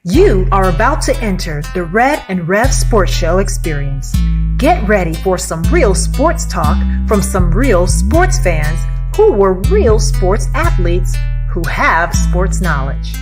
You are about to enter the Red and Rev Sports Show experience. Get ready for some real sports talk from some real sports fans who were real sports athletes who have sports knowledge.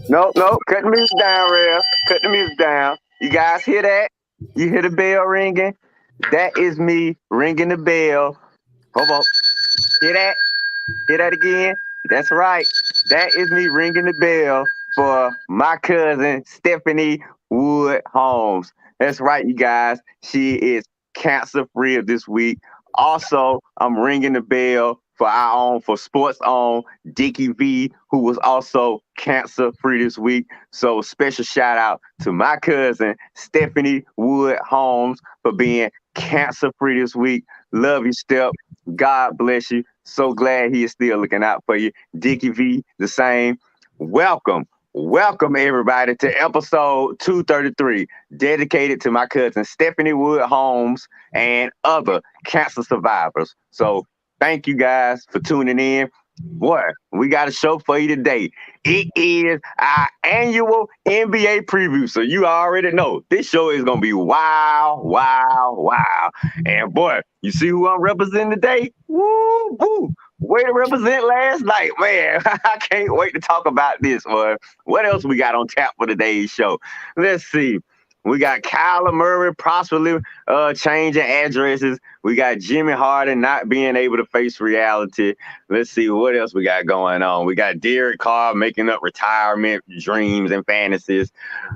No, no, cut the music down, Rev. Cut the music down. You guys hear that? You hear the bell ringing? That is me ringing the bell. Hold on. Hear that? Hear that again? That's right. That is me ringing the bell for my cousin, Stephanie Wood Holmes. That's right, you guys. She is cancer-free this week. Also, I'm ringing the bell for sports on Dickie V, who was also cancer free this week. So special shout out to my cousin Stephanie Wood Holmes for being cancer free this week. Love you, Step. God bless you. So glad he is still looking out for you. Dickie V, the same. Welcome. Welcome, everybody, to episode 233, dedicated to my cousin Stephanie Wood Holmes and other cancer survivors. So thank you guys for tuning in. Boy, we got a show for you today. It is our annual NBA preview. So you already know this show is going to be wow, wow, wow. And boy, you see who I'm representing today? Woo, woo. Way to represent last night, man. I can't wait to talk about this, boy. What else we got on tap for today's show? Let's see. We got Kyler Murray possibly changing addresses. We got Jimmy Harden not being able to face reality. Let's see what else we got going on. We got Derek Carr making up retirement dreams and fantasies.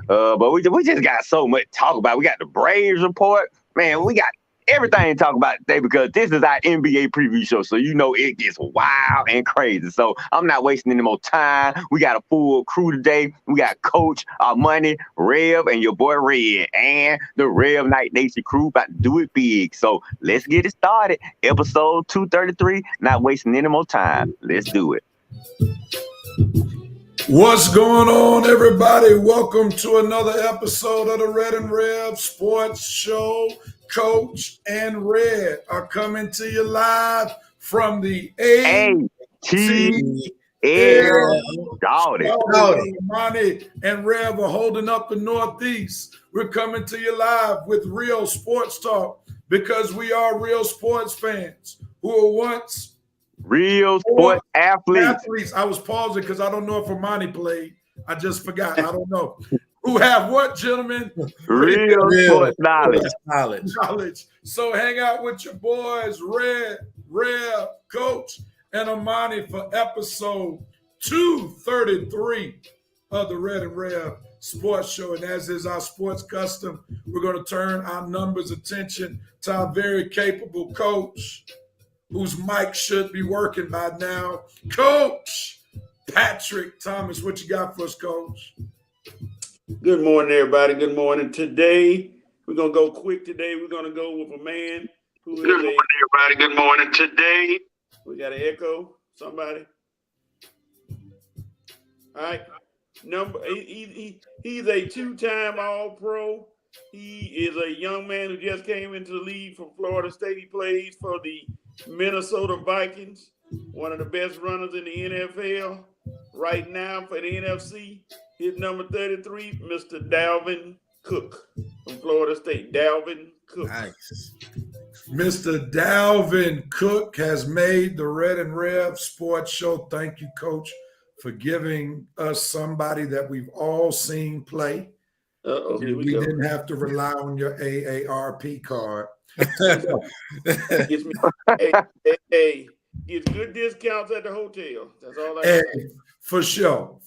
But we just got so much to talk about. We got the Braves report. Man, we got everything to talk about today because this is our NBA preview show. So you know it gets wild and crazy. So I'm not wasting any more time. We got a full crew today. We got Coach Armani, Rev, and your boy Red, and the Rev Night Nation crew about to do it big. So let's get it started. Episode 233. Not wasting any more time. Let's do it. What's going on, everybody? Welcome to another episode of the Red Rev Sports Show. Coach and Red are coming to you live from the ATL. Armani and Rev are holding up the Northeast. We're coming to you live with real sports talk because we are real sports fans who were once real sports athletes. I was pausing because I don't know if Armani played. I just forgot. I don't know. Who have what, gentlemen? Real sports knowledge. So hang out with your boys, Red, Rev, Coach, and Armani for episode 233 of the Red and Rev Sports Show. And as is our sports custom, we're going to turn our numbers attention to our very capable coach, whose mic should be working by now. Coach Patrick Thomas, what you got for us, Coach? Good morning, everybody. Good morning. Today, we're going to go quick today. We're going to go with a man who is Good morning, everybody. Good morning. Today, we got an echo. Somebody. All right. He's a two-time All-Pro. He is a young man who just came into the league from Florida State. He plays for the Minnesota Vikings, one of the best runners in the NFL. Right now for the NFC, his number 33, Mr. Dalvin Cook from Florida State. Dalvin Cook. Nice. Mr. Dalvin Cook has made the Red and Rev Sports Show. Thank you, Coach, for giving us somebody that we've all seen play. We didn't have to rely on your AARP card. Gets good discounts at the hotel. That's all I say. For sure,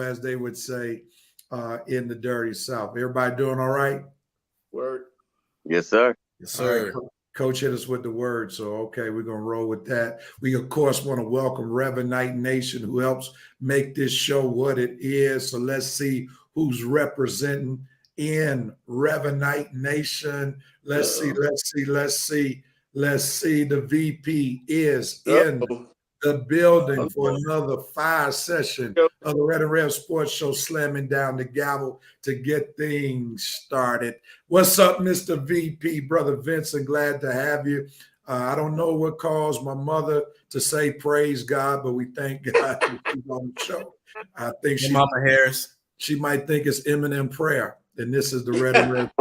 as they would say in the dirty South. Everybody doing all right? Word. Yes, sir. Yes, sir. Right. Coach hit us with the word, so okay, we're going to roll with that. We, of course, want to welcome Rev Night Nation, who helps make this show what it is. So let's see who's representing in Rev Night Nation. Let's see. The VP is in the building for another 5 session of the Red and Rev Sports Show, slamming down the gavel to get things started. What's up, Mr. VP, Brother Vincent? Glad to have you. I don't know what caused my mother to say praise God, but we thank God she's on the show. I think Mama Harris. She might think it's Eminem prayer. And this is the Red and Red.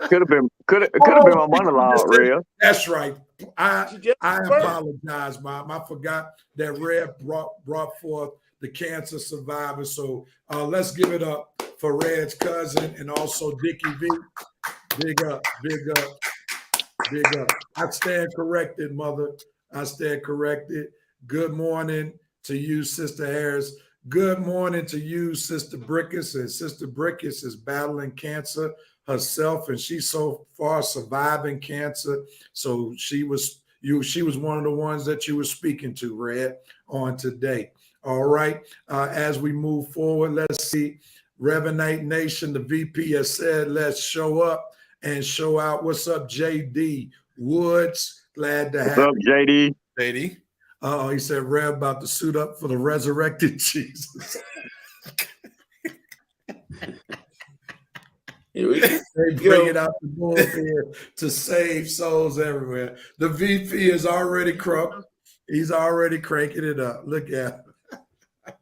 Could have been my monologue, Rev. That's right. I apologize, Mom. I forgot that Red brought forth the cancer survivor. So let's give it up for Red's cousin and also Dickie V. Big up. I stand corrected, Mother. I stand corrected. Good morning to you, Sister Harris. Good morning to you, Sister Brickus. And Sister Brickus is battling cancer herself, and she's so far surviving cancer. So she was, She was one of the ones that you were speaking to, Red, on today. All right. As we move forward, let's see. Revenate Nation, the VP has said, let's show up and show out. What's up, JD Woods? Glad to have What's up, JD? JD. He said, Rev about to suit up for the resurrected Jesus. Here we They bring it out the bullpen to save souls everywhere. The VP is already crunk. He's already cranking it up. Look at him.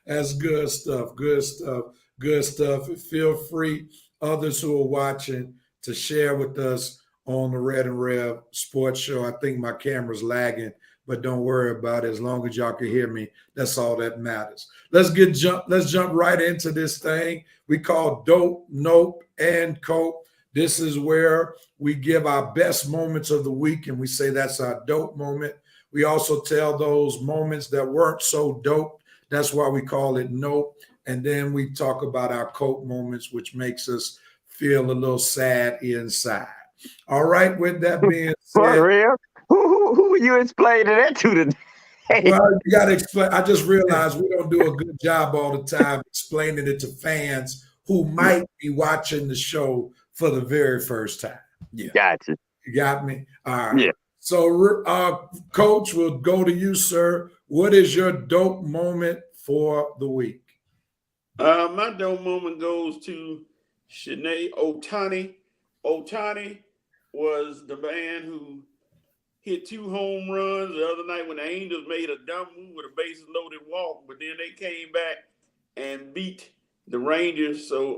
That's good stuff. Good stuff. Good stuff. Feel free, others who are watching, to share with us on the Red and Rev Sports Show. I think my camera's lagging, but don't worry about it. As long as y'all can hear me, that's all that matters. Let's jump right into this thing we call Dope, Nope, and Cope. This is where we give our best moments of the week, and we say that's our dope moment. We also tell those moments that weren't so dope. That's why we call it Nope. And then we talk about our cope moments, which makes us feel a little sad inside. All right, with that being said. For real? Who you explaining that to today? Well, you got to explain. I just realized we don't do a good job all the time explaining it to fans who might be watching the show for the very first time. Yeah. Gotcha. You got me? All right. Yeah. So, Coach, we'll go to you, sir. What is your dope moment for the week? My dope moment goes to Shanae Otani. Otani was the man who hit 2 home runs the other night when the Angels made a dumb move with a bases-loaded walk, but then they came back and beat the Rangers. So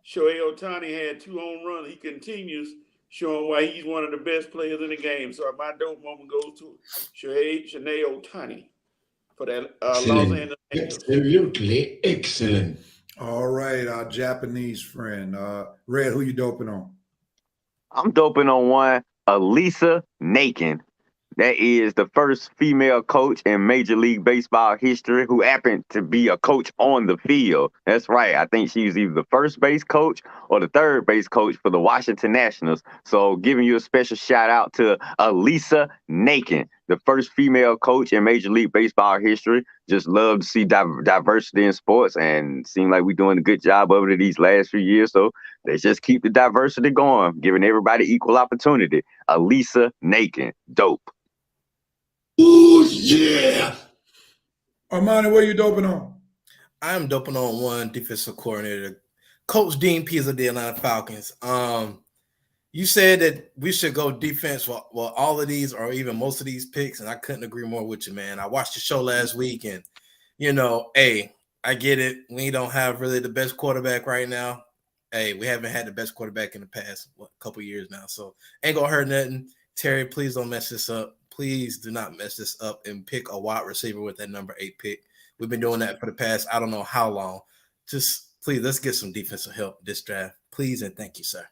Shohei Otani had 2 home runs. He continues showing why he's one of the best players in the game. So my dope moment goes to Shanae Otani for that Los Angeles Angels. Absolutely excellent. All right, our Japanese friend. Red, who you doping on? I'm doping on one, Elisa Nakin. That is the first female coach in Major League Baseball history who happened to be a coach on the field. That's right. I think she's either the first base coach or the third base coach for the Washington Nationals. So giving you a special shout out to Elisa Nakin, the first female coach in Major League Baseball history. Just love to see diversity in sports, and seem like we're doing a good job of it these last few years. So let's just keep the diversity going, giving everybody equal opportunity. Elisa Nakin, dope. Oh, yeah. Armani, what you doping on? I'm doping on one defensive coordinator, Coach Dean Pease of the Atlanta Falcons. You said that we should go defense for all of these or even most of these picks, and I couldn't agree more with you, man. I watched the show last week, and, hey, I get it. We don't have really the best quarterback right now. Hey, we haven't had the best quarterback in the past couple years now, so ain't going to hurt nothing. Terry, please don't mess this up. Please do not mess this up and pick a wide receiver with that number 8 pick. We've been doing that for the past, I don't know how long. Just please, let's get some defensive help this draft. Please and thank you, sir.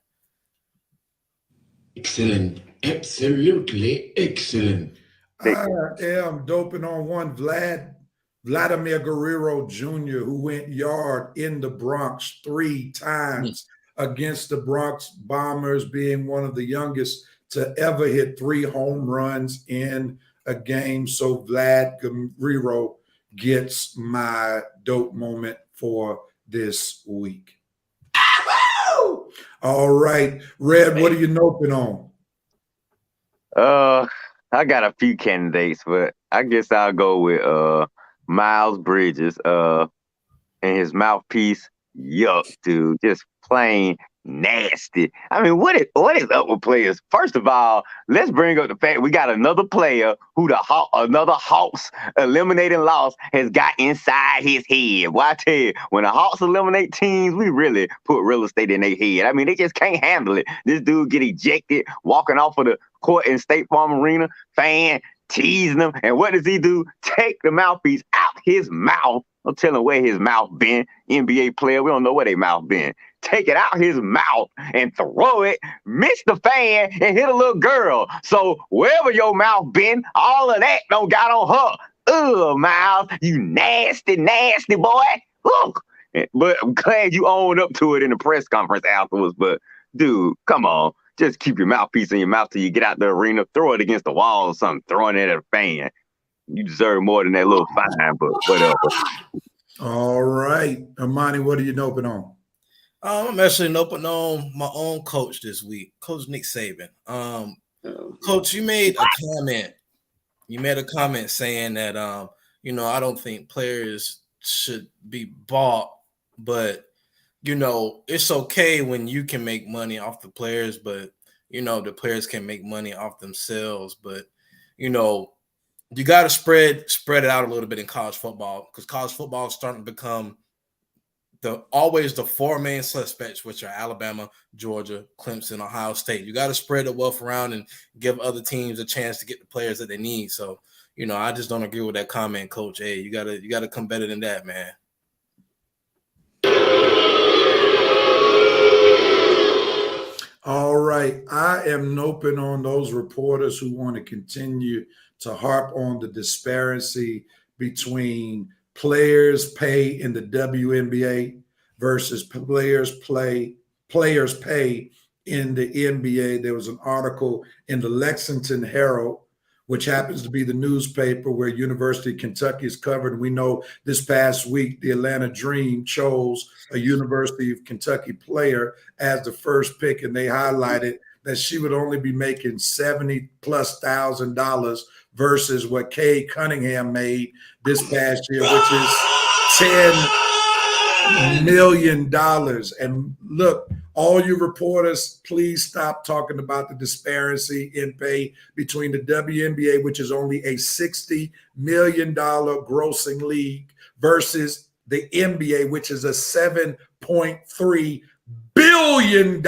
Excellent. Absolutely excellent. I am doping on one, Vladimir Guerrero Jr., who went yard in the Bronx 3 times against the Bronx Bombers, being one of the youngest to ever hit 3 home runs in a game. So Vlad Guerrero gets my dope moment for this week. All right, Red, what are you noping on? I got a few candidates, but I guess I'll go with Miles Bridges and his mouthpiece. Yuck, dude, just plain nasty. I mean, what is up with players? First of all, let's bring up the fact we got another player who another Hawks eliminating loss has got inside his head. Well, I tell you, when the Hawks eliminate teams, we really put real estate in their head. I mean, they just can't handle it. This dude get ejected, walking off of the court in State Farm Arena, fan teasing him, and what does he do? Take the mouthpiece out his mouth. Don't tell him where his mouth been. NBA player, we don't know where their mouth been. Take it out his mouth and throw it, miss the fan, and hit a little girl. So wherever your mouth been, all of that don't got on her. Ugh, Miles, you nasty, nasty boy. Look. But I'm glad you owned up to it in the press conference afterwards. But, dude, come on. just keep your mouthpiece in your mouth till you get out the arena. Throw it against the wall or something. Throwing it at a fan. You deserve more than that little fine, but whatever. All right. Armani, what are you noping on? I'm actually noping on my own coach this week, Coach Nick Saban. Coach, you made a comment. You made a comment saying that I don't think players should be bought, but it's okay when you can make money off the players, but the players can make money off themselves. But you got to spread it out a little bit in college football, because college football is starting to become always the four main suspects, which are Alabama, Georgia, Clemson, Ohio State. You got to spread the wealth around and give other teams a chance to get the players that they need. So, I just don't agree with that comment, Coach. Hey, you gotta come better than that, man. All right. I am noping on those reporters who want to continue to harp on the disparity between players' pay in the WNBA versus players' pay in the NBA. There was an article in the Lexington Herald, which happens to be the newspaper where University of Kentucky is covered. We know this past week, the Atlanta Dream chose a University of Kentucky player as the first pick, and they highlighted that she would only be making $70,000+ versus what Cade Cunningham made this past year, which is $10 million. And look, all you reporters, please stop talking about the disparity in pay between the WNBA, which is only a $60 million grossing league, versus the NBA, which is a $7.3 billion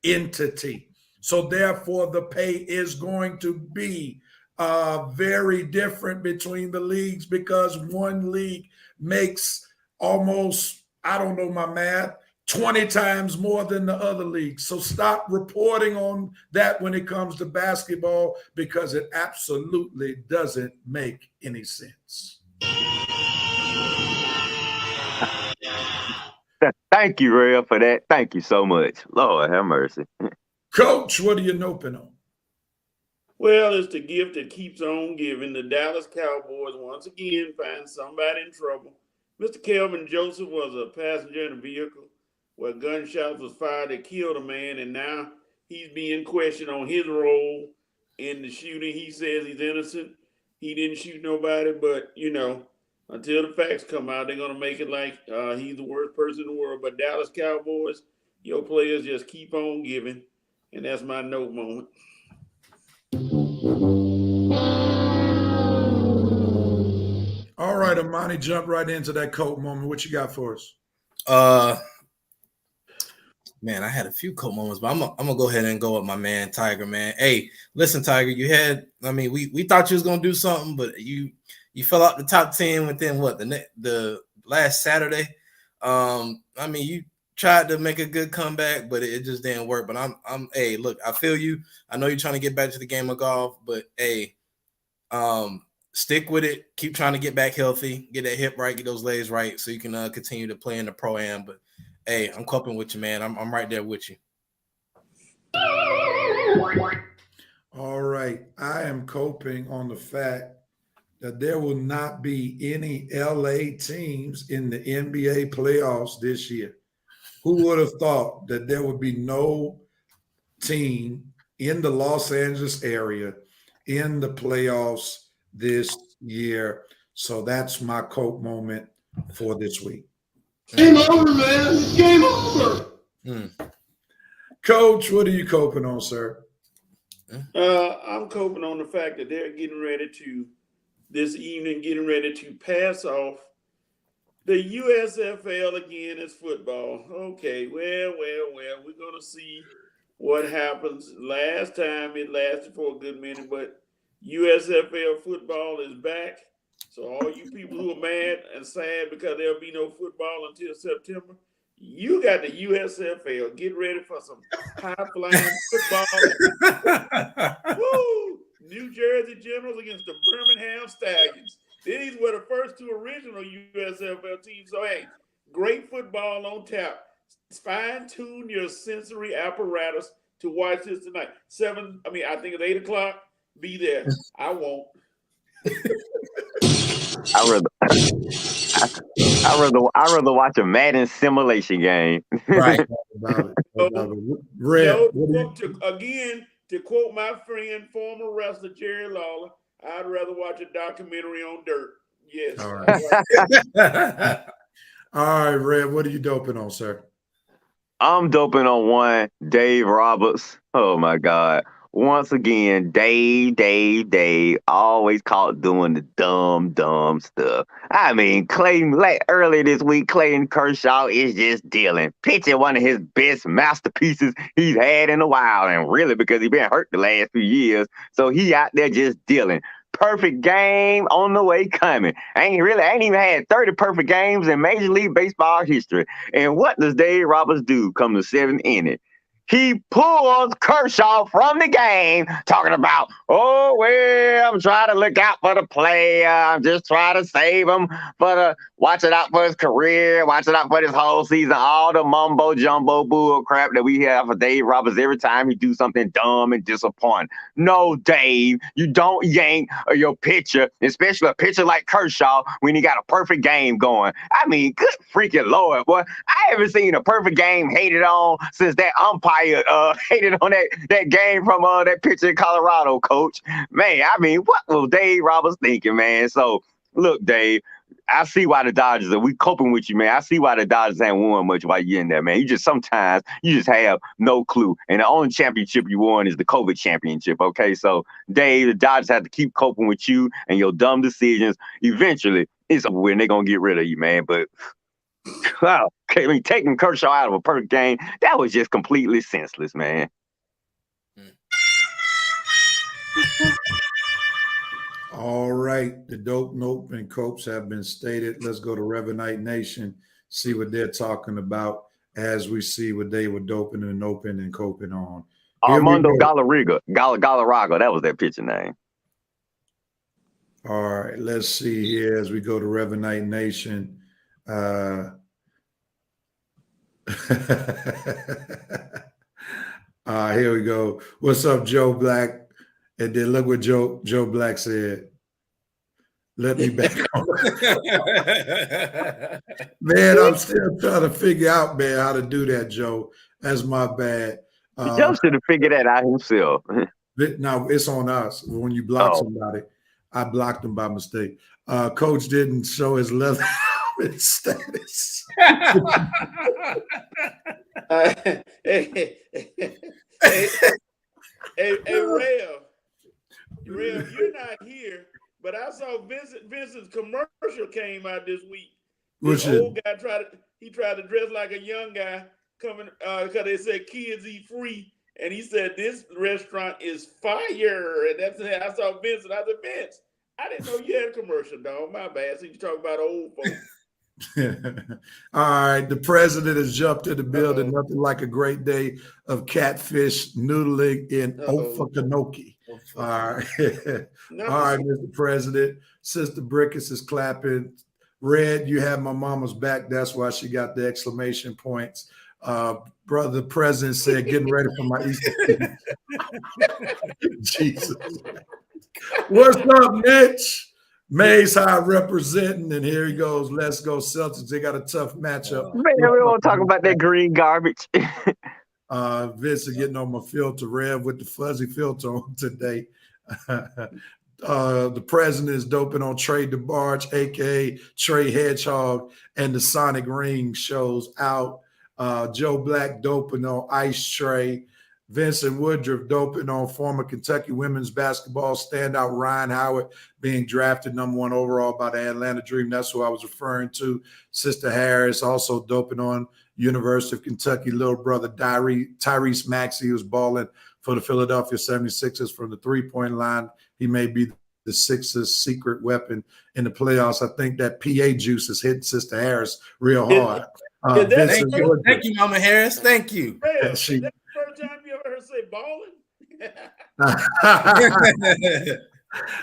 entity. So therefore, the pay is going to be very different between the leagues, because one league makes almost, I don't know my math, 20 times more than the other leagues. So stop reporting on that when it comes to basketball, because it absolutely doesn't make any sense. Thank you, Rev, for that. Thank you so much. Lord have mercy. Coach, what are you noping on? Well, it's the gift that keeps on giving. The Dallas Cowboys once again find somebody in trouble. Mr. Kelvin Joseph was a passenger in a vehicle where gunshots was fired that killed a man, and now he's being questioned on his role in the shooting. He says he's innocent. He didn't shoot nobody, but, until the facts come out, they're going to make it like he's the worst person in the world. But Dallas Cowboys, your players just keep on giving, and that's my note moment. All right, Armani, jump right into that coat moment. What you got for us? Man, I had a few coat moments, but I'm gonna go ahead and go with my man Tiger, man. Hey, listen, Tiger, we thought you was gonna do something, but you fell out the top 10 within the last Saturday. You tried to make a good comeback, but it just didn't work. But hey, look, I feel you. I know you're trying to get back to the game of golf, but hey, stick with it. Keep trying to get back healthy, get that hip right, get those legs right, so you can continue to play in the Pro-Am. But hey, I'm coping with you, man. I'm right there with you. All right. I am coping on the fact that there will not be any LA teams in the NBA playoffs this year. Who would have thought that there would be no team in the Los Angeles area in the playoffs this year? So that's my cope moment for this week. Game over, man. Game over. Coach, what are you coping on, sir? I'm coping on the fact that they're getting ready to pass off the USFL again as football. Okay, well, we're going to see what happens. Last time it lasted for a good minute, but USFL football is back. So all you people who are mad and sad because there'll be no football until September, you got the USFL. Get ready for some high-flying football. Woo! New Jersey Generals against the Birmingham Stallions. These were the first two original USFL teams. So, hey, great football on tap. Fine-tune your sensory apparatus. to watch this tonight. I think it's 8 o'clock. Be there. I won't. I rather watch a Madden simulation game. Right. Red, To quote my friend, former wrestler Jerry Lawler, I'd rather watch a documentary on dirt. Yes. All right. All right, Red, what are you doping on, sir? I'm doping on one, Dave Roberts. Oh my God. Once again, Dave, always caught doing the dumb stuff. I mean, earlier this week, Clayton Kershaw is just dealing. Pitching one of his best masterpieces he's had in a while, and really because he's been hurt the last few years. So he out there just dealing. Perfect game on the way coming. Ain't even had 30 perfect games in Major League Baseball history. And what does Dave Roberts do come the 7th inning? He pulls Kershaw from the game, talking about, oh, well, I'm trying to look out for the player. I'm just trying to save him, but watching out for his career, watching out for this whole season, all the mumbo jumbo bull crap that we have for Dave Roberts every time he do something dumb and disappointing. No, Dave, you don't yank your pitcher, especially a pitcher like Kershaw, when he got a perfect game going. I mean, good freaking Lord, boy. I haven't seen a perfect game hated on since that umpire hated on that game from that pitcher in Colorado, coach. Man, I mean, what was Dave Roberts thinking, man? So, look, Dave, I see why the Dodgers we coping with you, man. I see why the Dodgers ain't won much while you're in there, man. Sometimes you just have no clue. And the only championship you won is the COVID championship, okay? So, Dave, the Dodgers have to keep coping with you and your dumb decisions. Eventually, it's over when they're going to get rid of you, man. But wow, okay, I mean, taking Kershaw out of a perfect game, that was just completely senseless, man. All right, the dope, nope, and copes have been stated. Let's go to Revenite Nation, see what they're talking about as we see what they were doping and noping and coping on. Armando Galarraga, that was their pitcher name. All right, let's see here as we go to Revenite Nation. Here we go. What's up, Joe Black? And then look what Joe Black said. Let me back on. Man, I'm still trying to figure out, man, how to do that, Joe. That's my bad. Joe should have figured that out himself. No, it's on us. When you block somebody, I blocked them by mistake. Coach didn't show his leather status. Hey, Rev, you're not here, but I saw Vincent's commercial came out this week. This old guy tried to dress like a young guy coming because they said kids eat free, and he said this restaurant is fire, and that's it. I saw Vincent. I said, Vince, I didn't know you had a commercial, dog. My bad. So you talk about old folks. All right, the president has jumped in the building. Nothing like a great day of catfish noodling in Okefenokee. All right, all right, Mr. President. Sister Brickus is clapping. Red, you have my mama's back. That's why she got the exclamation points. Brother President said, getting ready for my Easter. Jesus. What's up, Mitch? Mays High representing, and here he goes. Let's go Celtics. They got a tough matchup. Man, we won't talk about that green garbage. Vince is getting on my filter, Rev, with the fuzzy filter on today. The president is doping on Trey DeBarge, a.k.a. Trey Hedgehog, and the Sonic Ring shows out. Joe Black doping on Ice Trey. Vincent Woodruff doping on former Kentucky women's basketball standout Ryan Howard being drafted #1 overall by the Atlanta Dream. That's who I was referring to. Sister Harris also doping on University of Kentucky little brother Tyrese Maxey, who's balling for the Philadelphia 76ers from the three-point line. He may be the Sixers' secret weapon in the playoffs. I think that PA juice is hitting Sister Harris real hard. Thank you, Mama Harris. Thank you. That's the first time you ever heard her say balling?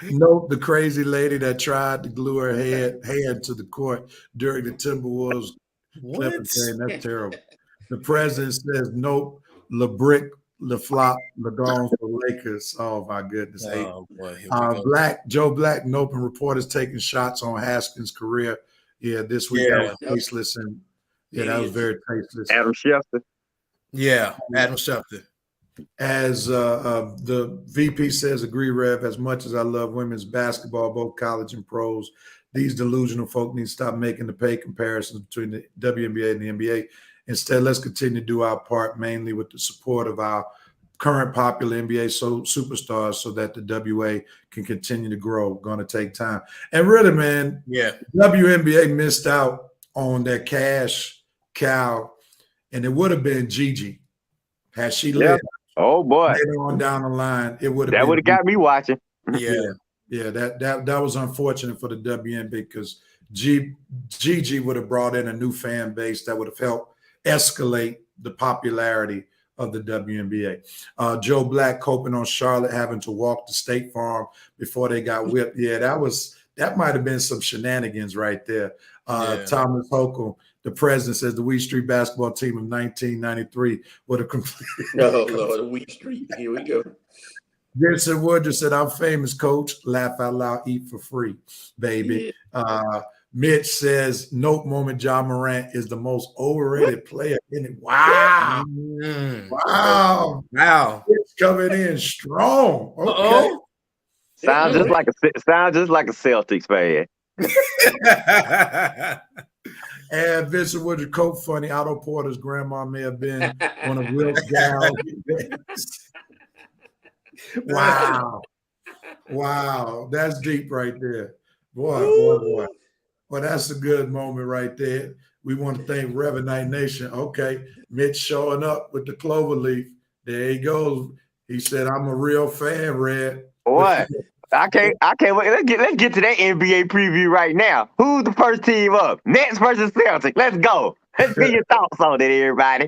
Nope, the crazy lady that tried to glue her hand to the court during the Timberwolves Clippers game. That's terrible. The president says, nope, LeBrick the flop, the gone for Lakers. Oh my goodness. Oh boy, here we go. Joe Black, an open report, is taking shots on Haskins' career. Yeah, this week that was tasteless, and that was very tasteless. Adam Schefter. Yeah, Adam Schefter. As the VP says, agree, Rev. As much as I love women's basketball, both college and pros, these delusional folk need to stop making the pay comparisons between the WNBA and the NBA. Instead, let's continue to do our part, mainly with the support of our current popular NBA superstars, so that the WA can continue to grow. Going to take time. And really, man, WNBA missed out on that cash cow, and it would have been Gigi had she lived. Oh boy! Later on down the line, it would have. That would have got me watching. Yeah. That was unfortunate for the WNBA, because Gigi would have brought in a new fan base that would have helped escalate the popularity of the WNBA. Joe Black coping on Charlotte having to walk to State Farm before they got whipped. Yeah, that might have been some shenanigans right there. Thomas Hochul, the president, says the Wheat Street basketball team of 1993 would have completed. Oh, Lord, Wheat Street. Here we go. Vincent Woodruff said, I'm famous, coach. Laugh out loud, eat for free, baby. Yeah. Mitch says, note moment, John Morant is the most overrated player in it. Wow. Wow. It's coming in strong. Okay. Sounds just like a Celtics fan. And Vincent Woodruff, Coke funny. Otto Porter's grandma may have been one of Will's gals. Wow. That's deep right there. Boy. Well, that's a good moment right there. We want to thank Reverend Night Nation. Okay, Mitch showing up with the clover leaf. There he goes. He said, I'm a real fan, Red. What? I can't wait. Let's get to that NBA preview right now. Who's the first team up? Nets versus Celtics. Let's go. Let's see your thoughts on it, everybody.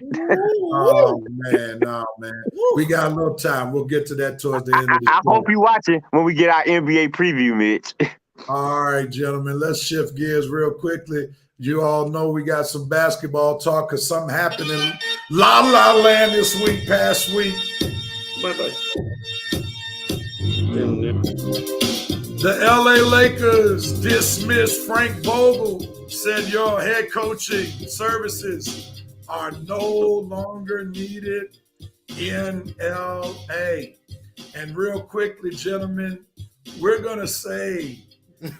Oh, man. We got a little time. We'll get to that towards the end of the show. I hope you're watching when we get our NBA preview, Mitch. All right, gentlemen, let's shift gears real quickly. You all know we got some basketball talk because something happened in La La Land past week. Bye-bye. The LA Lakers dismissed Frank Vogel, said your head coaching services are no longer needed in LA. And real quickly, gentlemen, we're going to say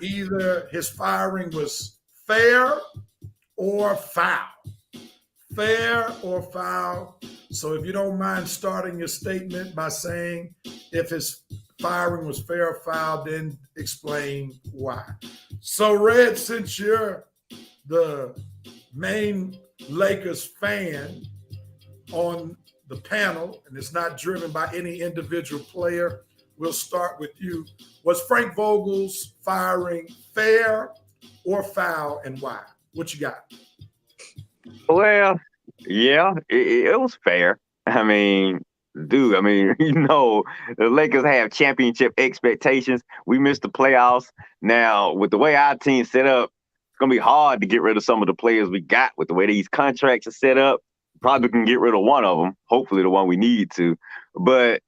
either his firing was fair or foul. Fair or foul. So if you don't mind starting your statement by saying if his firing was fair or foul, then explain why. So, Red, since you're the main Lakers fan on the panel, and it's not driven by any individual player, we'll start with you. Was Frank Vogel's firing fair or foul, and why? What you got? Well, yeah, it was fair. I mean, the Lakers have championship expectations. We missed the playoffs. Now, with the way our team's set up, it's going to be hard to get rid of some of the players we got. With the way these contracts are set up, probably can get rid of one of them, hopefully the one we need to. But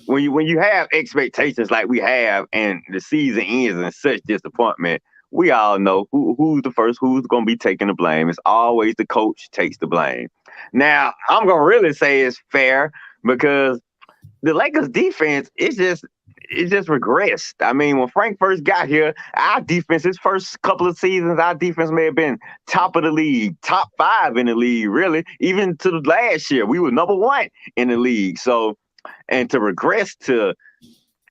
when you have expectations like we have and the season ends in such disappointment, we all know who's going to be taking the blame. It's always the coach takes the blame. Now, I'm going to really say it's fair because the Lakers defense it just regressed. I mean, when Frank first got here, our defense, his first couple of seasons, our defense may have been top of the league, top 5 in the league, really. Even to the last year, we were number 1 in the league. So, and to regress to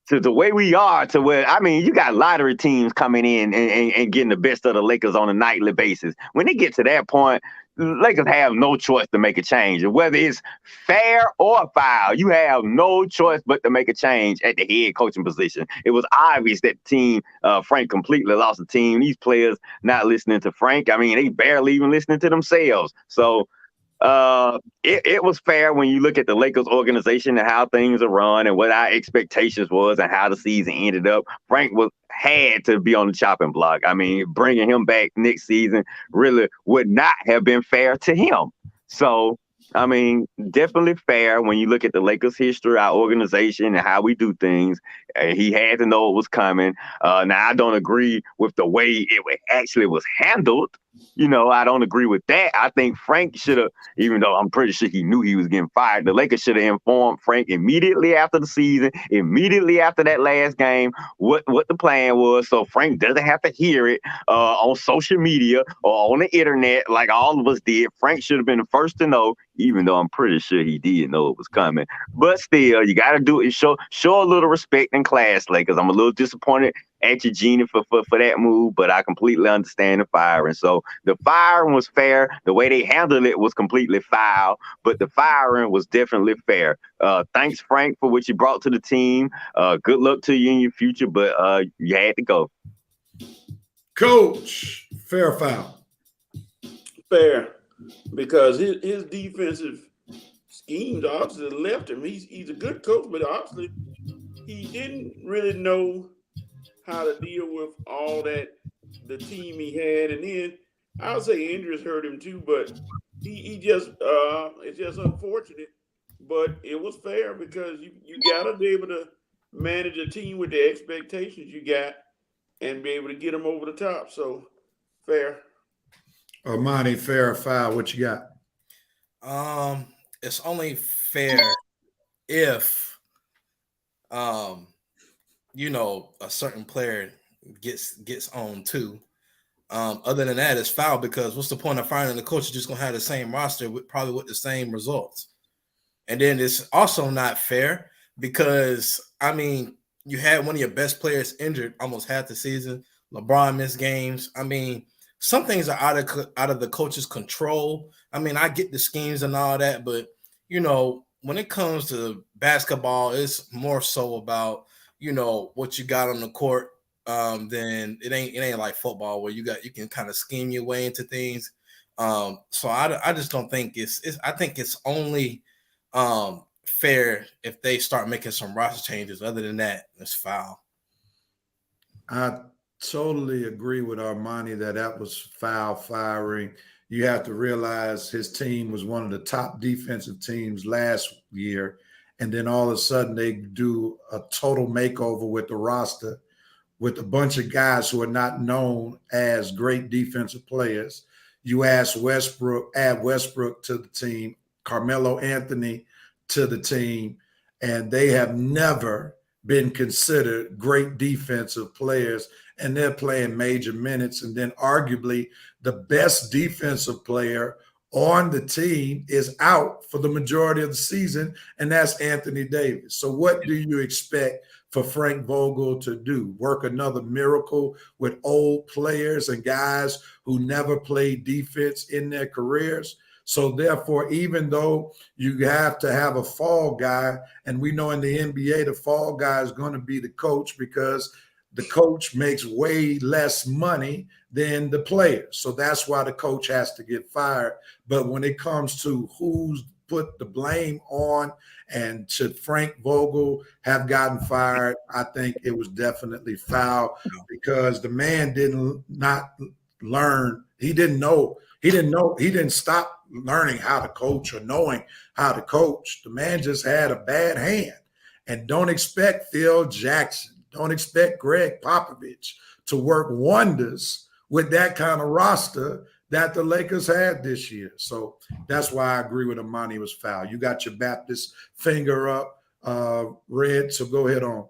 the way we are, to where, I mean, you got lottery teams coming in and getting the best of the Lakers on a nightly basis. When they get to that point, the Lakers have no choice to make a change. Whether it's fair or foul, you have no choice but to make a change at the head coaching position. It was obvious that the team, Frank completely lost the team. These players not listening to Frank. I mean, they barely even listening to themselves. So it was fair when you look at the Lakers organization and how things are run and what our expectations was and how the season ended up. Frank had to be on the chopping block. I mean, bringing him back next season really would not have been fair to him. So I mean, definitely fair when you look at the Lakers' history, our organization, and how we do things. He had to know it was coming. Now, I don't agree with the way it actually was handled. I don't agree with that. I think Frank should have, even though I'm pretty sure he knew he was getting fired, the Lakers should have informed Frank immediately after the season, immediately after that last game, what the plan was, so Frank doesn't have to hear it on social media or on the internet like all of us did. Frank should have been the first to know, even though I'm pretty sure he did know it was coming. But still, you got to do it. Show a little respect and class, Lakers. I'm a little disappointed at you, Genie, for that move, but I completely understand the firing. So the firing was fair. The way they handled it was completely foul, but the firing was definitely fair. Thanks, Frank, for what you brought to the team. Good luck to you in your future, but you had to go. Coach, fair or foul? Fair, because his defensive schemes obviously left him. He's a good coach, but obviously he didn't really know how to deal with all that, the team he had. And then I'll say injuries hurt him too, but he just it's just unfortunate. But it was fair because you gotta be able to manage a team with the expectations you got and be able to get them over the top. So fair. Armani, fair or foul? What you got? It's only fair if a certain player gets on too. Other than that, it's foul because what's the point of firing the coach? You're just gonna have the same roster probably with the same results. And then it's also not fair because I mean you had one of your best players injured almost half the season. LeBron missed games. I mean, some things are out of the coach's control. I mean, I get the schemes and all that, but when it comes to basketball, it's more so about what you got on the court. Then it ain't like football where you can kind of scheme your way into things. So I just don't think I think it's only fair if they start making some roster changes. Other than that, it's foul. I totally agree with Armani that was foul firing. You have to realize his team was one of the top defensive teams last year, and then all of a sudden they do a total makeover with the roster with a bunch of guys who are not known as great defensive players. You add Westbrook to the team, Carmelo Anthony to the team, and they have never been considered great defensive players, and they're playing major minutes. And then arguably the best defensive player on the team is out for the majority of the season, and that's Anthony Davis. So what do you expect for Frank Vogel to do? Work another miracle with old players and guys who never played defense in their careers? So therefore, even though you have to have a fall guy, and we know in the NBA, the fall guy is going to be the coach because the coach makes way less money than the players. So that's why the coach has to get fired. But when it comes to who's put the blame on and should Frank Vogel have gotten fired, I think it was definitely foul because the man didn't learn. He didn't stop learning how to coach or knowing how to coach. The man just had a bad hand. And don't expect Phil Jackson, don't expect Greg Popovich to work wonders with that kind of roster that the Lakers had this year. So that's why I agree with Armani was foul. You got your Baptist finger up, Red, so go ahead on.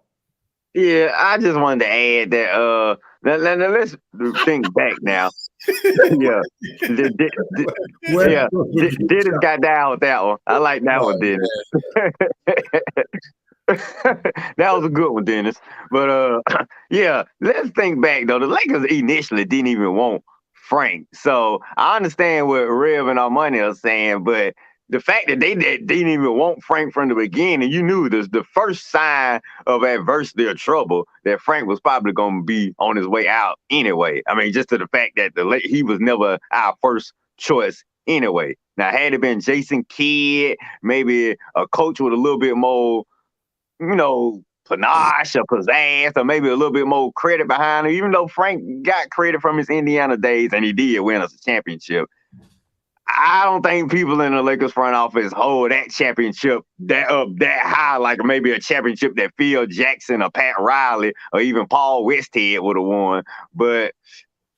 Yeah, I just wanted to add that let's think back now. Yeah. Dennis got down with that one. I like that one, Dennis. That was a good one, Dennis. But yeah, let's think back though. The Lakers initially didn't even want Frank. So I understand what Rev and Armani are saying, but the fact that they didn't even want Frank from the beginning, you knew the first sign of adversity or trouble that Frank was probably going to be on his way out anyway. I mean, just to the fact that he was never our first choice anyway. Now, had it been Jason Kidd, maybe a coach with a little bit more, panache or pizzazz, or maybe a little bit more credit behind him, even though Frank got credit from his Indiana days and he did win us a championship, I don't think people in the Lakers front office hold that championship that up that high, like maybe a championship that Phil Jackson or Pat Riley or even Paul Westhead would have won. But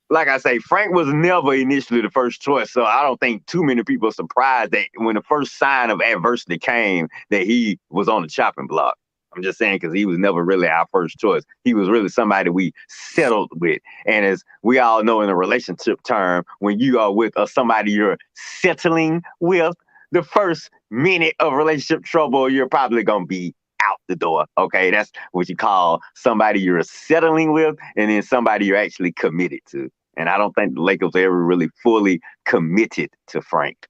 like I say, Frank was never initially the first choice, so I don't think too many people are surprised that when the first sign of adversity came, that he was on the chopping block. I'm just saying because he was never really our first choice. He was really somebody we settled with. And as we all know in a relationship term, when you are with somebody you're settling with, the first minute of relationship trouble, you're probably going to be out the door. Okay, that's what you call somebody you're settling with and then somebody you're actually committed to. And I don't think the Lakers ever really fully committed to Frank.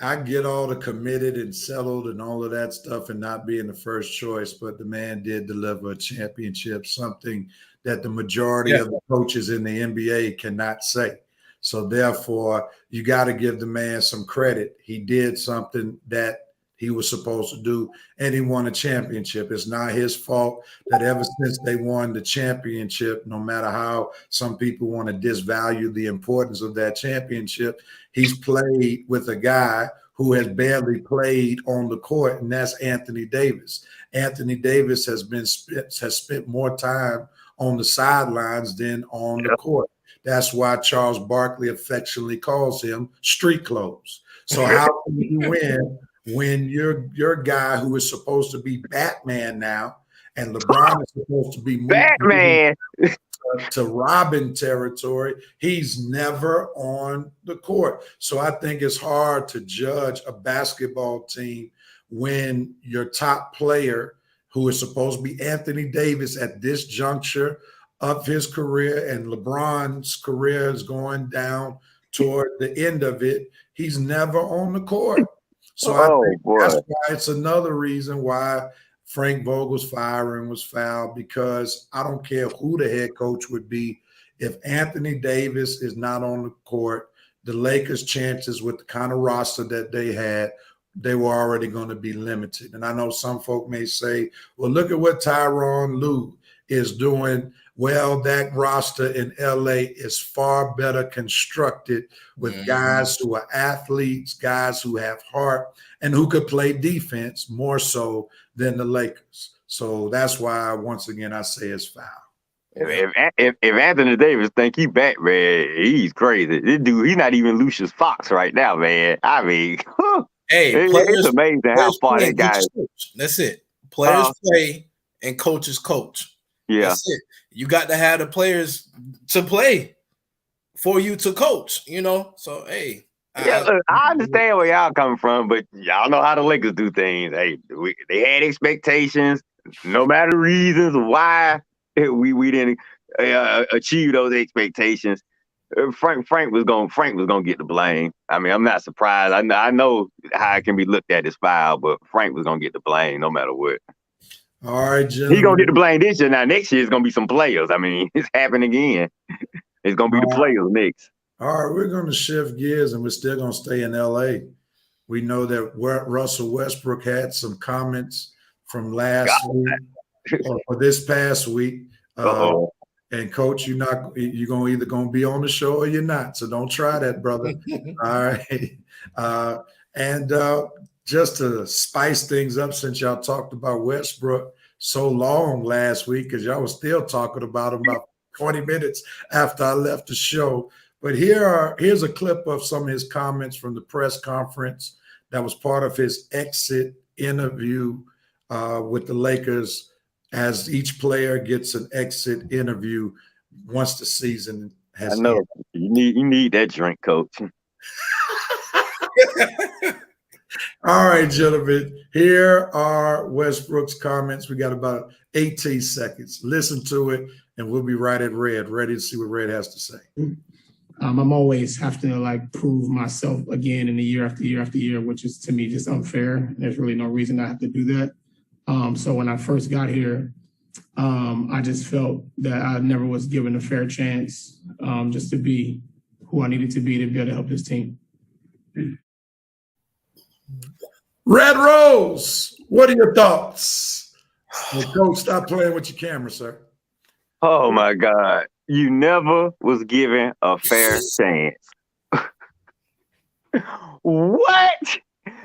I get all the committed and settled and all of that stuff and not being the first choice, but the man did deliver a championship, something that the majority of the coaches in the NBA cannot say. So therefore, you got to give the man some credit. He did something that he was supposed to do, and he won a championship. It's not his fault that ever since they won the championship, no matter how some people want to disvalue the importance of that championship, he's played with a guy who has barely played on the court, and that's Anthony Davis. Anthony Davis has spent more time on the sidelines than on the court. That's why Charles Barkley affectionately calls him street clothes. So how can you win when your guy who is supposed to be Batman now, and LeBron is supposed to be Batman to Robin territory, he's never on the court. So I think it's hard to judge a basketball team when your top player, who is supposed to be Anthony Davis at this juncture of his career, and LeBron's career is going down toward the end of it, he's never on the court. So I think that's why it's another reason why Frank Vogel's firing was foul, because I don't care who the head coach would be. If Anthony Davis is not on the court, the Lakers' chances with the kind of roster that they had, they were already going to be limited. And I know some folk may say, well, look at what Tyronn Lue is doing. Well, that roster in LA is far better constructed with guys who are athletes, guys who have heart, and who could play defense more so than the Lakers. So that's why, once again, I say it's foul. If Anthony Davis think he Batman, he's crazy. This dude, he's not even Lucius Fox right now, man. I mean, it's amazing how far that guy is. That's it. Players play and coaches coach. Yeah. That's it. You got to have the players to play for you to coach, you know? So, hey. I understand where y'all coming from, but y'all know how the Lakers do things. Hey, they had expectations, no matter reasons why we didn't achieve those expectations. Frank was gonna get the blame. I mean, I'm not surprised. I know how it can be looked at as foul, but Frank was gonna get the blame no matter what. All right, gentlemen. He's gonna get the blame this year. Now next year it's gonna be some players. I mean, it's happening again. It's gonna be the players next. All right, we're gonna shift gears and we're still gonna stay in LA. We know that Russell Westbrook had some comments from last week or this past week. And Coach, you're gonna either gonna be on the show or you're not. So don't try that, brother. All right. Just to spice things up, since y'all talked about Westbrook so long last week, because y'all was still talking about him about 20 minutes after I left the show. But here's a clip of some of his comments from the press conference that was part of his exit interview with the Lakers, as each player gets an exit interview once the season has ended. You need that drink, Coach. All right, gentlemen, here are Westbrook's comments. We got about 18 seconds. Listen to it, and we'll be right at Red, ready to see what Red has to say. I'm always have to prove myself again in the year after year after year, which is to me just unfair. There's really no reason I have to do that. So when I first got here, I just felt that I never was given a fair chance just to be who I needed to be able to help this team. Red Rose, what are your thoughts? Well, Coach, stop playing with your camera, sir. Oh, my God. You never was given a fair chance. What?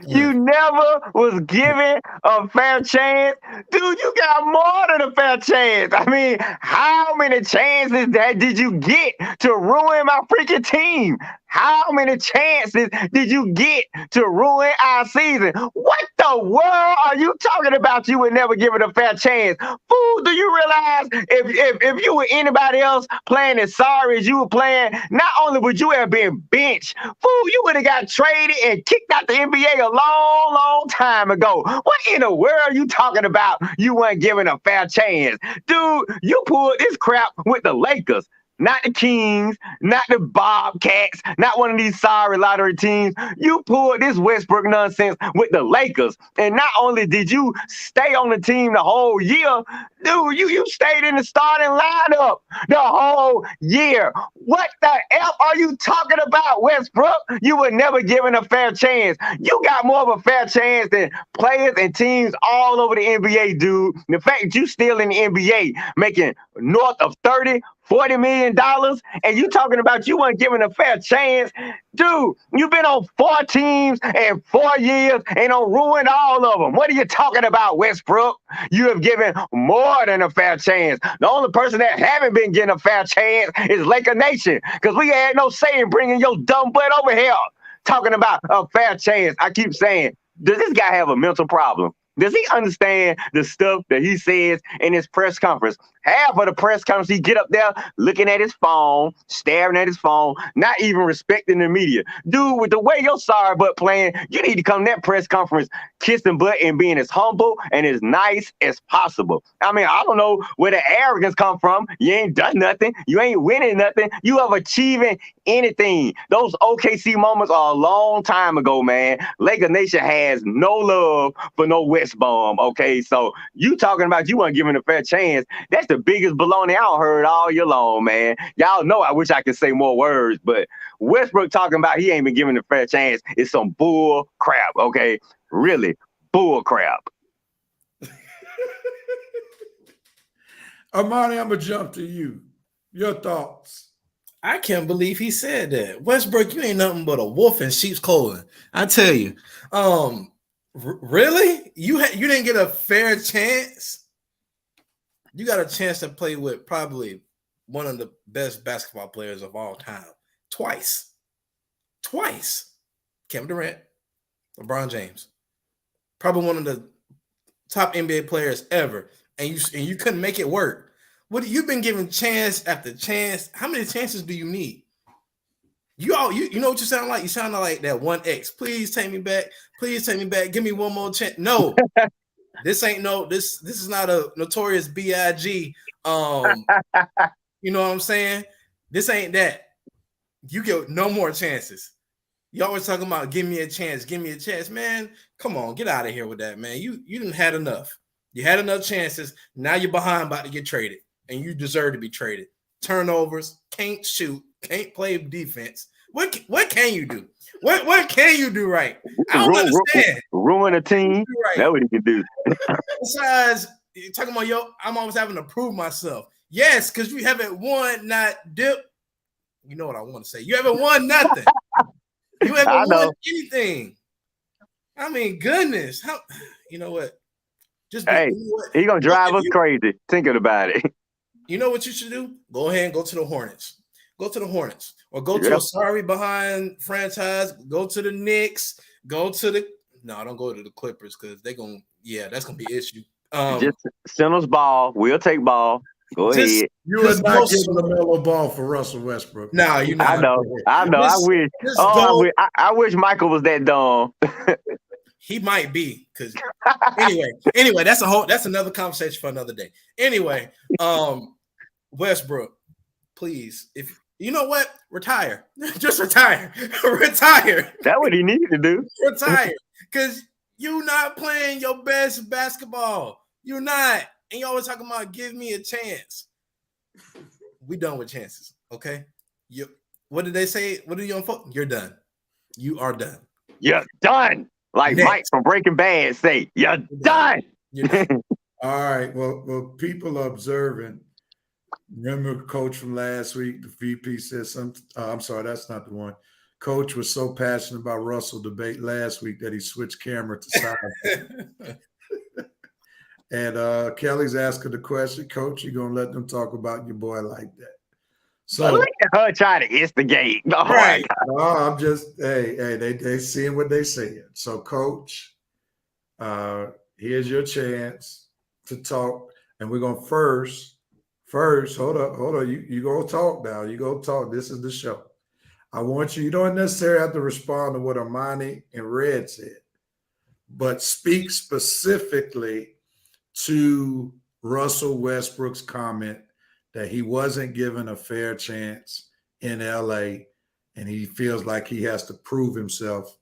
You never was given a fair chance? Dude, you got more than a fair chance. I mean, how many chances did you get to ruin my freaking team? How many chances did you get to ruin our season? What the world are you talking about? You would never give it a fair chance. Fool, do you realize if you were anybody else playing as sorry as you were playing, not only would you have been benched, fool, you would have got traded and kicked out the NBA a long time ago. What in the world are you talking about? You weren't given a fair chance. Dude, you pulled this crap with the Lakers. Not the Kings, not the Bobcats, not one of these sorry lottery teams. You pulled this Westbrook nonsense with the Lakers. And not only did you stay on the team the whole year, dude, you stayed in the starting lineup the whole year. What the F are you talking about, Westbrook? You were never given a fair chance. You got more of a fair chance than players and teams all over the NBA, dude. The fact that you still in the NBA making north of $40 million, and you talking about you weren't given a fair chance. Dude, you've been on 4 teams in 4 years and don't ruin all of them. What are you talking about, Westbrook? You have given more than a fair chance. The only person that haven't been getting a fair chance is Laker Nation, because we had no say in bringing your dumb butt over here. Talking about a fair chance. I keep saying, does this guy have a mental problem? Does he understand the stuff that he says in his press conference? Half of the press conference, he get up there looking at his phone, staring at his phone, not even respecting the media. Dude, with the way your sorry butt playing, you need to come to that press conference kissing butt and being as humble and as nice as possible. I mean, I don't know where the arrogance come from. You ain't done nothing. You ain't winning nothing. You have achieving anything. Those OKC moments are a long time ago, man. Laker Nation has no love for no West Bum, okay? So you talking about you weren't given a fair chance. That's the biggest baloney I heard all year long, man. Y'all know I wish I could say more words, but Westbrook talking about he ain't been given a fair chance is some bull crap, okay? Really, bull crap. Armani, I'm going to jump to you. Your thoughts. I can't believe he said that. Westbrook, you ain't nothing but a wolf in sheep's clothing. I tell you. Really? You didn't get a fair chance? You got a chance to play with probably one of the best basketball players of all time. Twice. Kevin Durant, LeBron James. Probably one of the top NBA players ever. And you couldn't make it work. You've been given chance after chance. How many chances do you need? You know what you sound like? You sound like that 1X. Please take me back. Give me one more chance. No. This is not a Notorious B.I.G. You know what I'm saying? This ain't that. You get no more chances. You always talking about give me a chance, man. Come on, get out of here with that, man. You didn't had enough. You had enough chances. Now you're behind, about to get traded, and you deserve to be traded. Turnovers, can't shoot, can't play defense. What can you do? What can you do right? I don't understand. Ruin a team. Right. That's what he can do. Besides, you're talking about I'm always having to prove myself. Yes, because you haven't won, not dip. You know what I want to say. You haven't won nothing. You haven't won anything. I mean, goodness. You know what? He's gonna drive us crazy thinking about it. You know what you should do? Go ahead and go to the Hornets. Or go to a sorry behind franchise. Go to the Knicks. Don't go to the Clippers because that's gonna be an issue. Just send us ball. We'll take ball. Go ahead. You are not getting the mellow ball for Russell Westbrook. No, you're not. I know. I wish Michael was that dumb. He might be, because anyway, that's another conversation for another day. Anyway, Westbrook, please, if you know what, retire. Just retire. Retire. That's what he needed to do. Retire. Because you're not playing your best basketball. You're not. And you always talking about give me a chance. We done with chances. Okay. What did they say? What are you on? You're done. You are done. You're done. Like Next. Mike from Breaking Bad say, you're done. All right. Well, people are observing. Remember Coach from last week, the VP said something. I'm sorry, that's not the one. Coach was so passionate about Russell debate last week that he switched camera to side. And Kelly's asking the question, Coach, you gonna let them talk about your boy like that? So look at her trying to instigate. Oh, Right. no, I'm just they seeing what they saying. So, Coach, here's your chance to talk, and we're gonna first. Hold up. You gonna talk now. You gonna talk. This is the show. I want you. You don't necessarily have to respond to what Armani and Red said, but speak specifically to Russell Westbrook's comment that he wasn't given a fair chance in LA, and he feels like he has to prove himself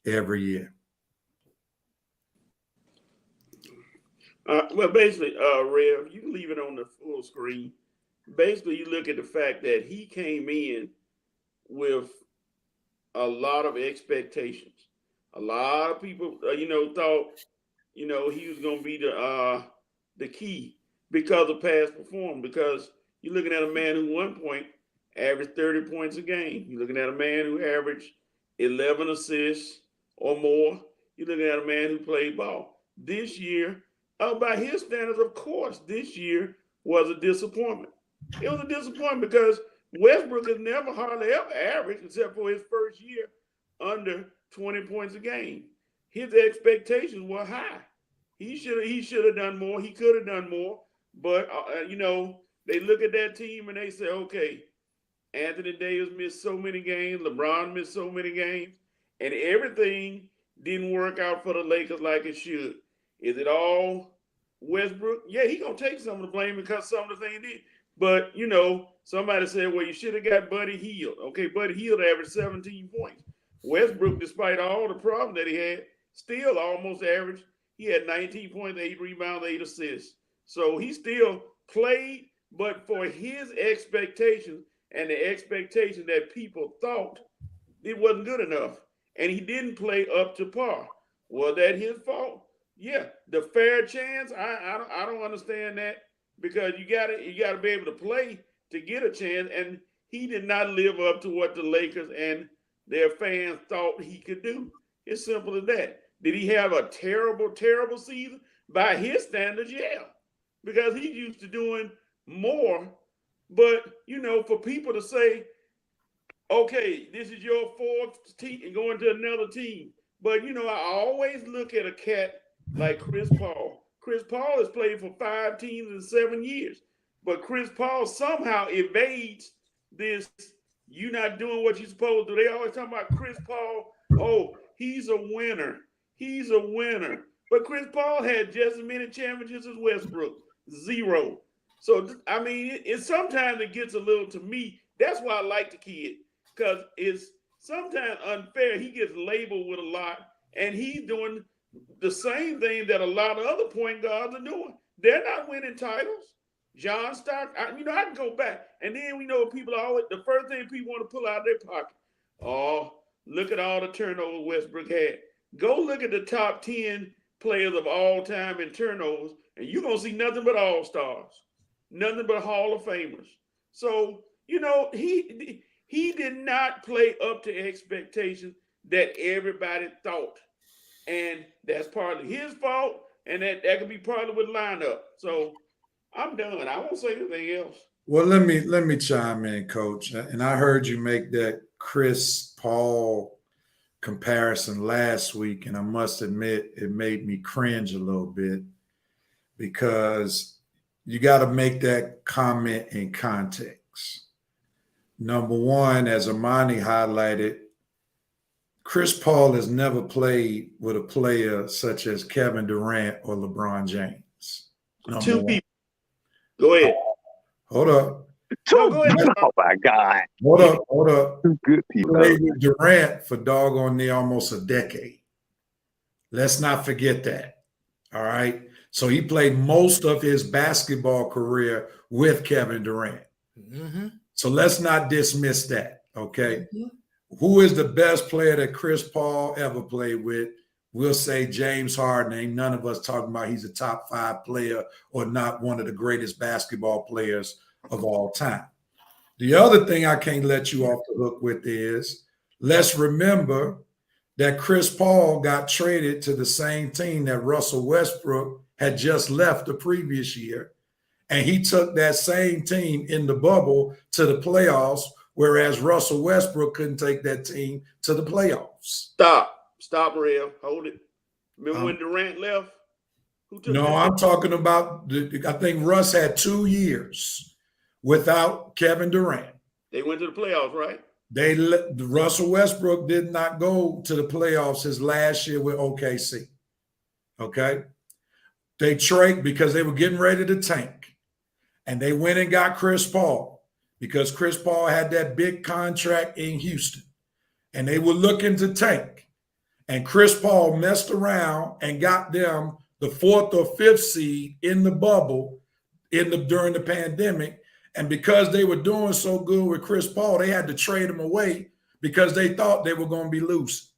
every year. Well, basically, Rev, you can leave it on the full screen. Basically, you look at the fact that he came in with a lot of expectations. A lot of people, thought, he was going to be the key because of past performance. Because you're looking at a man who 1 point averaged 30 points a game. You're looking at a man who averaged 11 assists or more. You're looking at a man who played ball. This year, by his standards, of course, this year was a disappointment. It was a disappointment because Westbrook has never hardly ever averaged, except for his first year, under 20 points a game. His expectations were high. He should have done more. He could have done more. But, they look at that team and they say, okay, Anthony Davis missed so many games. LeBron missed so many games. And everything didn't work out for the Lakers like it should. Is it all Westbrook? Yeah, he's going to take some of the blame because some of the things he did. But, somebody said, well, you should have got Buddy Hield. Okay, Buddy Hield averaged 17 points. Westbrook, despite all the problems that he had, still almost averaged. He had 19 points, 8 rebounds, 8 assists. So he still played, but for his expectations and the expectation that people thought, it wasn't good enough. And he didn't play up to par. Was that his fault? Yeah. The fair chance, I don't understand that, because you gotta be able to play to get a chance. And he did not live up to what the Lakers and their fans thought he could do. It's simple as that. Did he have a terrible, terrible season? By his standards, yeah. Because he's used to doing more. But, for people to say, okay, this is your fourth team and going to another team. But, I always look at a cat like Chris Paul. Chris Paul has played for 5 teams in 7 years. But Chris Paul somehow evades this, you're not doing what you're supposed to do. They always talk about Chris Paul, oh, he's a winner. He's a winner. But Chris Paul had just as many championships as Westbrook. 0. So, it sometimes it gets a little, to me, that's why I like the kid. Because it's sometimes unfair. He gets labeled with a lot, and he's doing the same thing that a lot of other point guards are doing. They're not winning titles. John Stock, I can go back. And then we know people always, the first thing people want to pull out of their pocket. Oh, look at all the turnovers Westbrook had. Go look at the top 10 players of all time in turnovers, and you're going to see nothing but all-stars, nothing but Hall of Famers. So, he did not play up to expectations that everybody thought. And that's partly his fault, and that could be partly with lineup. So I'm done. I won't say anything else. Well, let me chime in, Coach. And I heard you make that Chris Paul comparison last week, and I must admit it made me cringe a little bit, because you got to make that comment in context. Number one, as Armani highlighted, Chris Paul has never played with a player such as Kevin Durant or LeBron James. Two people. Go ahead. Hold up. Go ahead. Oh my God. Hold up. Two good people. Played with Durant for doggone near almost a decade. Let's not forget that. All right. So he played most of his basketball career with Kevin Durant. Mm-hmm. So let's not dismiss that. Okay. Mm-hmm. Who is the best player that Chris Paul ever played with? We'll say James Harden. Ain't none of us talking about he's a top 5 player or not one of the greatest basketball players of all time. The other thing I can't let you off the hook with is let's remember that Chris Paul got traded to the same team that Russell Westbrook had just left the previous year. And he took that same team in the bubble to the playoffs, whereas Russell Westbrook couldn't take that team to the playoffs. Stop, Rev. Hold it. Remember when Durant left? Who took No, that? I'm talking about, I think Russ had 2 years without Kevin Durant. They went to the playoffs, right? Russell Westbrook did not go to the playoffs his last year with OKC. Okay? They traded because they were getting ready to tank. And they went and got Chris Paul because Chris Paul had that big contract in Houston. And they were looking to tank. And Chris Paul messed around and got them the 4th or 5th seed in the bubble during the pandemic. And because they were doing so good with Chris Paul, they had to trade him away because they thought they were going to be loose.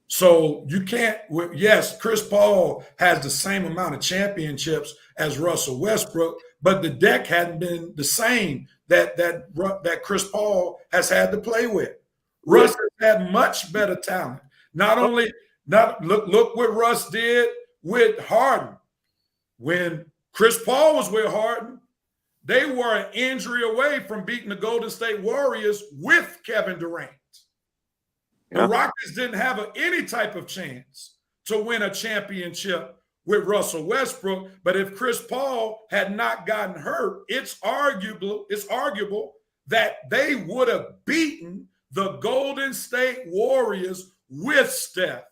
So you can't, yes, Chris Paul has the same amount of championships as Russell Westbrook, but the deck hadn't been the same that Chris Paul has had to play with. Russ has had much better talent. Look what Russ did with Harden. When Chris Paul was with Harden, they were an injury away from beating the Golden State Warriors with Kevin Durant. The Rockets didn't have any type of chance to win a championship with Russell Westbrook. But if Chris Paul had not gotten hurt, it's arguable that they would have beaten the Golden State Warriors with Steph,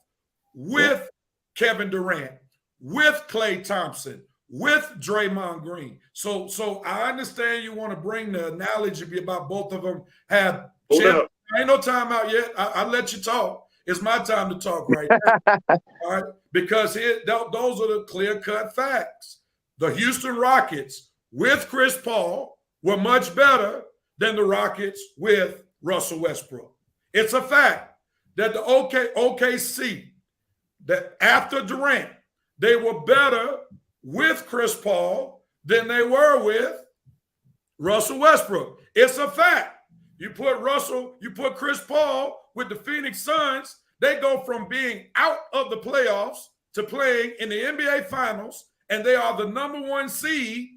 with Kevin Durant, with Klay Thompson, with Draymond Green. So I understand you want to bring the analogy about both of them have championships. Ain't no timeout yet. I'll let you talk. It's my time to talk right now. All right? Because those are the clear-cut facts. The Houston Rockets with Chris Paul were much better than the Rockets with Russell Westbrook. It's a fact that the OKC, that after Durant, they were better with Chris Paul than they were with Russell Westbrook. It's a fact. You put Chris Paul with the Phoenix Suns, they go from being out of the playoffs to playing in the NBA Finals, and they are the #1 seed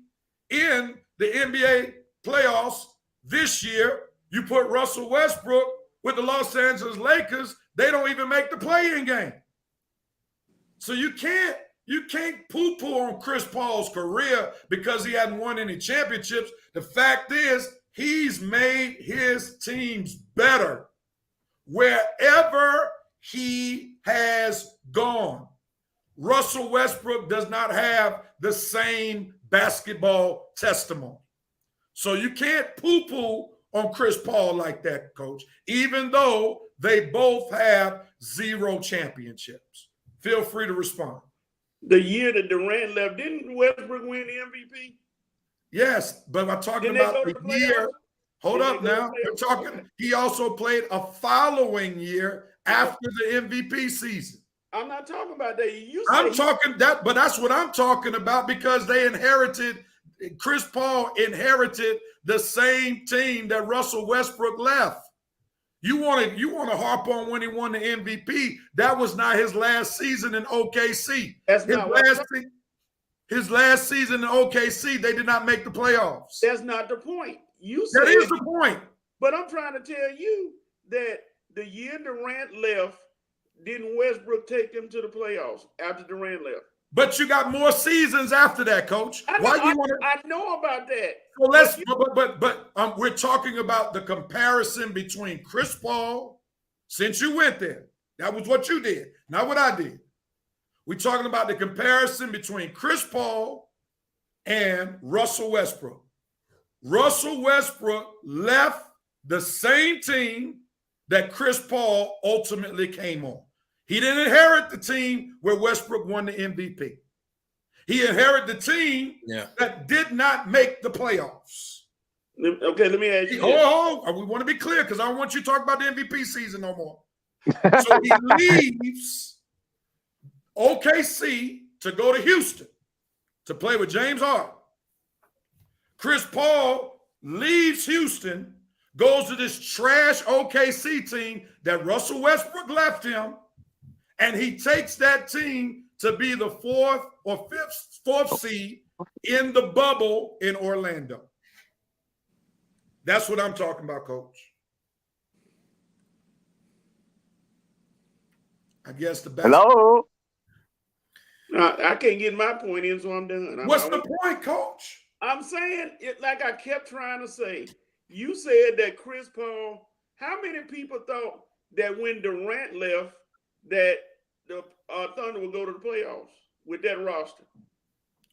in the NBA playoffs this year. You put Russell Westbrook with the Los Angeles Lakers, they don't even make the play-in game. So you can't poo-poo on Chris Paul's career because he hadn't won any championships. The fact is, he's made his teams better wherever he has gone. Russell Westbrook does not have the same basketball testimony. So you can't poo-poo on Chris Paul like that, Coach, even though they both have 0 championships. Feel free to respond. The year that Durant left, didn't Westbrook win the MVP? Yes, but I'm talking about the year. Hold up now. We're talking. He also played a following year after the MVP season. I'm not talking about that. I'm talking that, but that's what I'm talking about because they inherited. Chris Paul inherited the same team that Russell Westbrook left. You want to harp on when he won the MVP. That was not his last season in OKC. That's his last season in OKC, they did not make the playoffs. That's not the point. That is the point. But I'm trying to tell you that the year Durant left, didn't Westbrook take them to the playoffs after Durant left? But you got more seasons after that, Coach. I know about that. So we're talking about the comparison between Chris Paul, since you went there. That was what you did, not what I did. We're talking about the comparison between Chris Paul and Russell Westbrook. Russell Westbrook left the same team that Chris Paul ultimately came on. He didn't inherit the team where Westbrook won the MVP. He inherited the team that did not make the playoffs. Okay, let me ask you. We want to be clear because I don't want you to talk about the MVP season no more. So he leaves OKC to go to Houston to play with James Harden. Chris Paul leaves Houston, goes to this trash OKC team that Russell Westbrook left him, and he takes that team to be the fourth seed in the bubble in Orlando. That's what I'm talking about, Coach. I guess the best. Hello? I can't get my point in, so I'm done. What's the point, Coach? I'm saying it like I kept trying to say. You said that Chris Paul, how many people thought that when Durant left that the Thunder would go to the playoffs with that roster?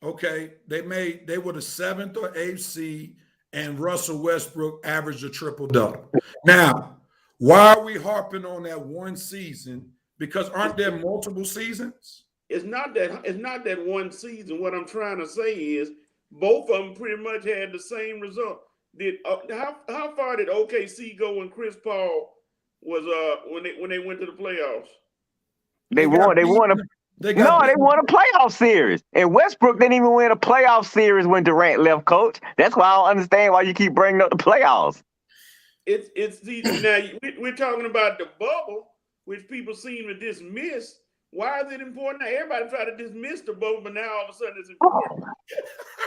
Okay, they were the 7th or 8th seed, and Russell Westbrook averaged a triple-double. Now, why are we harping on that one season? Because aren't there multiple seasons? It's not that one season. What I'm trying to say is both of them pretty much had the same result. How far did OKC go when Chris Paul was when they went to the playoffs? They won a playoff series. And Westbrook didn't even win a playoff series when Durant left, Coach. That's why I don't understand why you keep bringing up the playoffs. Now we're talking about the bubble, which people seem to dismiss. Why is it important? Now everybody try to dismiss the bubble, but now all of a sudden it's important.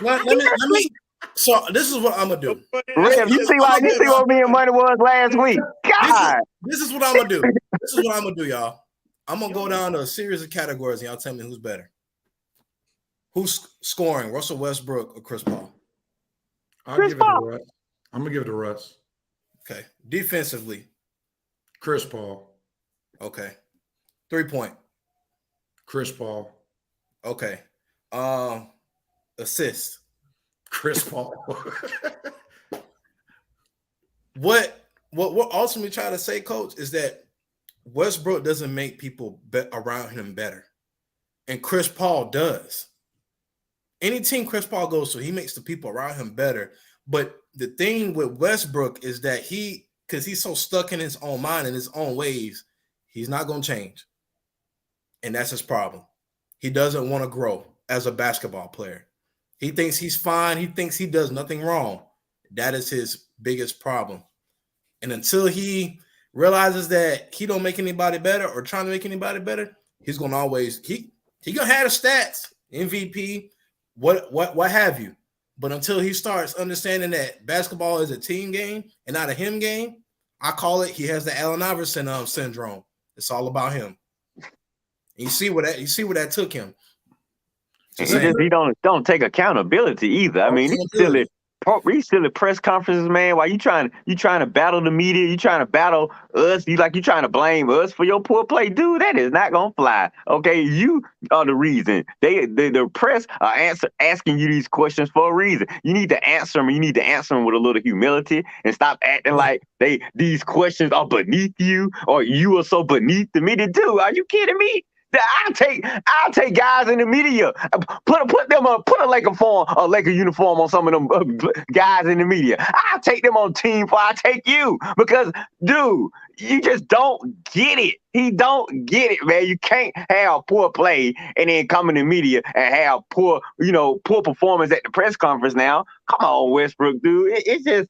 Let me. So this is what I'm gonna do. Rev, you see what me and Money was last week? God, this is what I'm gonna do. This is what I'm gonna do, y'all. I'm gonna go down to a series of categories, and y'all tell me who's better. Who's scoring, Russell Westbrook or Chris Paul? I'm gonna give it to Russ. Okay. Defensively, Chris Paul. Okay. 3-point. Chris Paul. Okay. Assist. Chris Paul. What we're ultimately trying to say, Coach, is that Westbrook doesn't make people around him better, and Chris Paul does. Any team Chris Paul goes to, he makes the people around him better. But the thing with Westbrook is that because he's so stuck in his own mind and his own ways, he's not going to change, and that's his problem. He doesn't want to grow as a basketball player. He thinks he's fine. He thinks he does nothing wrong. That is his biggest problem. And until he realizes that he don't make anybody better or trying to make anybody better, he's gonna always he gonna have the stats, MVP, what have you. But until he starts understanding that basketball is a team game and not a him game, I call it he has the Allen Iverson syndrome. It's all about him. And you see where that took him. He don't take accountability either. I mean, he's still at press conferences, man. While you trying to battle the media, you trying to battle us. You trying to blame us for your poor play, dude. That is not gonna fly. Okay, you are the reason. The press are asking you these questions for a reason. You need to answer them. You need to answer them with a little humility and stop acting like these questions are beneath you or you are so beneath the media. Dude, are you kidding me? I'll take guys in the media. Put a Laker uniform on some of them guys in the media. I'll take them on team before I take you because, dude, you just don't get it. He don't get it, man. You can't have poor play and then come in the media and have poor performance at the press conference. Now, come on, Westbrook, dude. It's just.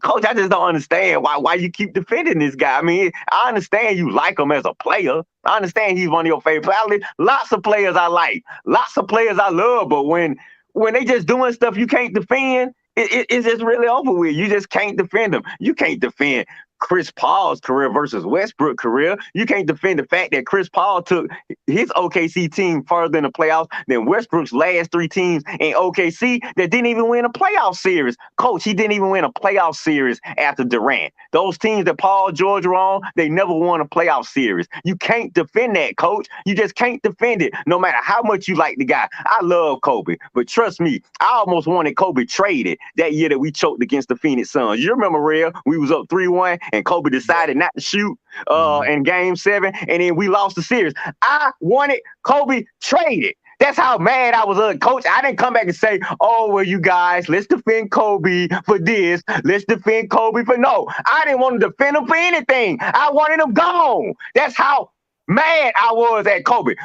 Coach, I just don't understand why you keep defending this guy. I mean, I understand you like him as a player. I understand he's one of your favorite players. Lots of players I like. Lots of players I love. But when they just doing stuff you can't defend, it's just really over with. You just can't defend them. You can't defend Chris Paul's career versus Westbrook's career. You can't defend the fact that Chris Paul took his OKC team further in the playoffs than Westbrook's last 3 teams in OKC that didn't even win a playoff series. Coach, he didn't even win a playoff series after Durant. Those teams that Paul George were on, they never won a playoff series. You can't defend that, Coach. You just can't defend it no matter how much you like the guy. I love Kobe, but trust me, I almost wanted Kobe traded that year that we choked against the Phoenix Suns. You remember, Real? We was up 3-1 and Kobe decided not to shoot in Game 7, and then we lost the series. I wanted Kobe traded. That's how mad I was, Coach. I didn't come back and say, oh, well, you guys, let's defend Kobe for this. Let's defend Kobe for no. I didn't want to defend him for anything. I wanted him gone. That's how mad I was at Kobe.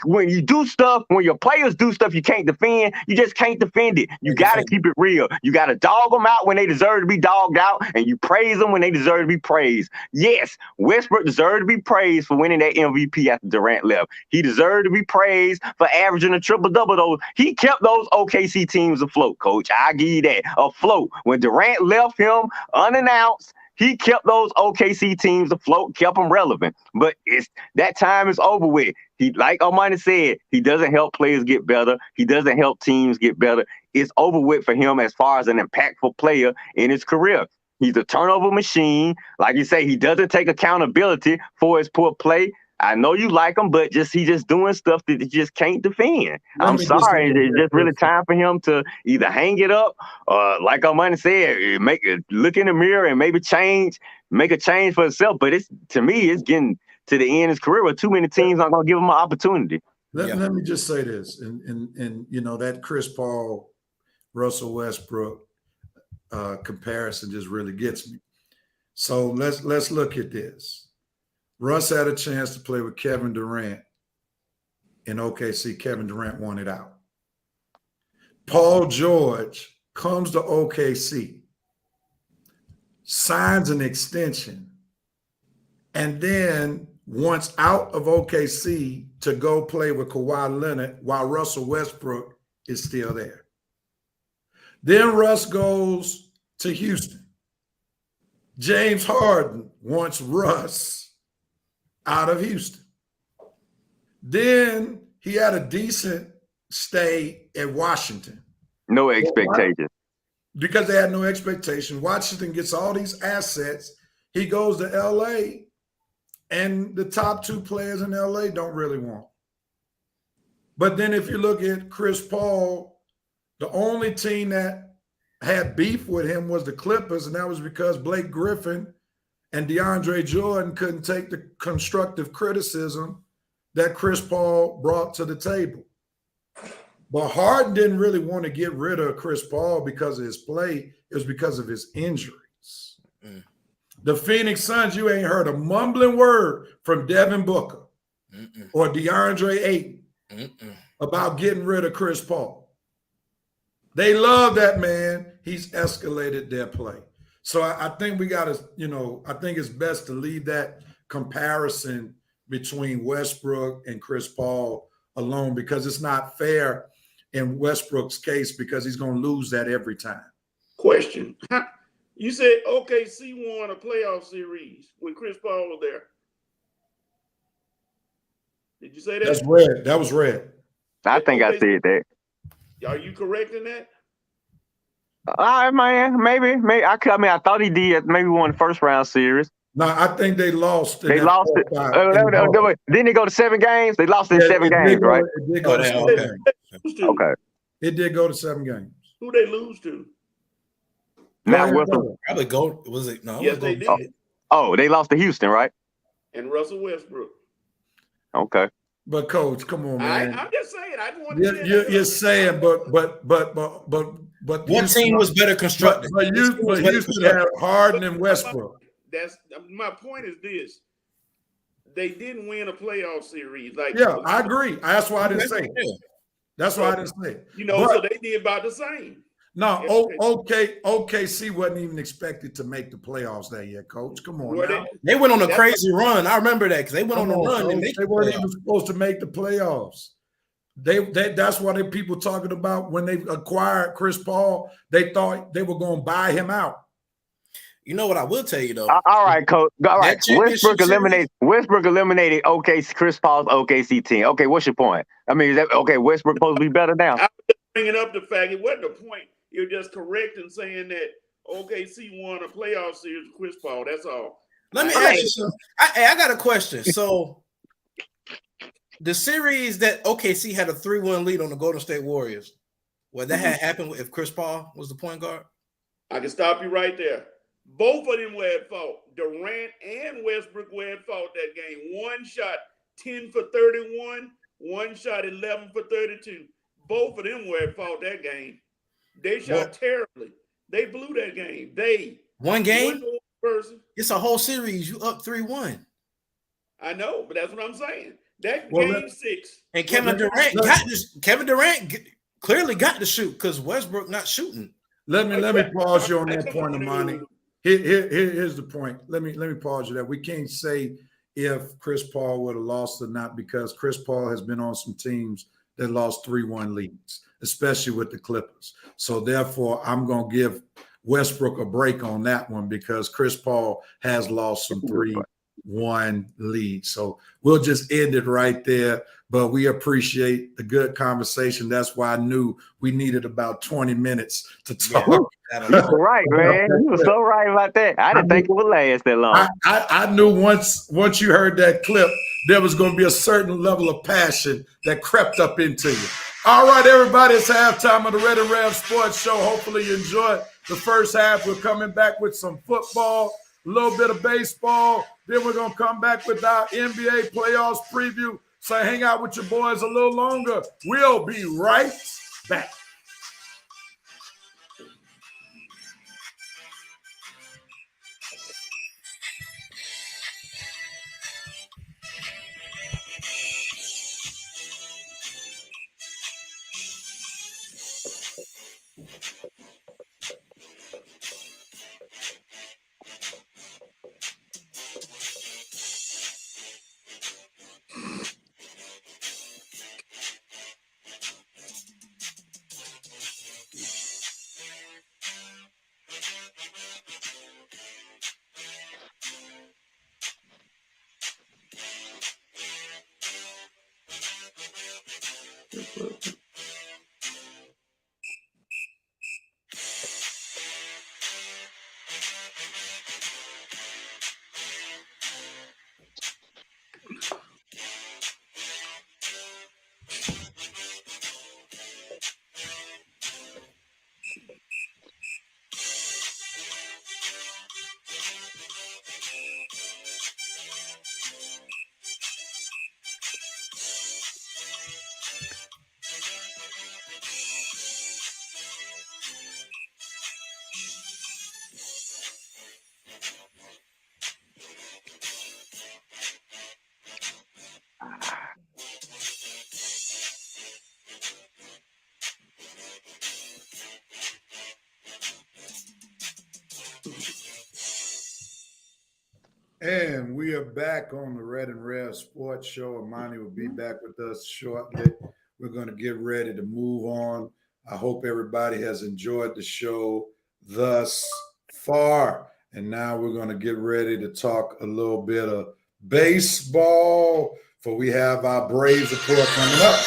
When you do stuff, when your players do stuff you can't defend, you just can't defend it. You got to keep it real. You got to dog them out when they deserve to be dogged out, and you praise them when they deserve to be praised. Yes, Westbrook deserved to be praised for winning that MVP after Durant left. He deserved to be praised for averaging a triple-double. Those he kept those OKC teams afloat, Coach. I give you that, afloat. When Durant left him unannounced, he kept those OKC teams afloat, kept them relevant. But that time is over with. He, like Armani said, he doesn't help players get better. He doesn't help teams get better. It's over with for him as far as an impactful player in his career. He's a turnover machine. Like you say, he doesn't take accountability for his poor play. I know you like him, but he's just doing stuff that he just can't defend. I'm sorry. It's just really time for him to either hang it up or, like Armani said, look in the mirror and maybe make a change for himself. But to me, it's getting to the end of his career where too many teams aren't going to give him an opportunity. Let me just say this, and you know, that Chris Paul, Russell Westbrook comparison just really gets me. So let's look at this. Russ had a chance to play with Kevin Durant in OKC. Kevin Durant won it out. Paul George comes to OKC, signs an extension, and then wants out of OKC to go play with Kawhi Leonard while Russell Westbrook is still there. Then Russ goes to Houston. James Harden wants Russ out of Houston. Then he had a decent stay at Washington. No expectations. Because they had no expectation. Washington gets all these assets. He goes to LA, and the top two players in LA don't really want him. But then if you look at Chris Paul, the only team that had beef with him was the Clippers, and that was because Blake Griffin and DeAndre Jordan couldn't take the constructive criticism that Chris Paul brought to the table. But Harden didn't really want to get rid of Chris Paul because of his play. It was because of his injuries. The Phoenix Suns, you ain't heard a mumbling word from Devin Booker or DeAndre Ayton about getting rid of Chris Paul. They love that man. He's escalated their play. So I think we got to, I think it's best to leave that comparison between Westbrook and Chris Paul alone, because it's not fair in Westbrook's case, because he's going to lose that every time. Question. You said OKC won a playoff series when Chris Paul was there. Did you say that? That's red. That was red. I think I said that. Are you correct in that? Man, maybe. I thought he did. Maybe won the first round series. No, I think they lost. They lost it. Didn't they go to 7 games? They lost in 7 games, right? It did go to 7 games. Okay. It did go to 7 games. Who they lose to? Not Russell. Probably go. Was it? No. Yes, they did. Oh, they lost to Houston, right? And Russell Westbrook. Okay. But Coach, come on, man. I'm just saying. I want to. You're saying, but what Houston, team was better constructed? But Houston had Harden and Westbrook. That's my point. Is this? They didn't win a playoff series. I agree. That's why I didn't say it. That's why I didn't say it. So they did about the same. No, OKC wasn't even expected to make the playoffs that year, Coach. Come on, now. They went on a crazy run. I remember that because they went on a run. And they weren't even supposed to make the playoffs. That's why people talking about when they acquired Chris Paul. They thought they were going to buy him out. You know what I will tell you though. All right, Coach. All right. Westbrook eliminated OKC, Chris Paul's OKC team. Okay, what's your point? I mean, is that okay? Westbrook supposed to be better now. I'm just bringing up the fact it wasn't the point. You're just correct in saying that OKC won a playoff series with Chris Paul. That's all. Let me ask you something. I got a question. So the series that OKC had a 3-1 lead on the Golden State Warriors, well, that had happened if Chris Paul was the point guard? I can stop you right there. Both of them were at fault. Durant and Westbrook were at fault that game. One shot 10 for 31, one shot 11 for 32. Both of them were at fault that game. They shot terribly. They blew that game. One game? Person. It's a whole series. You up 3-1. I know, but that's what I'm saying. That Well, game 6. And Kevin Durant clearly got to shoot because Westbrook not shooting. Let me pause you on that point, Armani. Here's the point. Let me pause you there. We can't say if Chris Paul would have lost or not because Chris Paul has been on some teams that lost 3-1 leads, especially with the Clippers. So therefore, I'm going to give Westbrook a break on that one because Chris Paul has lost some 3-1 leads. So we'll just end it right there. But we appreciate the good conversation. That's why I knew we needed about 20 minutes to talk. You were right, man. You were so right about that. I didn't think it would last that long. I knew once you heard that clip, there was going to be a certain level of passion that crept up into you. All right, everybody, it's halftime of the Red Rev Sports Show. Hopefully you enjoyed the first half. We're coming back with some football, a little bit of baseball. Then we're going to come back with our NBA playoffs preview. So hang out with your boys a little longer. We'll be right back. And we are back on the Red and Rev Sports Show. Armani will be back with us shortly. We're going to get ready to move on. I hope everybody has enjoyed the show thus far. And now we're going to get ready to talk a little bit of baseball, for we have our Braves report coming up.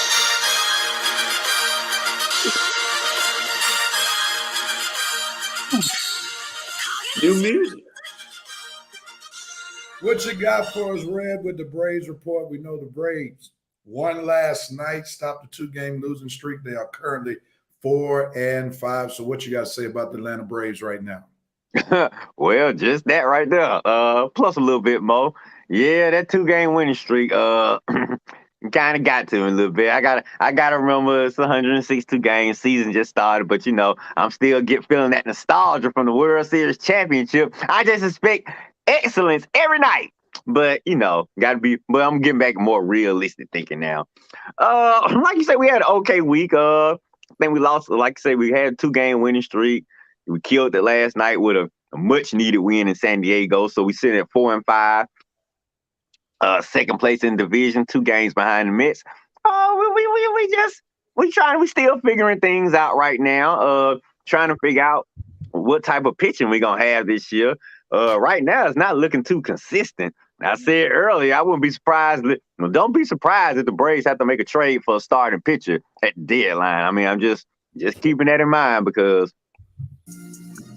New music. What you got for us, Red, with the Braves report? We know the Braves won last night, stopped a 2-game losing streak. They are currently 4-5. So what you got to say about the Atlanta Braves right now? Well, just that right there. Plus a little bit more. Yeah, that 2-game winning streak kind of got to him a little bit. I gotta remember it's 162 games, season just started, but I'm still feeling that nostalgia from the World Series championship. I just expect excellence every night. But but I'm getting back more realistic thinking now. Like you said, we had an okay week. I think we lost, like I said, we had a 2-game winning streak. We killed it last night with a much needed win in San Diego. So we sit at 4-5. Second place in division, 2 games behind the Mets. We still figuring things out right now. Trying to figure out what type of pitching we're gonna have this year. Right now it's not looking too consistent. I said earlier, I wouldn't be surprised. Don't be surprised if the Braves have to make a trade for a starting pitcher at the deadline. I mean, I'm just keeping that in mind because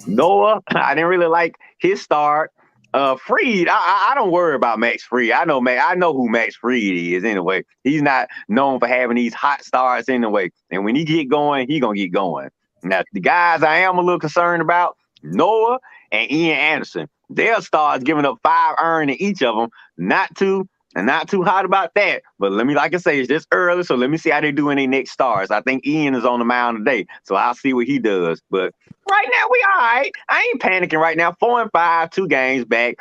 Noah, I didn't really like his start. Fried, I don't worry about Max Fried. I know who Max Fried is anyway. He's not known for having these hot starts anyway. And when he get going, he gonna get going. Now, the guys I am a little concerned about, Noah and Ian Anderson. Their stars giving up 5 earned in each of them, not 2. and not too hot about that. But like I say, it's just early, so let me see how they do in their next stars. I think Ian is on the mound today, so I'll see what he does. But right now, we all right. I ain't panicking right now. 4-5, 2 games back.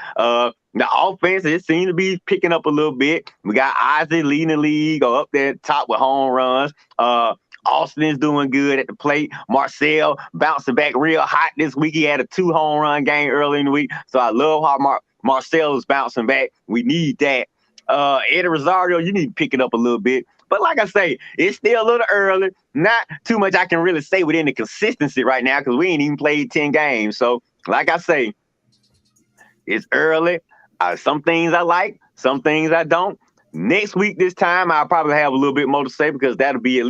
The offense, it seems to be picking up a little bit. We got Isaac leading the league, or up there top with home runs. Austin is doing good at the plate. Marcel bouncing back real hot this week. He had a 2 home run game early in the week. So I love how Marcel is bouncing back. We need that. Eddie Rosario, you need to pick it up a little bit. But like I say, it's still a little early. Not too much I can really say within the consistency right now because we ain't even played 10 games. So like I say, it's early. Some things I like, some things I don't. Next week, this time, I'll probably have a little bit more to say because that'll be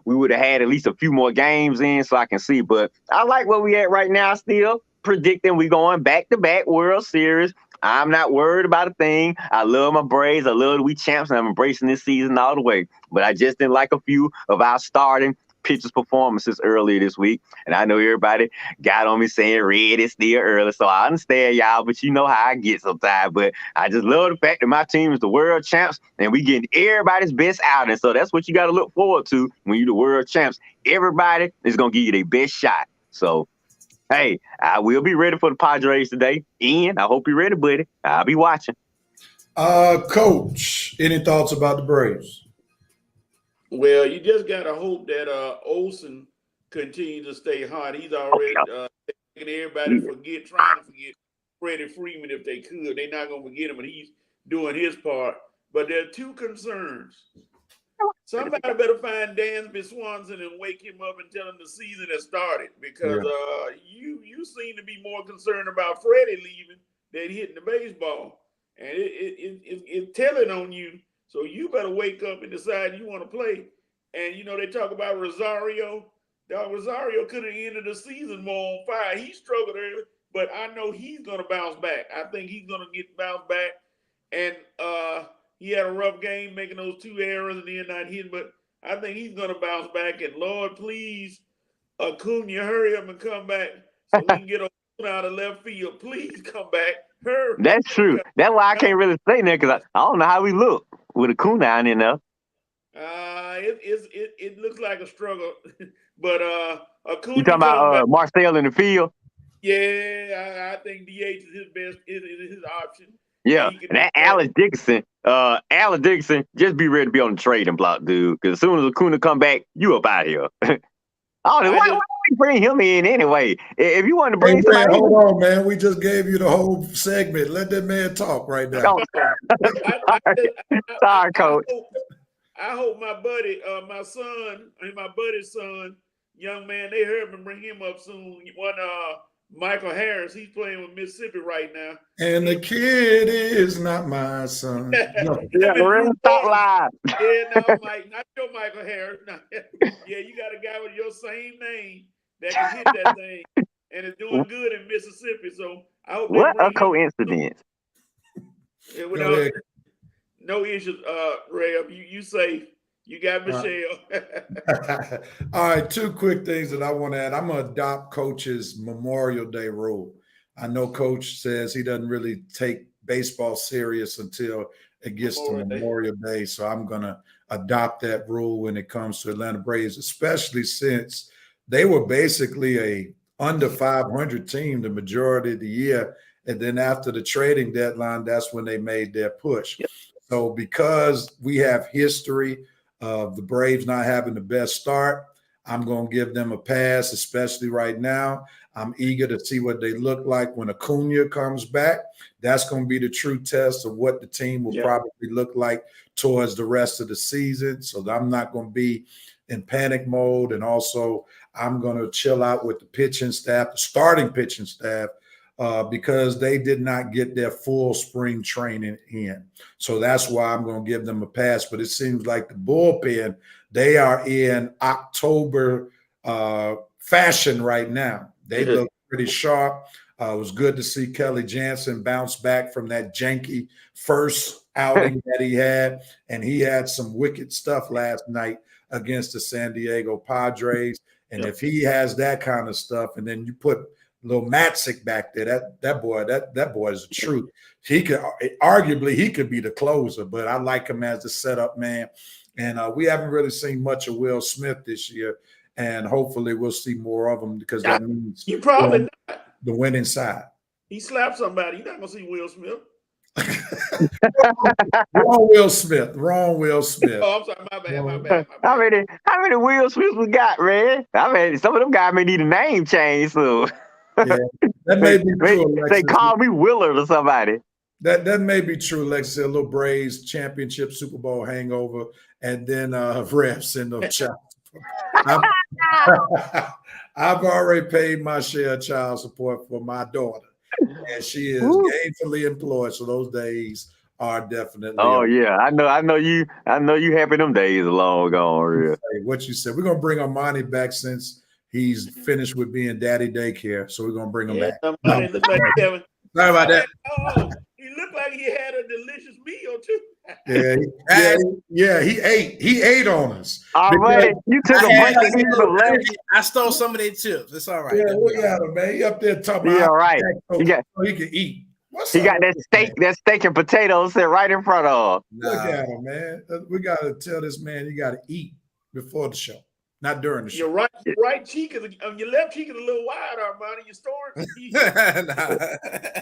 we would have had at least a few more games in so I can see. But I like where we at right now still, predicting we going back-to-back World Series. I'm not worried about a thing. I love my Braves. I love that we champs, and I'm embracing this season all the way. But I just didn't like a few of our starting pitchers' performances earlier this week. And I know everybody got on me saying Red is still early. So I understand y'all, but you know how I get sometimes. But I just love the fact that my team is the world champs and we getting everybody's best out. And so that's what you got to look forward to when you're the world champs. Everybody is going to give you their best shot. So, hey, I will be ready for the Padres today. Ian, I hope you're ready, buddy. I'll be watching. Coach, any thoughts about the Braves? Well, you just got to hope that Olsen continues to stay hot. He's already making everybody trying to forget Freddie Freeman if they could. They're not going to forget him, but he's doing his part. But there are 2 concerns. Somebody better find Dansby Swanson and wake him up and tell him the season has started because you seem to be more concerned about Freddie leaving than hitting the baseball. And it's telling on you. So you better wake up and decide you want to play. And, they talk about Rosario. Rosario could have ended the season more on fire. He struggled early, but I know he's going to bounce back. I think he's going to get bounced back. And he had a rough game making those 2 errors and then not hitting, but I think he's going to bounce back. And, Lord, please, Acuna, hurry up and come back so we can get Acuna out of left field. Please come back. Hurry. That's true. That's why I can't really say that because I don't know how we look with Acuna out in there. It looks like a struggle, but Acuna. You talking about Marcel in the field? Yeah, I think DH is his best, is his option. Yeah, and that Alex Dickinson, just be ready to be on the trading block, dude. Because as soon as Acuna come back, you up out of here. Why don't we bring him in anyway? If you want to bring somebody, hold on, man. We just gave you the whole segment. Let that man talk right now. Sorry, Coach. I hope my buddy, my buddy's son, young man, they heard me bring him up soon. One Michael Harris, he's playing with Mississippi right now. And the kid is not my son. No. Yeah, stop live. Yeah, no, Mike, not your Michael Harris. No. Yeah, you got a guy with your same name that can hit that thing and is doing good in Mississippi. So I hope. What a coincidence! Yeah, no issues, Rev. You safe. You got Michelle. All right, 2 quick things that I want to add. I'm going to adopt Coach's Memorial Day rule. I know Coach says he doesn't really take baseball serious until it gets to Memorial Day. So I'm going to adopt that rule when it comes to Atlanta Braves, especially since they were basically a under 500 team the majority of the year. And then after the trading deadline, that's when they made their push. Yep. So because we have history of the Braves not having the best start, I'm going to give them a pass, especially right now. I'm eager to see what they look like when Acuna comes back. That's going to be the true test of what the team will probably look like towards the rest of the season. So I'm not going to be in panic mode. And also, I'm going to chill out with the pitching staff, the starting pitching staff, because they did not get their full spring training in. So that's why I'm going to give them a pass. But it seems like the bullpen, they are in October fashion right now. They look pretty sharp. It was good to see Kelly Jansen bounce back from that janky first outing that he had. And he had some wicked stuff last night against the San Diego Padres. And if he has that kind of stuff, and then you put little Matzik back there. That boy is the truth. He could arguably be the closer, but I like him as the setup man. And we haven't really seen much of Will Smith this year, and hopefully we'll see more of him because that means you probably not. The winning side. He slapped somebody. You're not gonna see Will Smith. Wrong Will Smith. Oh, I'm sorry. My bad. How many Will Smiths we got, man? I mean, some of them guys may need a name change, so Yeah, that may be true. They call me Willard or somebody. That may be true, Alexis. A little Braves championship Super Bowl hangover, and then refs in the child. I've already paid my share of child support for my daughter, and she is gainfully employed. So those days are definitely. Oh yeah, I know you happy them days are long gone. Real. What you said? We're gonna bring Armani back since he's finished with being daddy daycare. So we're gonna bring him back. Sorry about that. Oh, he looked like he had a delicious meal too. Yeah, he ate on us. Already, you took a break. I stole some of their chips. It's all right. Yeah, look at him, man. He up there talking about right. So he can eat. He got that steak and potatoes sitting right in front of him. Look at him, man. We gotta tell this man you gotta eat before the show, not during the show. Your right cheek is your left cheek is a little wide, Armani. Your story.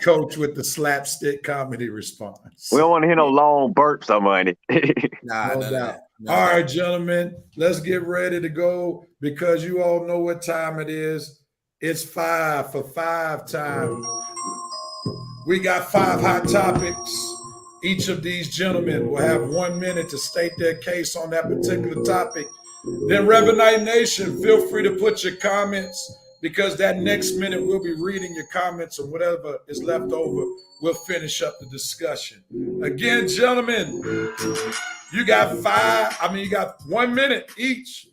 Coach with the slapstick comedy response. We don't want to hear no long burps, Armani. No doubt. All right, gentlemen, let's get ready to go because you all know what time it is. It's 5 for 5 time. We got 5 hot topics. Each of these gentlemen will have 1 minute to state their case on that particular topic. Then Reverend Night Nation, feel free to put your comments because that next minute we'll be reading your comments and whatever is left over, we'll finish up the discussion. Again, gentlemen, you got 1 minute each.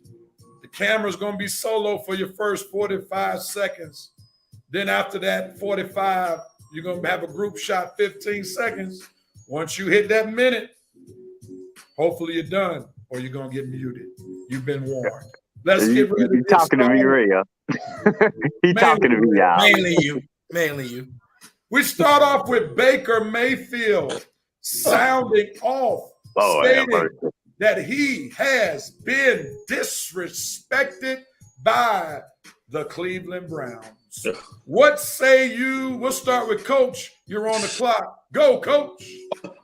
The camera's going to be solo for your first 45 seconds. Then after that 45, you're going to have a group shot 15 seconds. Once you hit that minute, hopefully you're done or you're going to get muted. You've been warned. Let's get ready. He's talking to me, Ray. He's talking to me, y'all. Mainly you. We start off with Baker Mayfield sounding off, stating that he has been disrespected by the Cleveland Browns. What say you? We'll start with Coach. You're on the clock. Go, Coach.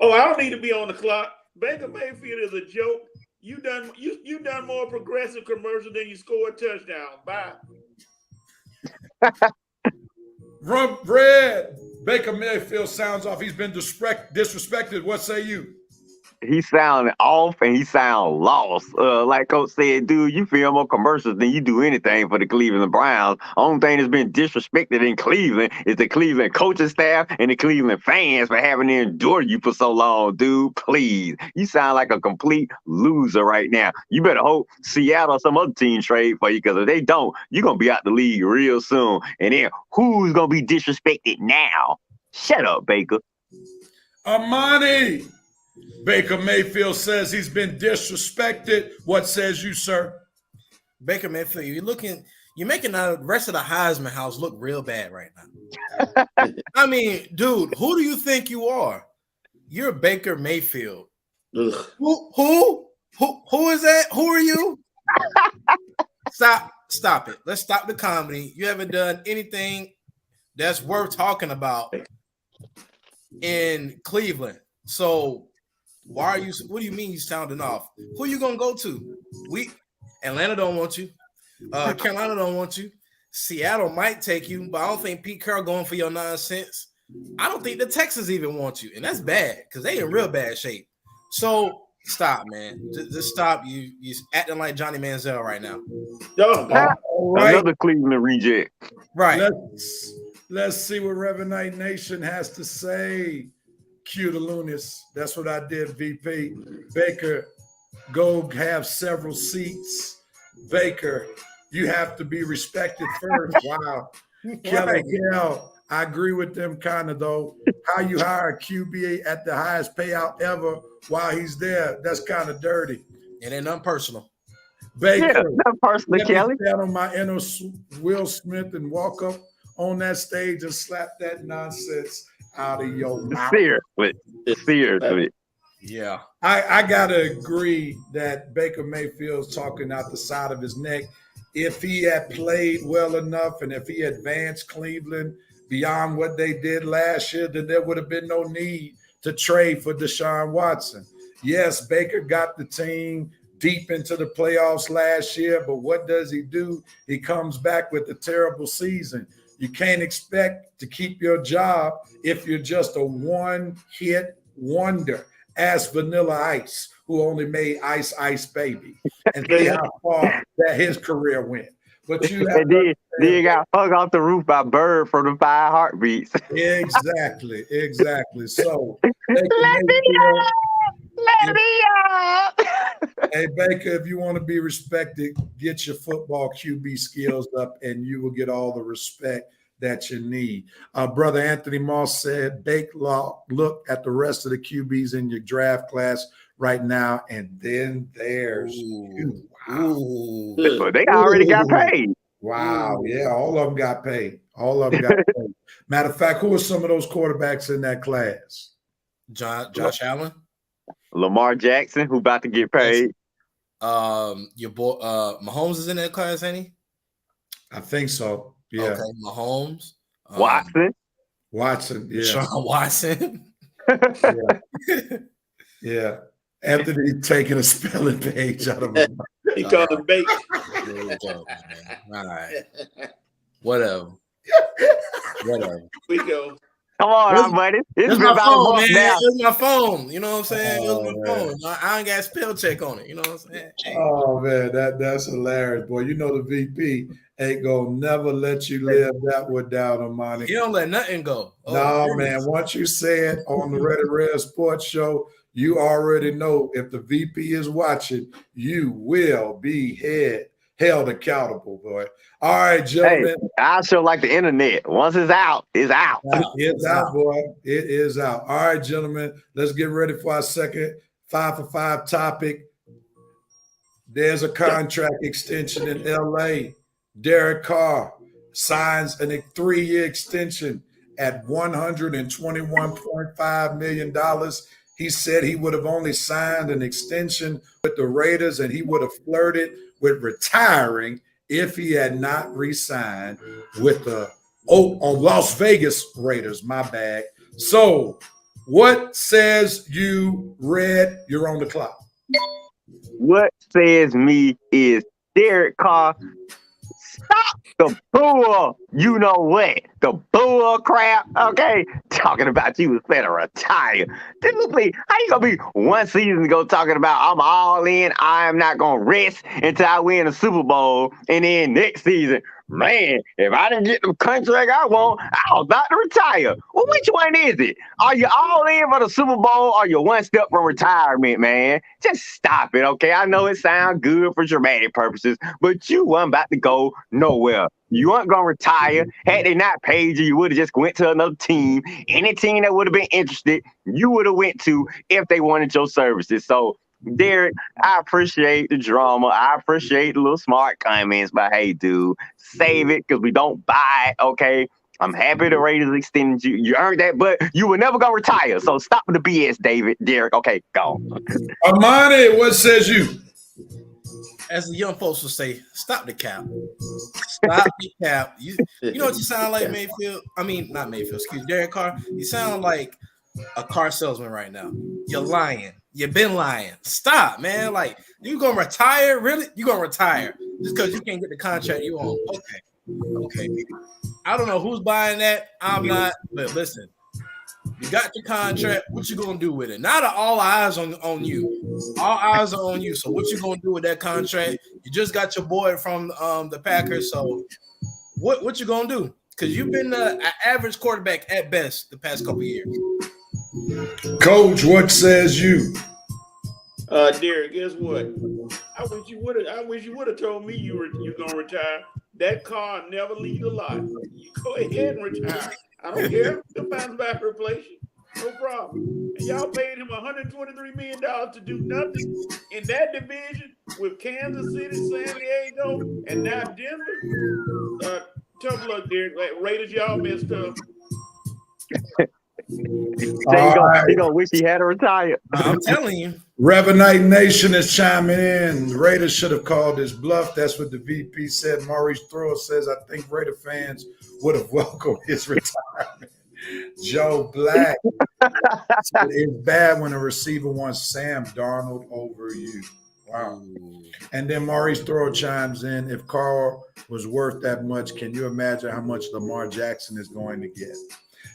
Oh, I don't need to be on the clock. Baker Mayfield is a joke. You done more progressive commercial than you scored touchdown. Bye. Red. Baker Mayfield sounds off. He's been disrespected. What say you? He sounded off and he sound lost. Like Coach said, dude, you film more commercials than you do anything for the Cleveland Browns. Only thing that's been disrespected in Cleveland is the Cleveland coaching staff and the Cleveland fans for having to endure you for so long, dude. Please. You sound like a complete loser right now. You better hope Seattle or some other team trade for you because if they don't, you're going to be out the league real soon. And then who's going to be disrespected now? Shut up, Baker. Armani. Baker Mayfield says he's been disrespected. What says you, sir? Baker Mayfield, you're making the rest of the Heisman house look real bad right now. I mean, dude, who do you think you are? You're Baker Mayfield. Ugh. Who is that? Who are you? Stop it. Let's stop the comedy. You haven't done anything that's worth talking about in Cleveland. So what do you mean you sounding off? Who you gonna go to? Atlanta don't want you. Carolina don't want you. Seattle might take you, but I don't think Pete Carroll going for your nonsense. I don't think the Texans even want you, and that's bad because they in real bad shape. So stop, man. Just stop. You acting like Johnny Manziel right now. Another Cleveland reject. Right. Let's see what Reverend Night Nation has to say. Cue the Lunas. That's what I did, VP. Baker, go have several seats. Baker, you have to be respected first. Wow. Kelly Kell, I agree with them kind of though. How you hire a QB at the highest payout ever while he's there, that's kind of dirty. And then unpersonal. Baker, not personally, Kelly. Stand on my inner Will Smith and walk up on that stage and slap that nonsense out of your mouth. Seriously. Yeah. I gotta agree that Baker Mayfield's talking out the side of his neck. If he had played well enough and if he advanced Cleveland beyond what they did last year, then there would have been no need to trade for Deshaun Watson. Yes, Baker got the team deep into the playoffs last year, but what does he do? He comes back with a terrible season. You can't expect to keep your job if you're just a one-hit wonder. Ask Vanilla Ice, who only made Ice Ice Baby, and see how far that his career went. But you have then you got hung off the roof by Bird from the 5 Heartbeats. Exactly. So Let me up. Hey, Baker, if you want to be respected, get your football QB skills up and you will get all the respect that you need. Brother Anthony Moss said, look at the rest of the QBs in your draft class right now, and then there's you. Wow. They already got paid. Wow. Yeah, all of them got paid. Matter of fact, who are some of those quarterbacks in that class? Josh Allen. Lamar Jackson, who about to get paid. Your boy Mahomes is in that class, ain't he? I think so. Yeah. Okay, Mahomes. Watson, yeah. Sean Watson. Yeah. Anthony taking a spelling page out of him. He called him bait. All right. Whatever. We go. Come on, buddy. It's my phone, man. It's my phone. You know what I'm saying? It's my phone. I ain't got spell check on it. You know what I'm saying? Oh man, that's hilarious, boy. You know the VP ain't gonna never let you live that one down, Armani. He don't let nothing go. No, man. Once you say it on the Red Rev Sports Show, you already know if the VP is watching, you will be held accountable, boy. All right, gentlemen. Hey, I sure like the internet. Once it's out, it's out. It's out, boy. It is out. All right, gentlemen. Let's get ready for our second 5 for 5 topic. There's a contract extension in LA. Derek Carr signs a 3-year extension at $121.5 million. He said he would have only signed an extension with the Raiders and he would have flirted with retiring if he had not re-signed with the Las Vegas Raiders, my bad. So what says you, Red? You're on the clock. What says me is Derek Carr, stop the bull, you know what? The bull crap, okay? Talking about you was finna retire. Typically, how you gonna be one season ago talking about I'm all in, I'm not gonna rest until I win a Super Bowl, and then next season, man, if I didn't get the contract I want, I was about to retire. Well, which one is it? Are you all in for the Super Bowl or you one step from retirement, man? Just stop it, okay? I know it sounds good for dramatic purposes, but you weren't about to go nowhere. You weren't going to retire. Had they not paid you, you would have just went to another team. Any team that would have been interested, you would have went to if they wanted your services. So, Derek, I appreciate the drama. I appreciate the little smart comments, but hey, dude, save it because we don't buy it, okay? I'm happy the Raiders extended you. You earned that, but you were never going to retire. So stop with the BS, Derek. Okay, go. Armani, what says you? As the young folks will say, stop the cap. Stop the cap. You know what you sound like, Mayfield? I mean, not Mayfield, excuse me, Derek Carr. You sound like a car salesman right now. You're lying. You've been lying. Stop, man. Like, you gonna retire? Really? You gonna retire just because you can't get the contract you want? Okay. I don't know who's buying that. I'm not. But listen, you got the contract. What you gonna do with it? Now that all eyes on you. All eyes are on you. So what you gonna do with that contract? You just got your boy from the Packers. So what you gonna do? Because you've been an average quarterback at best the past couple of years. Coach, what says you? Derek, guess what? I wish you would have told me you're gonna retire. That car never leave the lot. You go ahead and retire. I don't care. They'll find back replacement. No problem. And y'all paid him $123 million to do nothing in that division with Kansas City, San Diego, and now Denver. Tough luck, Derek. Like, Raiders, y'all messed up. He gonna wish he had to retire. I'm telling you. Revenite Nation is chiming in. The Raiders should have called his bluff. That's what the VP said. Maurice Thrower says, I think Raider fans would have welcomed his retirement. Joe Black said, it's bad when a receiver wants Sam Darnold over you. Wow. And then Maurice Thrower chimes in, if Carl was worth that much, can you imagine how much Lamar Jackson is going to get?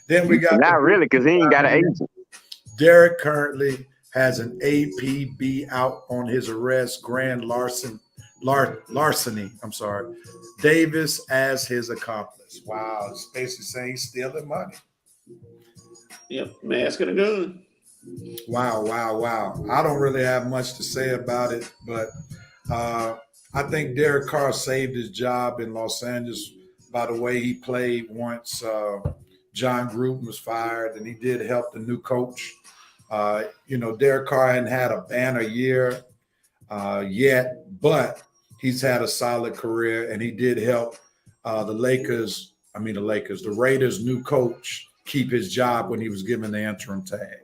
Then we got not really, because he ain't got an agent. Derek currently has an APB out on his arrest, grand larceny. I'm sorry. Davis as his accomplice. Wow, it's basically saying he's stealing money. Yep, mask and a gun. Wow. I don't really have much to say about it, but I think Derek Carr saved his job in Los Angeles by the way he played once John Gruden was fired, and he did help the new coach. Derek Carr hadn't had a banner year yet, but he's had a solid career, and he did help the Raiders' new coach keep his job when he was given the interim tag.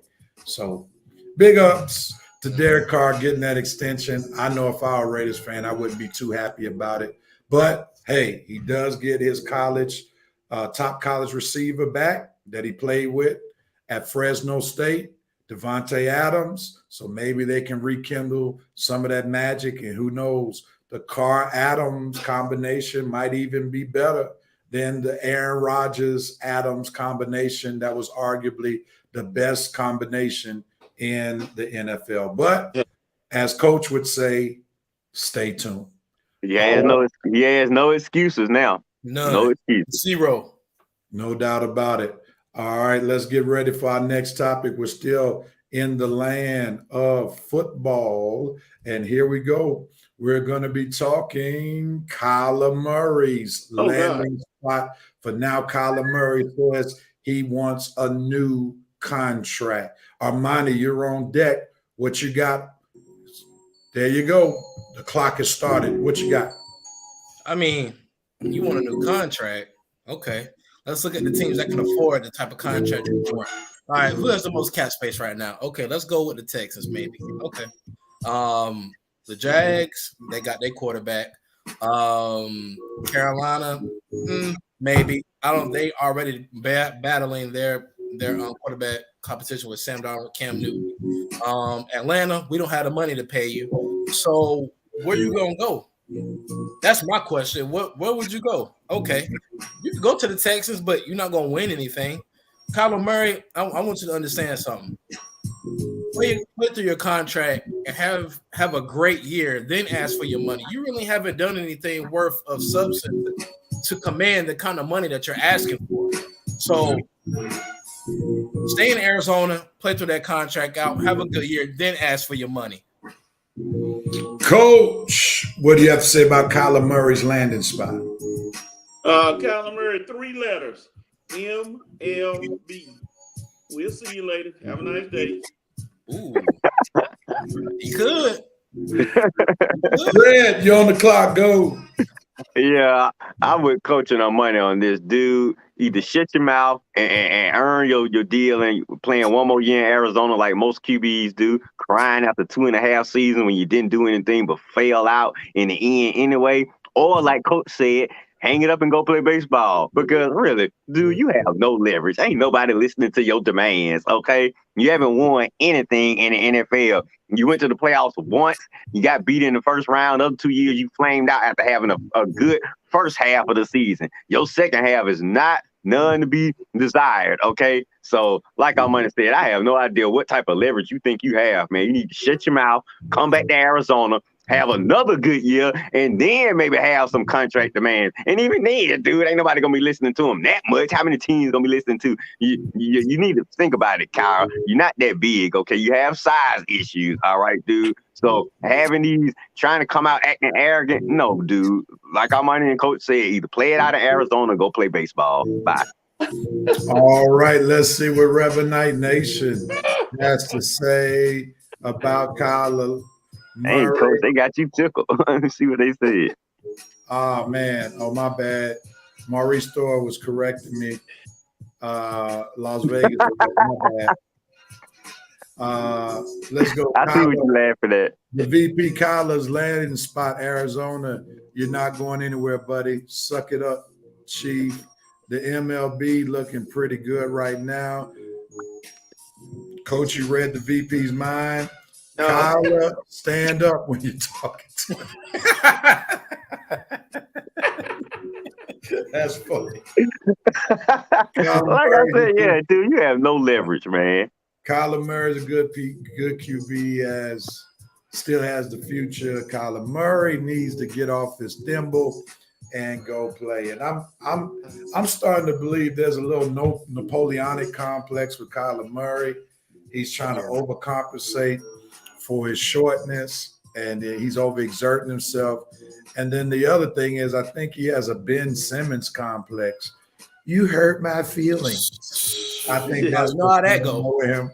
So big ups to Derek Carr getting that extension. I know if I were a Raiders fan, I wouldn't be too happy about it. But, hey, he does get his top college receiver back that he played with at Fresno State, Devontae Adams. So maybe they can rekindle some of that magic. And who knows, the Carr-Adams combination might even be better than the Aaron Rodgers-Adams combination that was arguably the best combination in the NFL. But as Coach would say, stay tuned. He has no excuses now. None. No excuses. Zero. No doubt about it. All right, let's get ready for our next topic. We're still in the land of football. And here we go. We're going to be talking Kyler Murray's landing spot. For now, Kyler Murray says he wants a new contract. Armani, you're on deck. What you got? There you go. The clock has started. What you got? I mean, you want a new contract. Okay. Let's look at the teams that can afford the type of contract you want. All right, who has the most cap space right now? Okay, let's go with the Texans, maybe. Okay. The Jags, they got their quarterback. Carolina, maybe. They already battling their quarterback competition with Sam Darnold, Cam Newton. Atlanta, we don't have the money to pay you. So where you gonna go? That's my question. Where would you go? Okay, you can go to the Texans, but you're not gonna win anything. Kyler Murray, I want you to understand something. Play through your contract and have a great year, then ask for your money. You really haven't done anything worth of substance to command the kind of money that you're asking for. So stay in Arizona, play through that contract out, have a good year, then ask for your money. Coach, what do you have to say about Kyler Murray's landing spot? Kyler Murray, 3 letters. MLB. We'll see you later. Have a nice day. Ooh. He could. Red, you're on the clock. Go. Yeah, I'm with coaching on money on this, dude. Either shut your mouth and earn your deal and playing one more year in Arizona like most QBs do, crying after 2.5 seasons when you didn't do anything but fail out in the end anyway. Or like Coach said, hang it up and go play baseball. Because really, dude, you have no leverage. Ain't nobody listening to your demands, okay? You haven't won anything in the NFL. You went to the playoffs once. You got beat in the first round. The other 2 years, you flamed out after having a good first half of the season. Your second half is none to be desired, okay? So, like Armani said, I have no idea what type of leverage you think you have, man. You need to shut your mouth, come back to Arizona, have another good year, and then maybe have some contract demands. And even then, dude, ain't nobody gonna be listening to him that much. How many teams gonna be listening to you? You need to think about it, Kyle. You're not that big, okay? You have size issues, all right, dude? So having these, trying to come out acting arrogant, no, dude. Like our money and Coach said, either play it out in Arizona or go play baseball. Bye. All right, let's see what Revenite Nation has to say about Kyler Murray. Hey, Coach, they got you tickled. Let me see what they said. Oh, man. Oh, my bad. Maurice Thor was correcting me. Las Vegas. My bad. Let's go. I see what you laughing at. The VP Kyler's landing spot, Arizona. You're not going anywhere, buddy. Suck it up, Chief. The MLB looking pretty good right now. Coach, you read the VP's mind. No. Kyler, stand up when you're talking to him. That's funny. Like I said, yeah, dude, you have no leverage, man. Kyler Murray's a good QB, still has the future. Kyler Murray needs to get off his thimble and go play. And I'm starting to believe there's a little Napoleonic complex with Kyler Murray. He's trying to overcompensate for his shortness, and he's overexerting himself. And then the other thing is, I think he has a Ben Simmons complex. You hurt my feelings. I think that's how that goes with him,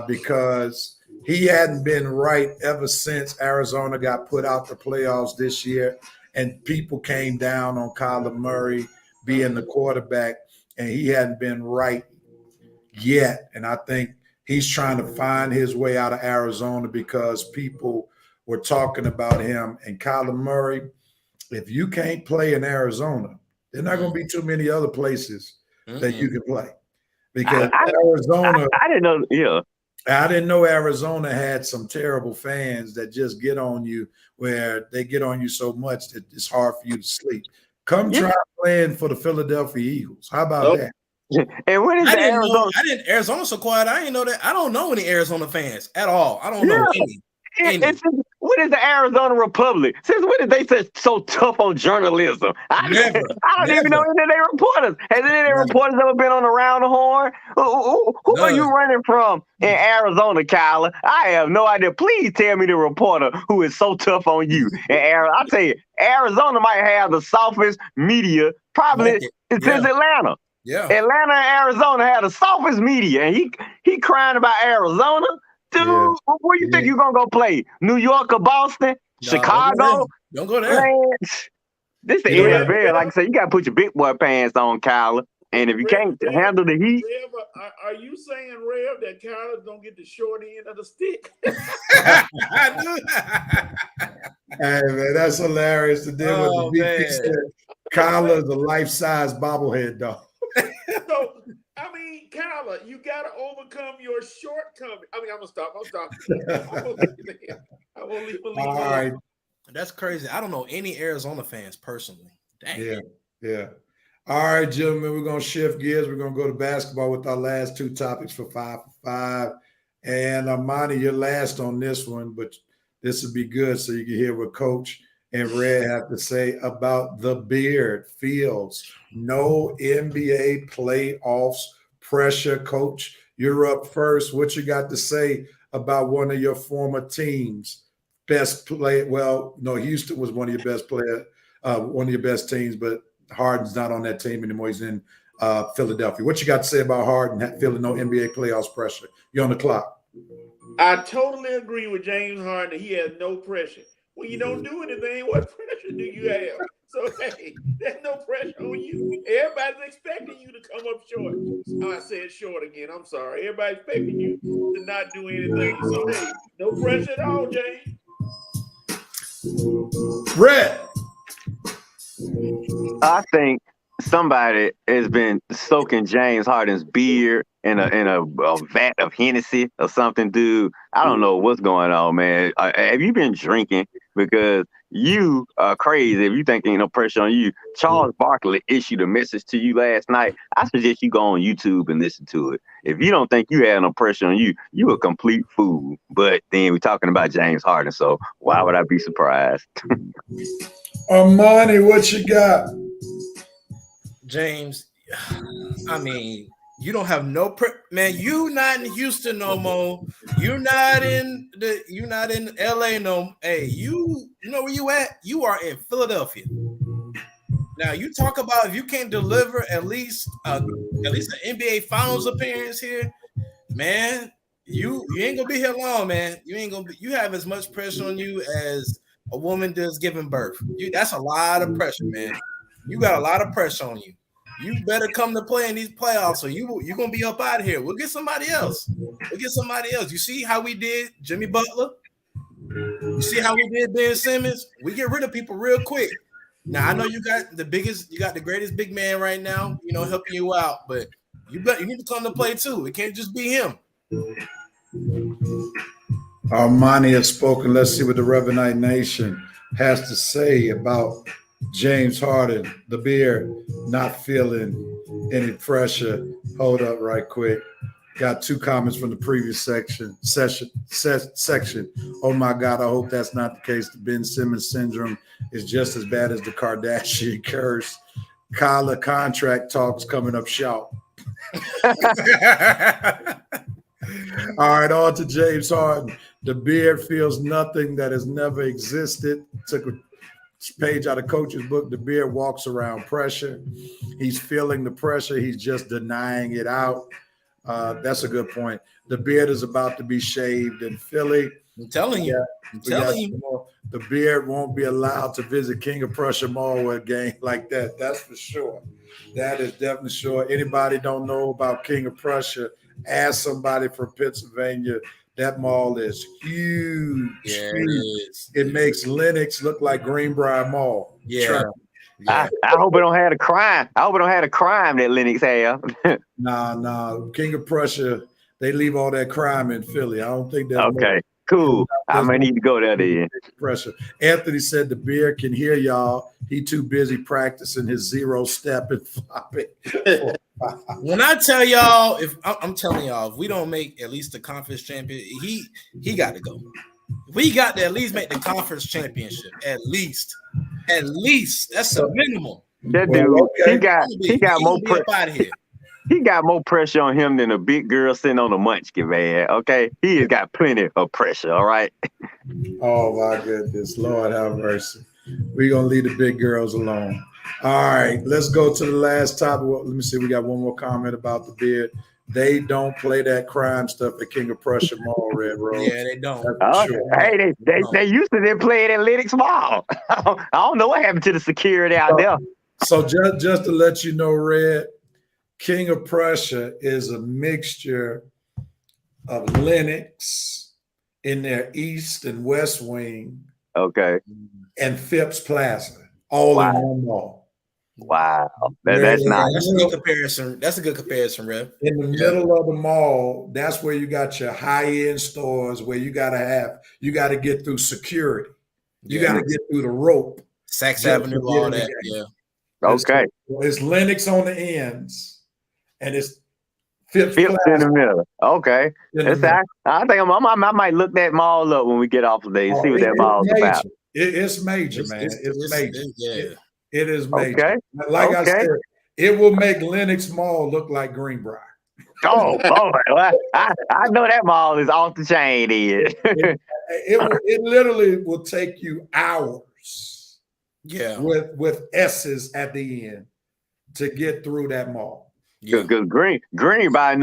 because he hadn't been right ever since Arizona got put out the playoffs this year, and people came down on Kyler Murray being the quarterback, and he hadn't been right yet. And I think he's trying to find his way out of Arizona because people were talking about him. And Kyler Murray, if you can't play in Arizona, there are not going to be too many other places that you can play. Because Arizona, I didn't know. Yeah, I didn't know Arizona had some terrible fans that just get on you, where they get on you so much that it's hard for you to sleep. Come try playing for the Philadelphia Eagles. How about that? And when is Arizona? Arizona's so quiet. I didn't know that. I don't know any Arizona fans at all. I don't know any. What is the Arizona Republic? Since when did they say so tough on journalism? I don't even know any of their reporters. Has any of their reporters ever been on the round the horn? Who are you running from in Arizona, Kyler? I have no idea. Please tell me the reporter who is so tough on you. And I tell you, Arizona might have the softest media probably since Atlanta. Yeah, Atlanta and Arizona had the softest media, and he crying about Arizona. Dude, where you think you're going to go play? New York or Boston? Chicago? Don't go there. Man, this the NFL. Like I said, you got to put your big boy pants on, Kyler. And if you can't handle the heat. Rev, are you saying, Rev, that Kyler's going to get the short end of the stick? Hey, man, that's hilarious to deal with. The Kyler's a life-size bobblehead dog. So, I mean, Kyler, you got to overcome your shortcomings. I mean, I'm going to stop. I won't leave. All right. That's crazy. I don't know any Arizona fans personally. Dang. Yeah. All right, gentlemen, we're going to shift gears. We're going to go to basketball with our last two topics for 5 for 5. And Armani, you're last on this one, but this will be good so you can hear what Coach and Red have to say about the Beard Fields. No NBA playoffs pressure. Coach, you're up first. What you got to say about one of your former teams' best player? Well, no, Houston was one of your best players, one of your best teams, but Harden's not on that team anymore. He's in Philadelphia. What you got to say about Harden feeling no NBA playoffs pressure? You're on the clock. I totally agree with James Harden. He has no pressure. When you don't do anything, what pressure do you have? So, hey, there's no pressure on you. Everybody's expecting you to come up short. Oh, I said short again. I'm sorry. Everybody's expecting you to not do anything. So, hey, no pressure at all, James. Red. I think somebody has been soaking James Harden's beard in a vat of Hennessy or something, dude. I don't know what's going on, man. Have you been drinking? Because you are crazy if you think ain't no pressure on you. Charles Barkley issued a message to you last night. I suggest you go on YouTube and listen to it. If you don't think you had no pressure on you, you a complete fool. But then we're talking about James Harden, so why would I be surprised? Armani, what you got? James, I mean, you don't have no man. You not in Houston no more. You're not in LA no. Hey, you know where you at? You are in Philadelphia. Now you talk about if you can't deliver at least an NBA Finals appearance here, man. You ain't gonna be here long, man. You have as much pressure on you as a woman does giving birth. That's a lot of pressure, man. You got a lot of pressure on you. You better come to play in these playoffs, or you're gonna be up out of here. We'll get somebody else. You see how we did Jimmy Butler? You see how we did Ben Simmons? We get rid of people real quick. Now I know you got the greatest big man right now, helping you out, but you need to come to play too. It can't just be him. Armani has spoken. Let's see what the Revenite Nation has to say about James Harden, the Beard, not feeling any pressure. Hold up right quick. Got 2 comments from the previous section. Oh my God, I hope that's not the case. The Ben Simmons syndrome is just as bad as the Kardashian curse. Kyla contract talks coming up short. All right, on to James Harden. The Beard feels nothing that has never existed. Took a page out of Coach's book. The Beard walks around pressure. He's feeling the pressure. He's just denying it out. That's a good point. The Beard is about to be shaved in Philly. I'm telling you. The Beard won't be allowed to visit King of Prussia Mall with a game like that. That's for sure. That is definitely sure. Anybody don't know about King of Prussia, ask somebody from Pennsylvania. That mall is huge. Yeah, it makes Lenox look like Greenbrier Mall. Yeah. I hope it don't have a crime. I hope it don't have a crime that Lenox have. Nah. King of Prussia, they leave all that crime in Philly. I don't think that's okay. Cool. I may need to go there then. Pressure. Anthony said the Beard can hear y'all. He too busy practicing his 0-step and flopping. When I tell y'all, I'm telling y'all, if we don't make at least the conference champion, he got to go. We got to at least make the conference championship. At least. That's a minimum. That dude, he got more pressure. He got more pressure on him than a big girl sitting on a munchkin, man. Okay, he has got plenty of pressure. All right. Oh my goodness, Lord have mercy. We're gonna leave the big girls alone. All right, let's go to the last topic. Let me see. We got one more comment about the Beard. They don't play that crime stuff at King of Prussia Mall, Red Rose. Yeah, they don't. Sure. Hey, they used to play it at Lenox Mall. I don't know what happened to the security out there. So just to let you know, Red, King of Prussia is a mixture of Lenox in their east and west wing. Okay. And Phipps Plaza, all in one mall. Wow. That's nice. That's a good comparison. That's a good comparison, Rev. In the middle of the mall, that's where you got your high-end stores where you got to get through security. You got to get through the rope. Saks Avenue, all that. Yeah. Okay. It's Lenox on the ends. And it's Phipps in the middle. Okay. I think I might look that mall up when we get off of there and see what that mall's about. It's major, man. It's major. It is major. Okay. Like I said, it will make Lenox Mall look like Greenbrier. Oh, well, I know that mall is off the chain. It literally will take you hours. Yeah. With S's at the end to get through that mall. Because Greenbrier ain't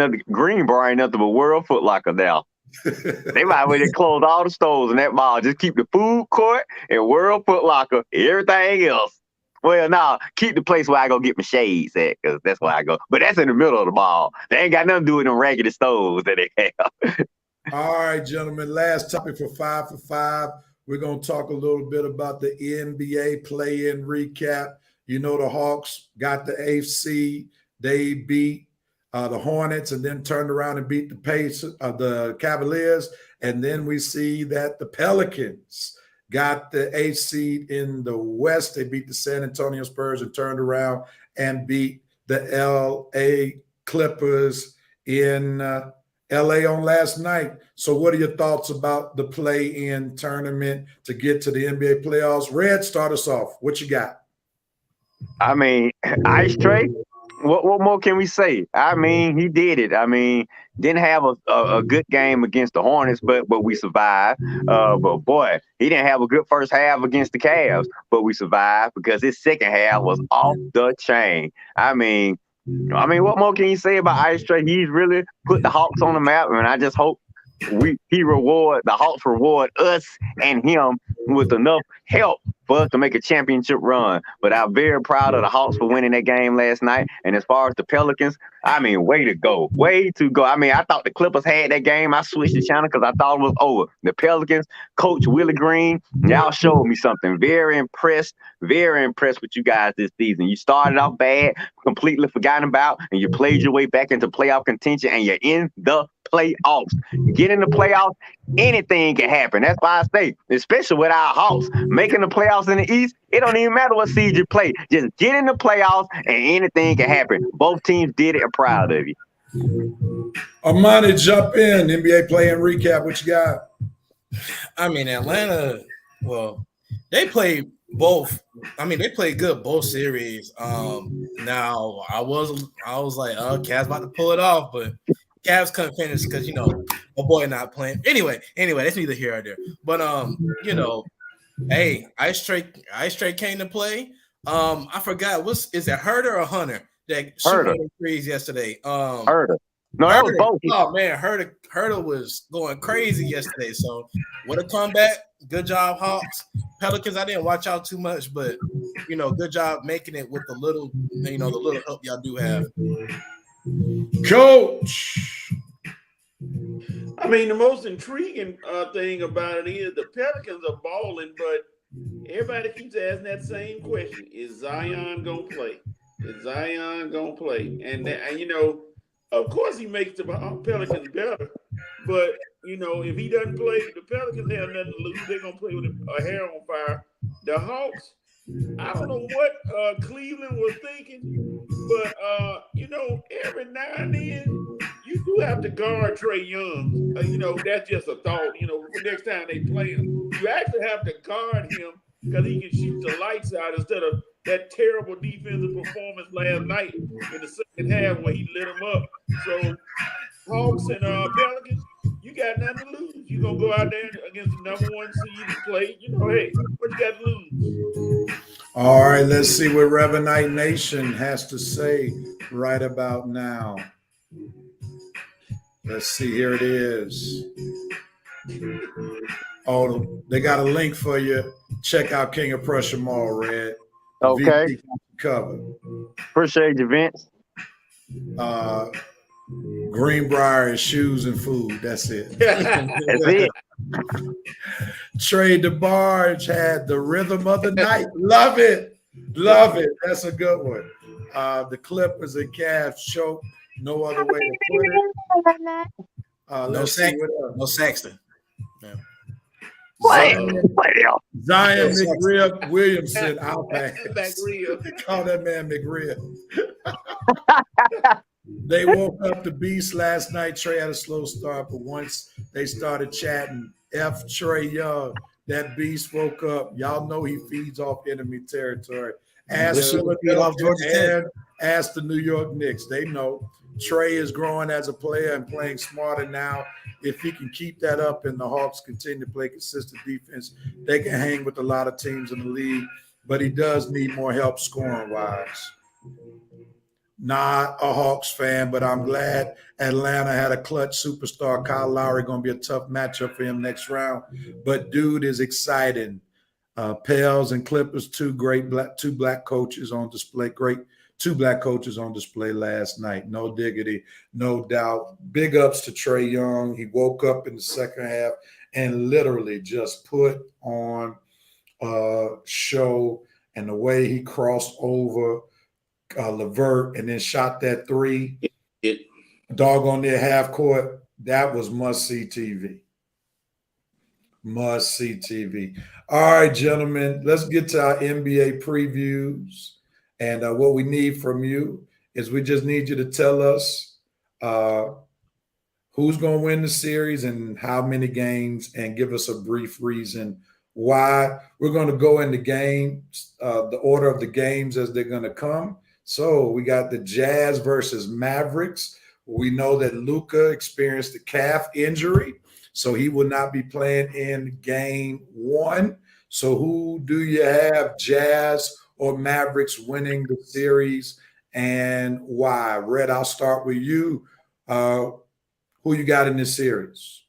nothing but World Foot Locker now. They might well close all the stores in that mall. Just keep the food court and World Foot Locker. Everything else. Well, no, keep the place where I go get my shades at, because that's where I go. But that's in the middle of the mall. They ain't got nothing to do with them raggedy stores that they have. All right, gentlemen. Last topic for 5 for 5. We're going to talk a little bit about the NBA play-in recap. You know, the Hawks got the 8th seed. They beat the Hornets and then turned around and beat the Cavaliers. And then we see that the Pelicans got the 8th seed in the West. They beat the San Antonio Spurs and turned around and beat the LA Clippers in LA on last night. So what are your thoughts about the play-in tournament to get to the NBA playoffs? Red, start us off. What you got? I mean, Ice Tray. What more can we say? I mean, he did it. I mean, didn't have a good game against the Hornets, but we survived. But boy, he didn't have a good first half against the Cavs, but we survived because his second half was off the chain. I mean, what more can you say about Ice Tray? He's really put the Hawks on the map, and I just hope the Hawks reward us and him with enough help for us to make a championship run. But I'm very proud of the Hawks for winning that game last night. And as far as the Pelicans, I mean, way to go. Way to go. I mean, I thought the Clippers had that game. I switched the channel because I thought it was over. The Pelicans, Coach Willie Green, y'all showed me something. Very impressed with you guys this season. You started off bad, completely forgotten about, and you played your way back into playoff contention, and you're in the playoffs. Get in the playoffs, anything can happen. That's why I say, especially with our Hawks, making the playoffs in the East, it don't even matter what seed you play. Just get in the playoffs, and anything can happen. Both teams did it. I'm proud of you. Armani, jump in. NBA play-in recap. What you got? I mean, Atlanta, well, they played both. I mean, they played good both series. Now I was like, oh, Cavs about to pull it off, but Cavs couldn't finish because my boy not playing. Anyway, that's neither here or there. But hey, Ice Stray came to play. I forgot is it Herder or Hunter that shooting the threes yesterday? Herder. No, that was both. Oh man, Herder was going crazy yesterday. So what a comeback. Good job, Hawks. Pelicans, I didn't watch out too much, but good job making it with the little help y'all do have. Coach. I mean, the most intriguing thing about it is the Pelicans are balling, but everybody keeps asking that same question: is Zion gonna play? Is Zion gonna play? And of course, he makes the Pelicans better. But, if he doesn't play, the Pelicans have nothing to lose. They're going to play with a hair on fire. The Hawks, I don't know what Cleveland was thinking, but, every now and then, you do have to guard Trae Young. That's just a thought. For next time they play him, you actually have to guard him because he can shoot the lights out instead of that terrible defensive performance last night in the second half where he lit them up. So, Hawks and Pelicans, you got nothing to lose. You're going to go out there against the number one seed and play. Hey, what you got to lose? All right, let's see what Revenite Nation has to say right about now. Let's see, here it is. Oh, they got a link for you. Check out King of Prussia Mall, Red. Okay. Cover. Appreciate you, Vince. Greenbrier is shoes and food. That's it. That's it. Trey DeBarge had the rhythm of the night. Love it. Love it. That's a good one. The Clippers and Cavs choke. No other way to put it. No Sexton. Yeah. Zion McRib Williamson, I'll pass. Call that man McRib. They woke up the beast last night. Trey had a slow start, but once they started chatting, Trae Young, that beast woke up. Y'all know he feeds off enemy territory. Ask the New York Knicks. They know Trey is growing as a player and playing smarter now. If he can keep that up and the Hawks continue to play consistent defense, they can hang with a lot of teams in the league, but he does need more help scoring-wise. Not a Hawks fan, but I'm glad Atlanta had a clutch superstar. Kyle Lowry going to be a tough matchup for him next round, but dude is exciting. Pels and Clippers, two black coaches on display. Two black coaches on display last night. No diggity, no doubt. Big ups to Trae Young. He woke up in the second half and literally just put on a show. And the way he crossed over LeVert and then shot that three, doggone near half court, that was must-see TV. Must-see TV. All right, gentlemen, let's get to our NBA previews. And what we need from you is we just need you to tell us who's going to win the series and how many games, and give us a brief reason why. We're going to go into games, the order of the games as they're going to come. So we got the Jazz versus Mavericks. We know that Luka experienced a calf injury, so he will not be playing in game one. So who do you have, Jazz or Mavericks, winning the series, and why? Red, I'll start with you. Who you got in this series?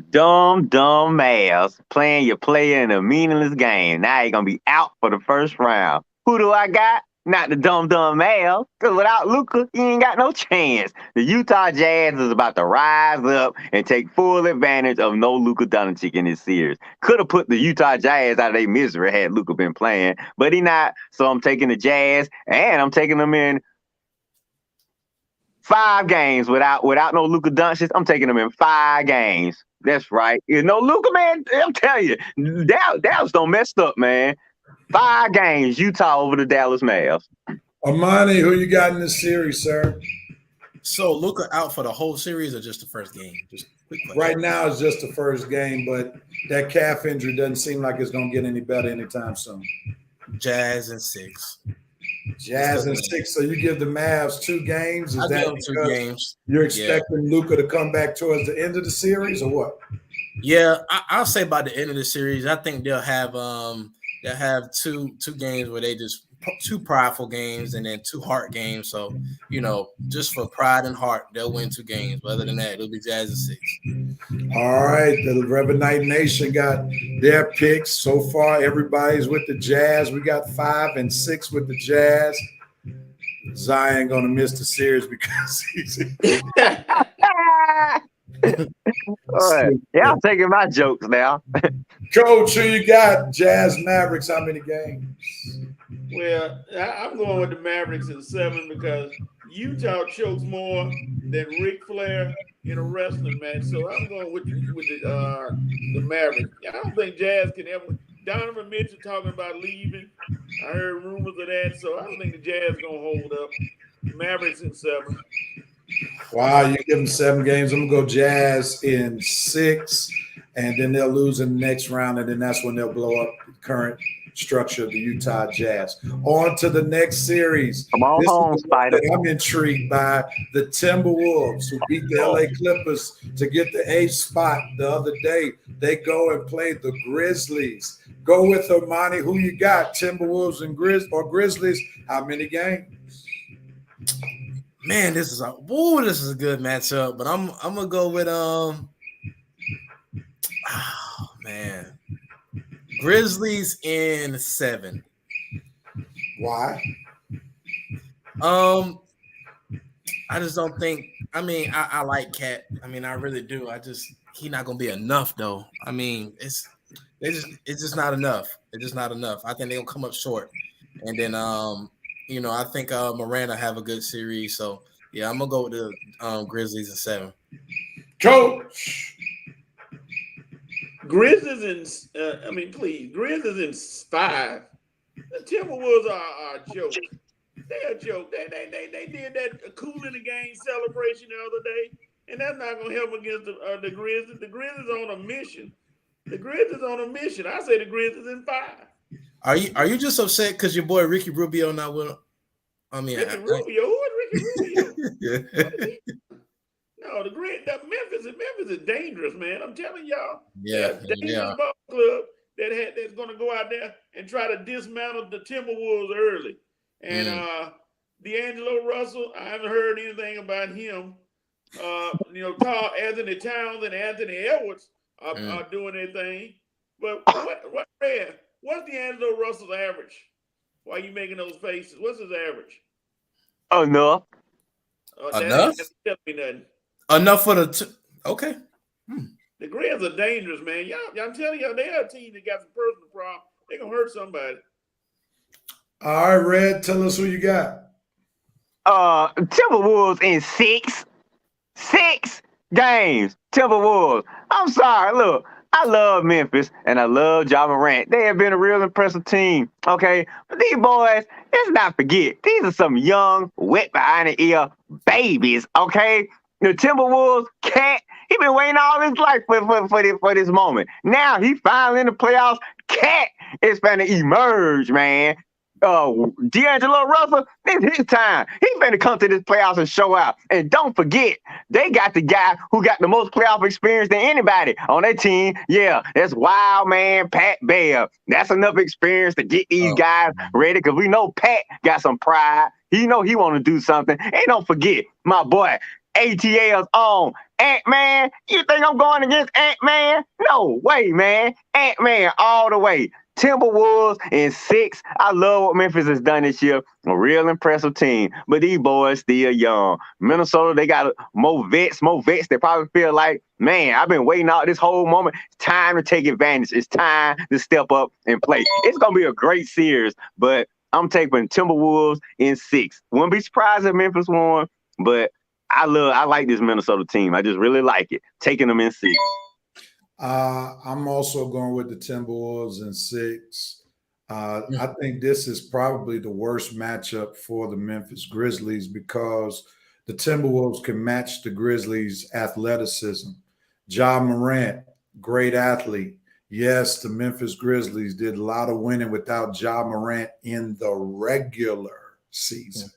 Dumb Mavs playing your player in a meaningless game. Now you're gonna be out for the first round. Who do I got? Not the dumb Mavs. Because without Luka, you ain't got no chance. The Utah Jazz is about to rise up and take full advantage of no Luka Doncic in this series. Could have put the Utah Jazz out of their misery had Luka been playing, but he not. So I'm taking the Jazz, and I'm taking them in 5 games without no Luka Doncic. I'm taking them in 5 games. That's right. You know, Luka, man, I'm telling you, Dallas don't messed up, man. 5 games, Utah over the Dallas Mavs. Armani, who you got in this series, sir? So Luka out for the whole series or just the first game? Just quick question. Right now it's just the first game, but that calf injury doesn't seem like it's going to get any better anytime soon. Jazz and 6. Jazz and 6. So you give the Mavs 2 games? Is I that give them 2 games. You're expecting Luka to come back towards the end of the series or what? Yeah, I'll say by the end of the series, I think they'll have two games where they just 2 prideful games and then 2 heart games. So, you know, just for pride and heart, they'll win 2 games. But other than that, it'll be Jazz and 6. All right, the Reverend Knight Nation got their picks. So far, everybody's with the Jazz. We got 5 and 6 with the Jazz. Zion gonna miss the series because he's All right. Yeah, I'm taking my jokes now. Coach, who you got? Jazz Mavericks, how many games? Well, I'm going with the Mavericks in 7 because Utah chokes more than Ric Flair in a wrestling match. So I'm going with the Mavericks. I don't think Jazz can ever. Donovan Mitchell talking about leaving. I heard rumors of that, so I don't think the Jazz gonna hold up. Mavericks in 7. Wow, you give them 7 games. I'm gonna go Jazz in 6, and then they'll lose in the next round, and then that's when they'll blow up the current structure of the Utah Jazz. On to the next series. Come on home, Spider. I'm intrigued by the Timberwolves, who beat the LA Clippers to get the 8th spot the other day. They go and play the Grizzlies. Go with Armani. Who you got? Timberwolves and Grizzlies? How many games? Man, this is a good matchup. But I'm gonna go with Grizzlies in 7. Why? I just don't think. I mean, I like Cat. I mean, I really do. He's not gonna be enough though. I mean, it's just not enough. It's just not enough. I think they'll come up short. And then I think Miranda have a good series. So yeah, I'm gonna go with the Grizzlies in 7. Coach. Grizzlies Grizzlies in 5. The Timberwolves are a joke. They're a joke. They did that cool in the game celebration the other day, and that's not gonna help against the Grizzlies. The Grizzlies on a mission. I say the Grizzlies in 5. Are you just upset because your boy Ricky Rubio not with him? I mean, Ricky Rubio? Who is Ricky Rubio? No, Memphis is dangerous, man. I'm telling y'all. Yeah. Dangerous ball club that's going to go out there and try to dismantle the Timberwolves early. And D'Angelo Russell, I haven't heard anything about him. Anthony Towns and Anthony Edwards are doing their thing. But what's D'Angelo Russell's average? Why are you making those faces? What's his average? Enough. Enough? That doesn't mean nothing. Enough for the okay. The Grizz are dangerous, man. Y'all, I'm telling y'all, they are a team that got some personal problems. They're gonna hurt somebody. All right, Red, tell us who you got. Timberwolves in 6. 6 games. Timberwolves. I'm sorry. Look, I love Memphis and I love Ja Morant. They have been a real impressive team. Okay, but these boys, let's not forget, these are some young, wet behind the ear babies. Okay. The Timberwolves, Cat, he been waiting all his life for this moment. Now he finally in the playoffs. Cat is finna emerge, man. D'Angelo Russell, it's his time. He finna come to this playoffs and show out. And don't forget, they got the guy who got the most playoff experience than anybody on their team. Yeah, that's wild man Pat Bear. That's enough experience to get these guys ready because we know Pat got some pride. He know he want to do something. And don't forget, my boy, ATL's own Ant-Man? You think I'm going against Ant-Man? No way, man. Ant-Man all the way. Timberwolves in 6. I love what Memphis has done this year. A real impressive team. But these boys still young. Minnesota, they got more vets. They probably feel like, man, I've been waiting out this whole moment. It's time to take advantage. It's time to step up and play. It's going to be a great series, but I'm taking Timberwolves in 6. Wouldn't be surprised if Memphis won, but I like this Minnesota team. I just really like it. Taking them in 6. I'm also going with the Timberwolves in 6. I think this is probably the worst matchup for the Memphis Grizzlies because the Timberwolves can match the Grizzlies' athleticism. Ja Morant, great athlete. Yes, the Memphis Grizzlies did a lot of winning without Ja Morant in the regular season.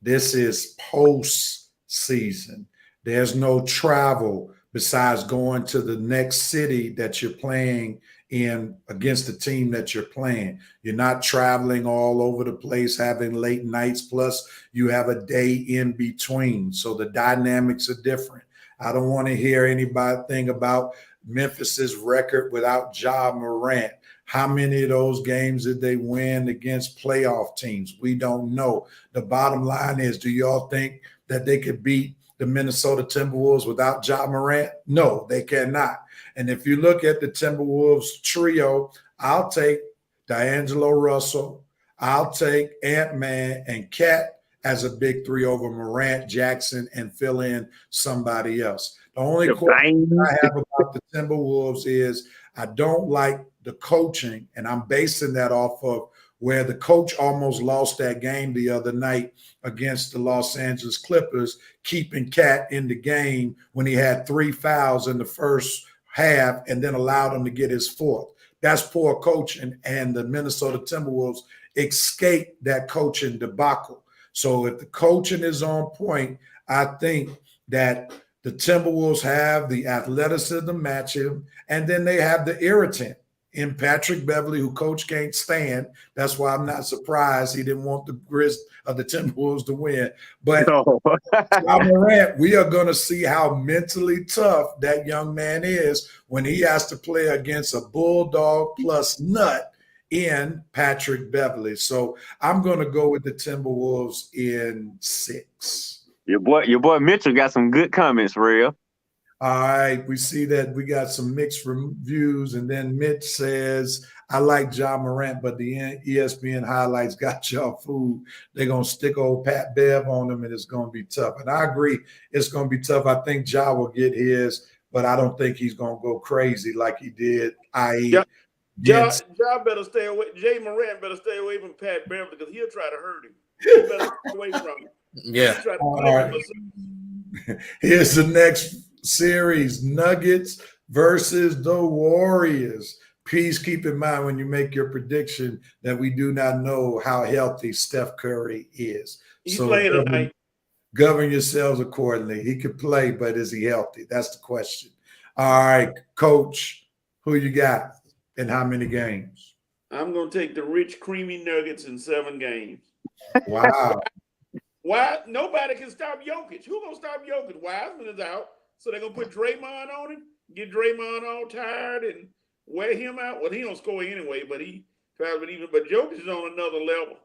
This is postseason. There's no travel besides going to the next city that you're playing in against the team that you're playing. You're not traveling all over the place, having late nights, plus you have a day in between. So the dynamics are different. I don't want to hear anybody think about Memphis's record without Ja Morant. How many of those games did they win against playoff teams? We don't know. The bottom line is, do y'all think that they could beat the Minnesota Timberwolves without Ja Morant? No, they cannot. And if you look at the Timberwolves trio, I'll take D'Angelo Russell, I'll take Ant-Man and Cat as a big 3 over Morant, Jackson, and fill in somebody else. The only question I have about the Timberwolves is I don't like the coaching, and I'm basing that off of where the coach almost lost that game the other night against the Los Angeles Clippers, keeping Cat in the game when he had 3 fouls in the first half and then allowed him to get his 4th. That's poor coaching, and the Minnesota Timberwolves escaped that coaching debacle. So if the coaching is on point, I think that the Timberwolves have the athleticism to match him, and then they have the irritant in Patrick Beverly, who coach can't stand. That's why I'm not surprised he didn't want the Timberwolves to win. But Ja Morant, we are going to see how mentally tough that young man is when he has to play against a Bulldog plus nut in Patrick Beverly. So I'm going to go with the Timberwolves in 6. Your boy Mitchell got some good comments, Real. All right, we see that we got some mixed reviews, and then Mitch says, I like Ja Morant, but the ESPN highlights got y'all food. They're going to stick old Pat Bev on them, and it's going to be tough. And I agree, it's going to be tough. I think Ja will get his, but I don't think he's going to go crazy like he did, i.e. Ja better stay away. Jay Morant better stay away from Pat Beverly because he'll try to hurt him. He better stay away from him. Yeah. All right. Here's the next series, Nuggets versus the Warriors. Please keep in mind when you make your prediction that we do not know how healthy Steph Curry is. He's playing tonight. Govern yourselves accordingly. He could play, but is he healthy? That's the question. All right, Coach, who you got and how many games? I'm going to take the rich, creamy Nuggets in 7 games. Wow. Why? Nobody can stop Jokic. Who going to stop Jokic? Wiseman is out. So they're going to put Draymond on him, get Draymond all tired and wear him out. Well, he don't score anyway, but he tries to even. But Jokic is on another level.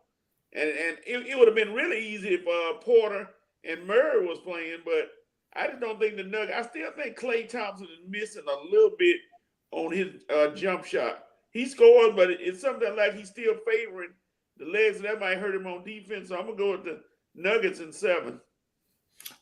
And it would have been really easy if Porter and Murray was playing, but I just don't think the Nuggets. I still think Klay Thompson is missing a little bit on his jump shot. He scored, but it's something like he's still favoring the legs. That might hurt him on defense. So I'm going to go with the Nuggets in 7.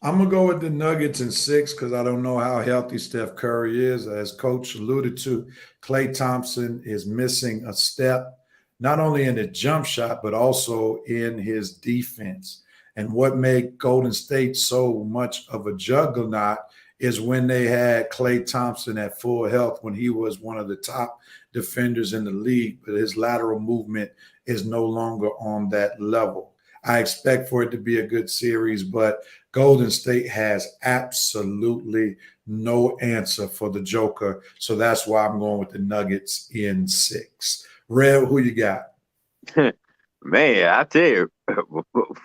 I'm going to go with the Nuggets in 6 because I don't know how healthy Steph Curry is. As Coach alluded to, Klay Thompson is missing a step, not only in the jump shot, but also in his defense. And what made Golden State so much of a juggernaut is when they had Klay Thompson at full health when he was one of the top defenders in the league, but his lateral movement is no longer on that level. I expect for it to be a good series, but Golden State has absolutely no answer for the Joker. So that's why I'm going with the Nuggets in 6. Rev, who you got? Man, I tell you,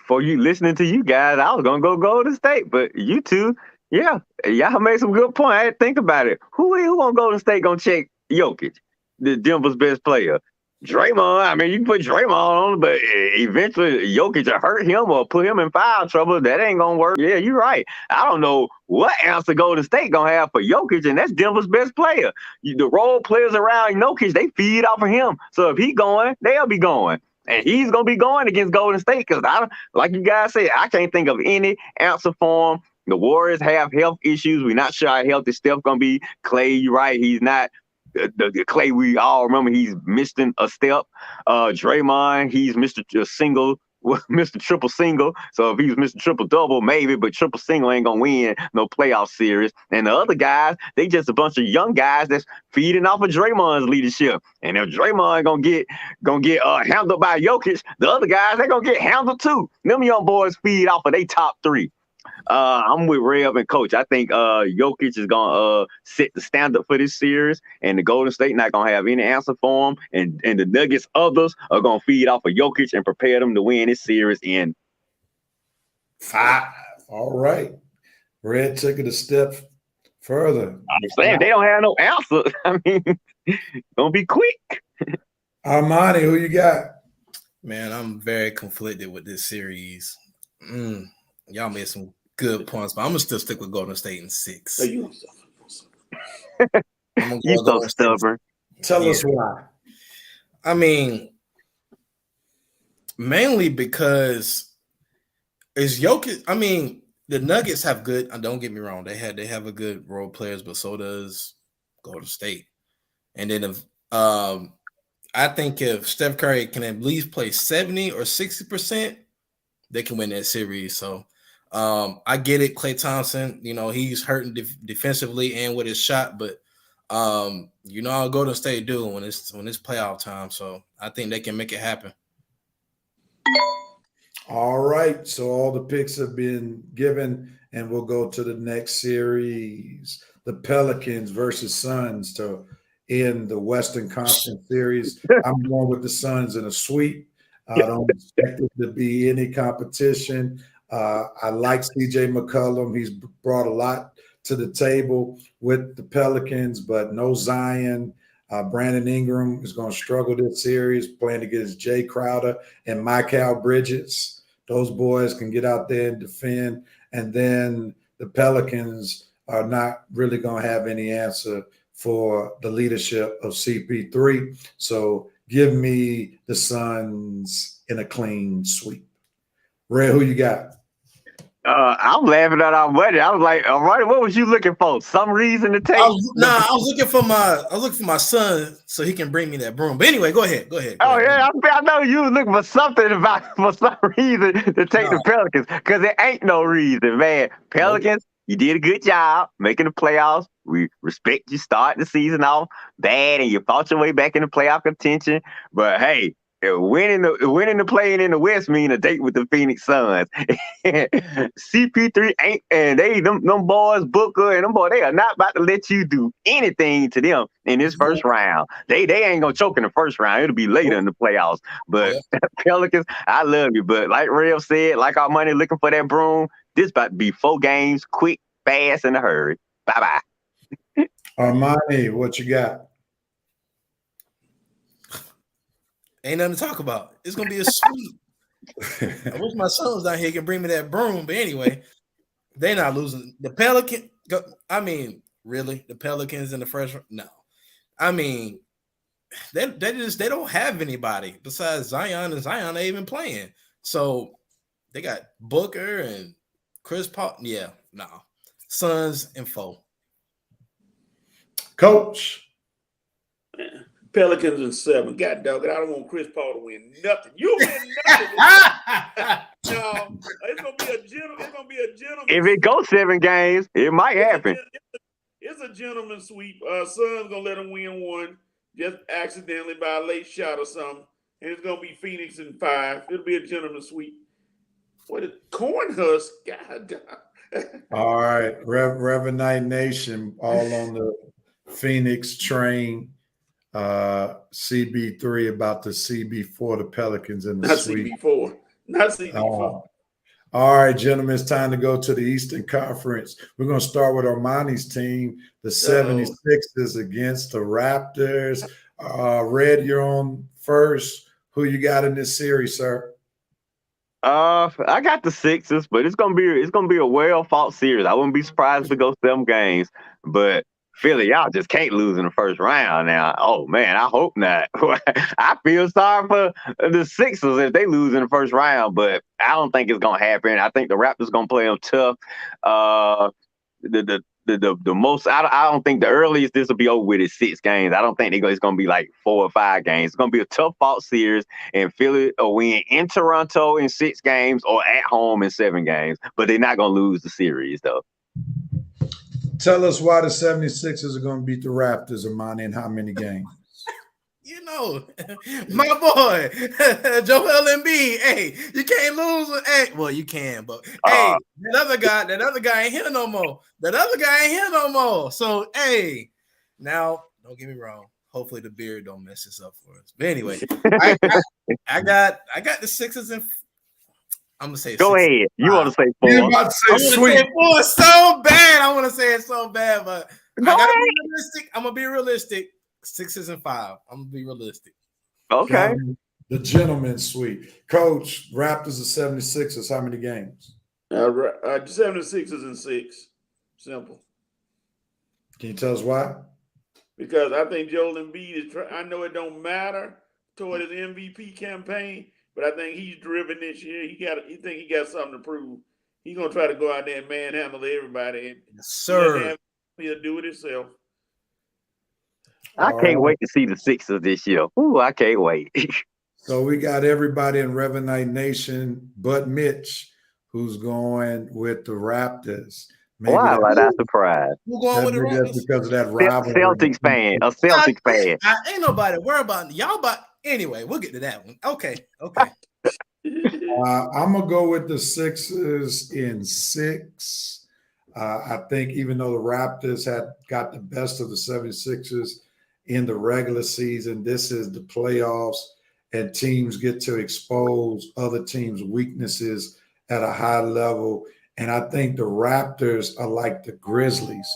for you listening to you guys, I was going to go Golden State, but you two Yeah, y'all made some good point. I didn't think about it. Who on Golden State gonna check Jokic, the Denver's best player? Draymond. I mean, you can put Draymond on, but eventually Jokic will hurt him or put him in foul trouble. That ain't gonna work. Yeah, you're right. I don't know what answer Golden State gonna have for Jokic, and that's Denver's best player. The role players around Jokic, they feed off of him. So if he going, they'll be going. And he's gonna be going against Golden State because like you guys said, I can't think of any answer for him. The Warriors have health issues. We're not sure how healthy Steph gonna be. Clay, you're right. He's not the Clay we all remember. He's missing a step. Draymond, he's Mr. Single, Mr. Triple Single. So if he's Mr. Triple Double, maybe, but Triple Single ain't gonna win no playoff series. And the other guys, they just a bunch of young guys that's feeding off of Draymond's leadership. And if Draymond gonna get handled by Jokic, the other guys they gonna get handled too. Them young boys feed off of they top three. I'm with Rev and Coach. I think Jokic is gonna set the standard for this series, and the Golden State not gonna have any answer for him. And the Nuggets others are gonna feed off of Jokic and prepare them to win this series in 5. All right. Red took it a step further. I'm saying they don't have no answer. I mean, gonna be quick. Armani, who you got? Man, I'm very conflicted with this series. Y'all made some good points, but I'm gonna still stick with Golden State in 6. You so stubborn. Tell us why. I mean, mainly because it's Jokic. I mean, the Nuggets have good. Don't get me wrong; they have a good role players, but so does Golden State. And then if I think if Steph Curry can at least play 70 or 60%, they can win that series. So I get it, Klay Thompson. You know he's hurting defensively and with his shot, but you know how Golden State do when it's playoff time. So I think they can make it happen. All right. So all the picks have been given, and we'll go to the next series. The Pelicans versus Suns to end the Western Conference Series. I'm going with the Suns in a sweep. I don't expect it to be any competition. I like CJ McCollum. He's brought a lot to the table with the Pelicans, but no Zion. Brandon Ingram is going to struggle this series, playing against Jay Crowder and Mikal Bridges. Those boys can get out there and defend. And then the Pelicans are not really going to have any answer for the leadership of CP3. So give me the Suns in a clean sweep. Ray, who you got? I'm laughing at our buddy. I was like, all right, what was you looking for? Some reason to take? I was looking for my son so he can bring me that broom. But anyway, go ahead. Yeah, I know you was looking for something for some reason to take the Pelicans, because there ain't no reason, man. Pelicans, you did a good job making the playoffs. We respect you starting the season off bad, and you fought your way back into playoff contention. But hey, winning the playing in the West mean a date with the Phoenix Suns. CP3 ain't, and them boys, Booker and them boys, they are not about to let you do anything to them in this first round. They ain't gonna choke in the first round. It'll be later in the playoffs. But Pelicans, I love you. But like Rev said, like our money looking for that broom, this about to be 4 games, quick, fast, in a hurry. Bye-bye. Armani, what you got? Ain't nothing to talk about. It's gonna be a sweep. I wish my son was down here can bring me that broom. But anyway, they're not losing. The Pelicans. I mean, really, the Pelicans in the first round? No. I mean, they don't have anybody besides Zion, and Zion ain't even playing. So they got Booker and Chris Paul. Yeah, no. Suns and 4. Coach. Pelicans in 7. God dog it. I don't want Chris Paul to win nothing. You win nothing. No, it's gonna be a gentleman. If it goes 7 games, it might happen. It's a gentleman sweep. Suns gonna let him win 1 just accidentally by a late shot or something. And it's gonna be Phoenix in 5. It'll be a gentleman sweep. What a Cornhusk. God. All right. Revenite Nation, all on the Phoenix train. CB3 about the CB4, the Pelicans in the Not sweep. CB4. Not CB4. All right, gentlemen, it's time to go to the Eastern Conference. We're going to start with Armani's team, the 76ers against the Raptors. Red, you're on first. Who you got in this series, sir? I got the Sixers, but it's gonna be a well fought series. I wouldn't be surprised if it goes 7 games. But Philly, y'all just can't lose in the first round now. Oh man, I hope not. I feel sorry for the Sixers if they lose in the first round, but I don't think it's gonna happen. I think the Raptors gonna play them tough. The most I don't think the earliest this will be over with is 6 games. I don't think it's gonna be like 4 or 5 games. It's gonna be a tough fought series, and Philly will win in Toronto in 6 games or at home in 7 games. But they're not gonna lose the series though. Tell us why the 76ers are gonna beat the Raptors, Armani, in how many games? You know, my boy, Joel Embiid. Hey, you can't lose. Hey, well, you can, but hey, that other guy ain't here no more. So, hey, now don't get me wrong. Hopefully, the beard don't mess this up for us. But anyway, I got the Sixers and I'm gonna say. Go ahead. You want to say 4? You're about to say sweet. Say 4 so bad. I want to say it so bad, but I gotta be realistic. I'm gonna be realistic. 6 and 5. I'm gonna be realistic. Okay. The gentleman's sweep. Coach, Raptors are 76ers. How many games? 76ers and 6. Simple. Can you tell us why? Because I think Joel Embiid is. I know it don't matter toward his MVP campaign, but I think he's driven this year. He think he got something to prove. He's gonna try to go out there and manhandle everybody. And yes, sir. He'll do it himself. I can't wait to see the Sixers this year. Ooh, I can't wait. So we got everybody in Revenite Nation but Mitch, who's going with the Raptors. Why am I not surprised? Who's going with the Raptors? Because of that rivalry. Celtics fan. A Celtics fan. Ain't nobody worry about y'all. But anyway, we'll get to that one. Okay. I'm going to go with the Sixers in 6. I think even though the Raptors had got the best of the 76ers in the regular season, this is the playoffs, and teams get to expose other teams' weaknesses at a high level. And I think the Raptors are like the Grizzlies.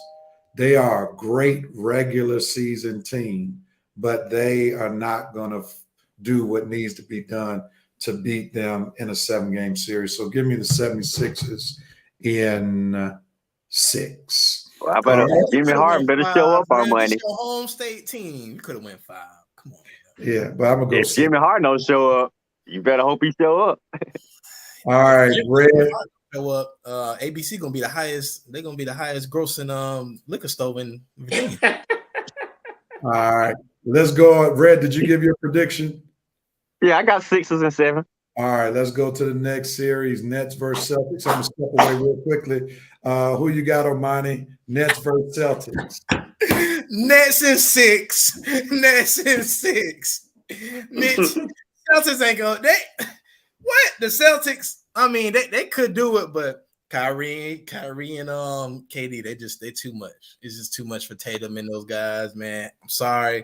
They are a great regular season team, but they are not going to do what needs to be done to beat them in a 7-game series. So give me the 76ers in 6. Well, I better Jimmy Harden better show up our money. Your home state team. You could have went 5. Come on. Yeah, but I'm gonna go. If Jimmy Harden don't show up, you better hope he show up. All right, Red. Show up. ABC gonna be the highest. They're gonna be the highest grossing liquor store in Virginia. All right, let's go. Red, did you give your prediction? Yeah, I got 6s and 7. All right, let's go to the next series. Nets versus Celtics. I'm gonna step away real quickly. Who you got, Armani? Nets versus Celtics. Nets in 6. Nets in 6. Celtics ain't going. What? The Celtics, I mean, they could do it, but Kyrie and KD, they too much. It's just too much for Tatum and those guys, man. I'm sorry.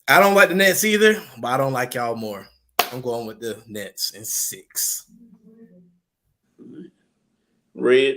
I don't like the Nets either, but I don't like y'all more. I'm going with the Nets in 6. Red.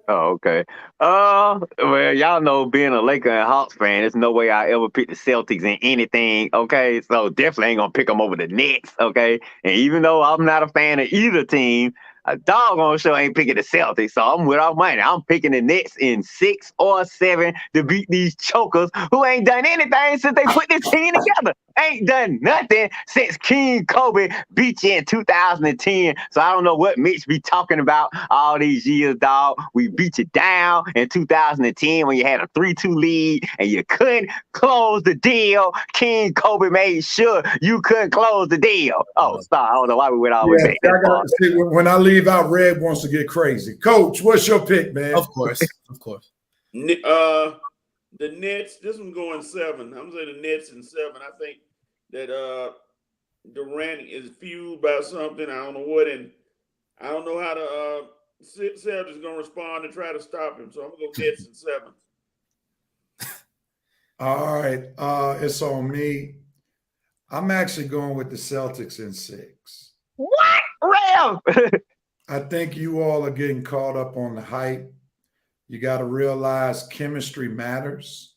Oh, okay. Well, y'all know being a Laker and Hawks fan, there's no way I ever pick the Celtics in anything, okay? So definitely ain't gonna pick them over the Nets, okay? And even though I'm not a fan of either team, a doggone show ain't picking the Celtics, so I'm without money. I'm picking the Nets in 6 or 7 to beat these chokers who ain't done anything since they put this team together. Ain't done nothing since King Kobe beat you in 2010. So I don't know what Mitch be talking about all these years, dog. We beat you down in 2010 when you had a 3-2 lead and you couldn't close the deal. King Kobe made sure you couldn't close the deal. Oh, sorry. I don't know why we went all the way back. When I leave out, Red wants to get crazy. Coach, what's your pick, man? Of course. The Nets, this one's going 7. I'm saying the Nets in 7. I think that Durant is fueled by something. I don't know what, and I don't know how the Celtics going to respond to try to stop him. So I'm going to go Nets in 7. All right. It's on me. I'm actually going with the Celtics in 6. What? Rev? I think you all are getting caught up on the hype. You got to realize chemistry matters.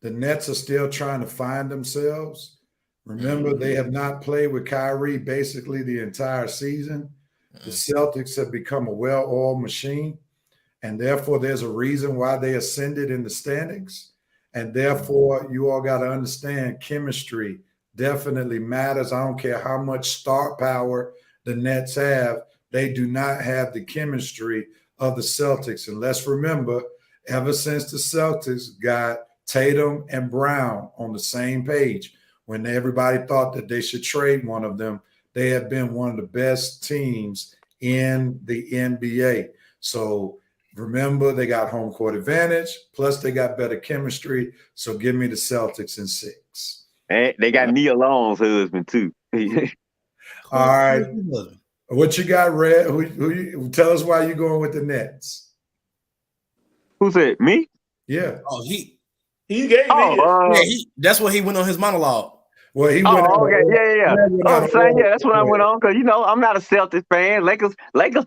The Nets are still trying to find themselves. Remember, they have not played with Kyrie basically the entire season. The Celtics have become a well-oiled machine, and therefore there's a reason why they ascended in the standings. And therefore, you all got to understand chemistry definitely matters. I don't care how much star power the Nets have. They do not have the chemistry of the Celtics. And let's remember, ever since the Celtics got Tatum and Brown on the same page, when everybody thought that they should trade one of them, they have been one of the best teams in the NBA. So remember, they got home court advantage, plus they got better chemistry. So give me the Celtics in 6. And they got Nia Long's husband, too. All right. What you got, Red? Tell us why you're going with the Nets. Who said, me? Yeah. Oh, he gave me that's what he went on his monologue. Well, he went. Okay, yeah. I'm saying, that's what I went on because I'm not a Celtics fan. Lakers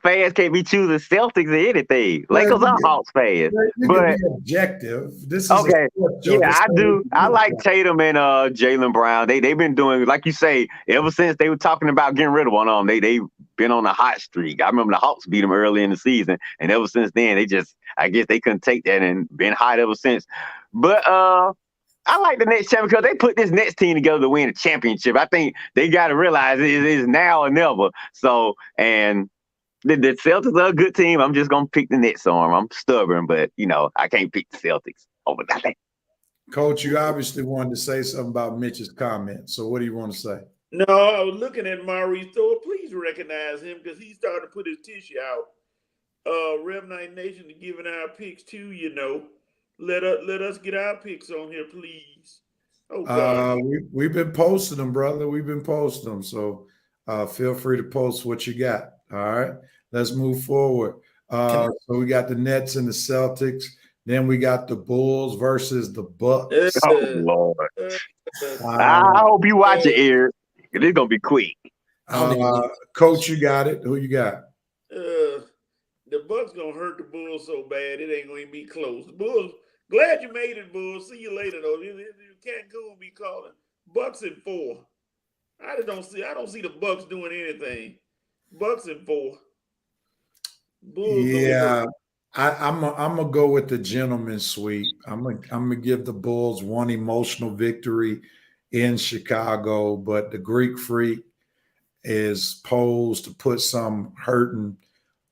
fans can't be choosing Celtics or anything. Lakers are Hawks fans, but objective. This is okay. Yeah, I do. I like Tatum and Jaylen Brown. They've been doing, like you say, ever since they were talking about getting rid of one of them. They've been on a hot streak. I remember the Hawks beat them early in the season, and ever since then, I guess they couldn't take that and been hot ever since. But I like the Nets champion because they put this Nets team together to win a championship. I think they got to realize it is now or never. So, and the Celtics are a good team. I'm just going to pick the Nets on them. I'm stubborn, but, I can't pick the Celtics over that. Coach, you obviously wanted to say something about Mitch's comment. So what do you want to say? No, I was looking at Maurice Thor. Please recognize him because he started to put his tissue out. Rev Night Nation is giving our picks too, Let us get our picks on here, please. Oh, God. We've been posting them, brother. We've been posting them. So feel free to post what you got. All right. Let's move forward. So we got the Nets and the Celtics. Then we got the Bulls versus the Bucks. Oh, Lord. I hope you watch it, Eric. It's going to be quick. Coach, you got it. Who you got? The Bucks going to hurt the Bulls so bad, it ain't going to be close. The Bulls, glad you made it, Bulls. See you later, though. Cancun be calling. Bucks in 4. I don't see the Bucks doing anything. Bucks in 4. Bulls. Yeah, I'm gonna go with the gentleman's sweep. I'm gonna give the Bulls one emotional victory in Chicago, but the Greek Freak is posed to put some hurting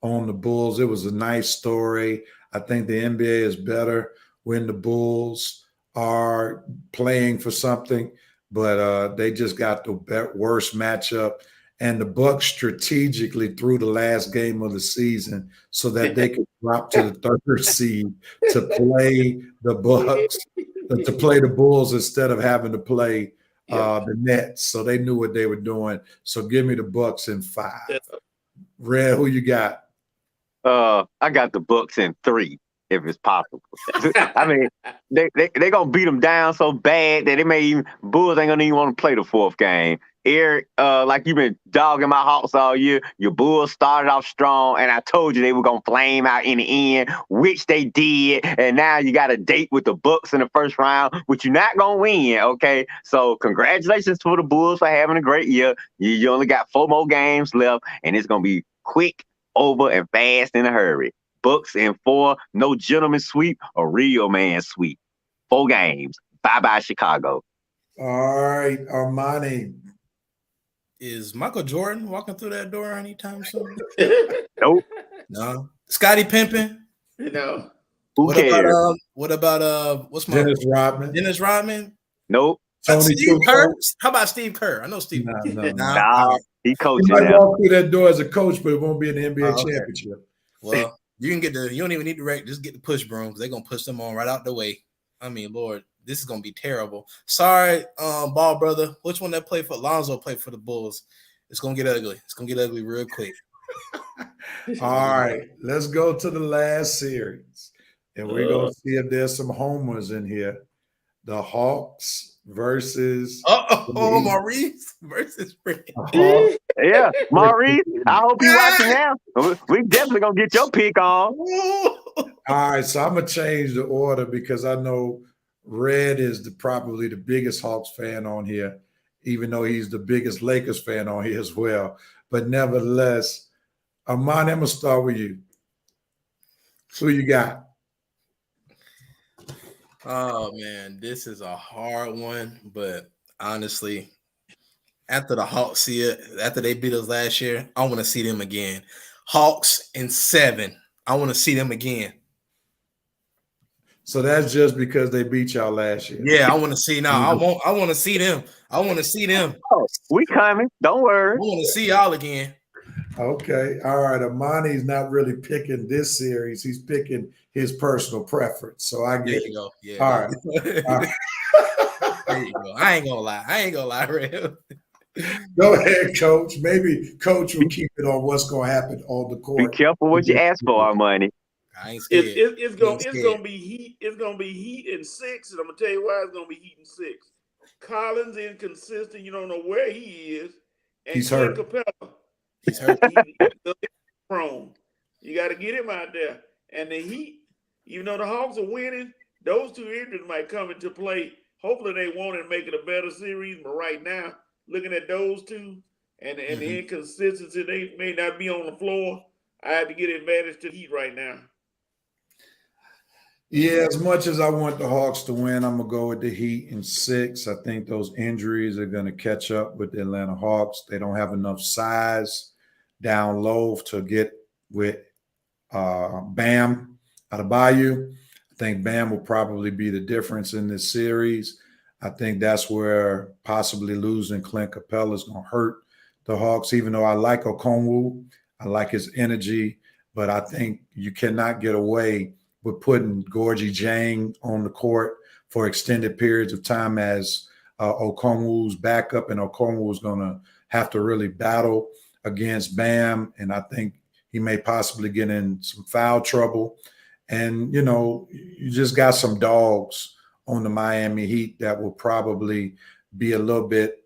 on the Bulls. It was a nice story. I think the NBA is better when the Bulls are playing for something, but they just got the worst matchup. And the Bucks strategically threw the last game of the season so that they could drop to the 3rd seed to play the Bucks, to play the Bulls instead of having to play the Nets. So they knew what they were doing. So give me the Bucks in 5. Red, who you got? I got the Bucks in 3, if it's possible. I mean, they gonna beat them down so bad that Bulls ain't gonna even want to play the 4th game. Eric, like you've been dogging my Hawks all year. Your Bulls started off strong, and I told you they were gonna flame out in the end, which they did. And now you got a date with the Bucks in the 1st round, which you're not gonna win. Okay, so congratulations to the Bulls for having a great year. You only got 4 more games left, and it's gonna be quick, over, and fast in a hurry. Bucks in 4, no gentleman sweep, a real man sweep. 4 games. Bye-bye, Chicago. All right, Armani. Is Michael Jordan walking through that door anytime soon? Nope. No. Scottie Pippen? No. Who cares? What about what's my Dennis Rodman? Dennis Rodman? Nope. Steve Kerr? How about Steve Kerr? I know Steve. Nah, he coaching He might now. walk through that door as a coach, but it won't be in the NBA championship. Well, you don't even need to rank. Just get the push brooms. They're gonna push them on right out the way. I mean, Lord, this is gonna be terrible. Sorry, Ball brother. Which one that played for Lonzo played for the Bulls? It's gonna get ugly. It's gonna get ugly real quick. All right, let's go to the last series, and we're gonna see if there's some homers in here. The Hawks versus Maurice versus Fred. Hawks. Yeah, Maurice, I hope you watching now. We definitely gonna get your pick on. All right, so I'm gonna change the order because I know Red is probably the biggest Hawks fan on here, even though he's the biggest Lakers fan on here as well. But nevertheless, Armani, I'm gonna start with you. Who you got? Oh man, this is a hard one, but honestly, after the Hawks see it, after they beat us last year, I want to see them again. Hawks in 7. I want to see them again. So that's just because they beat y'all last year. Yeah, I want to see now. I want to see them. I want to see them. Oh, we coming. Don't worry. I want to see y'all again. Okay. All right. Armani's not really picking this series. He's picking his personal preference. So I get There it. you go. Yeah. All right. All right. There you go. I ain't gonna lie, Rev. Go ahead, Coach. Maybe Coach will keep it on what's going to happen on the court. Be careful what you ask for, Armani. I ain't scared. It's gonna be heat. It's gonna be heat in 6, and I'm gonna tell you why it's gonna be heat in 6. Collins inconsistent. You don't know where he is, and He's Clint hurt. Capella, He's hurt. he's prone. You got to get him out there. And the Heat, even though the Hawks are winning, those two injuries might come into play. Hopefully they won't and make it a better series. But right now, looking at those two and the inconsistency, they may not be on the floor. I have to get advantage to the Heat right now. Yeah, as much as I want the Hawks to win, I'm going to go with the Heat in 6. I think those injuries are going to catch up with the Atlanta Hawks. They don't have enough size down low to get with Bam Adebayo. I think Bam will probably be the difference in this series. I think that's where possibly losing Clint Capella is going to hurt the Hawks, even though I like Okongwu. I like his energy, but I think you cannot get away with putting Gorgie Jang on the court for extended periods of time as Okongwu's backup, and Okongwu's going to have to really battle against Bam, and I think he may possibly get in some foul trouble. And, you know, you just got some dogs on the Miami Heat that will probably be a little bit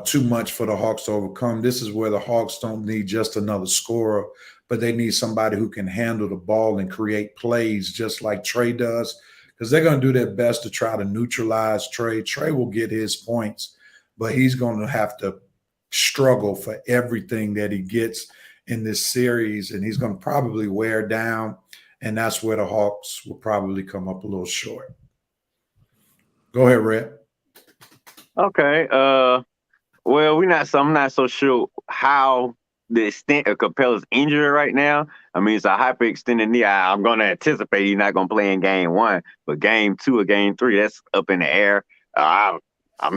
too much for the Hawks to overcome. This is where the Hawks don't need just another scorer, but they need somebody who can handle the ball and create plays just like Trey does, because they're going to do their best to try to neutralize Trey. Trey will get his points, but he's going to have to struggle for everything that he gets in this series, and he's going to probably wear down, and that's where the Hawks will probably come up a little short. Go ahead, Red. Okay. Well, I'm not so sure how the extent of Capella's injury right now. I mean, it's a hyperextended knee. I'm going to anticipate he's not going to play in game 1, but game 2 or game 3, that's up in the air. I'm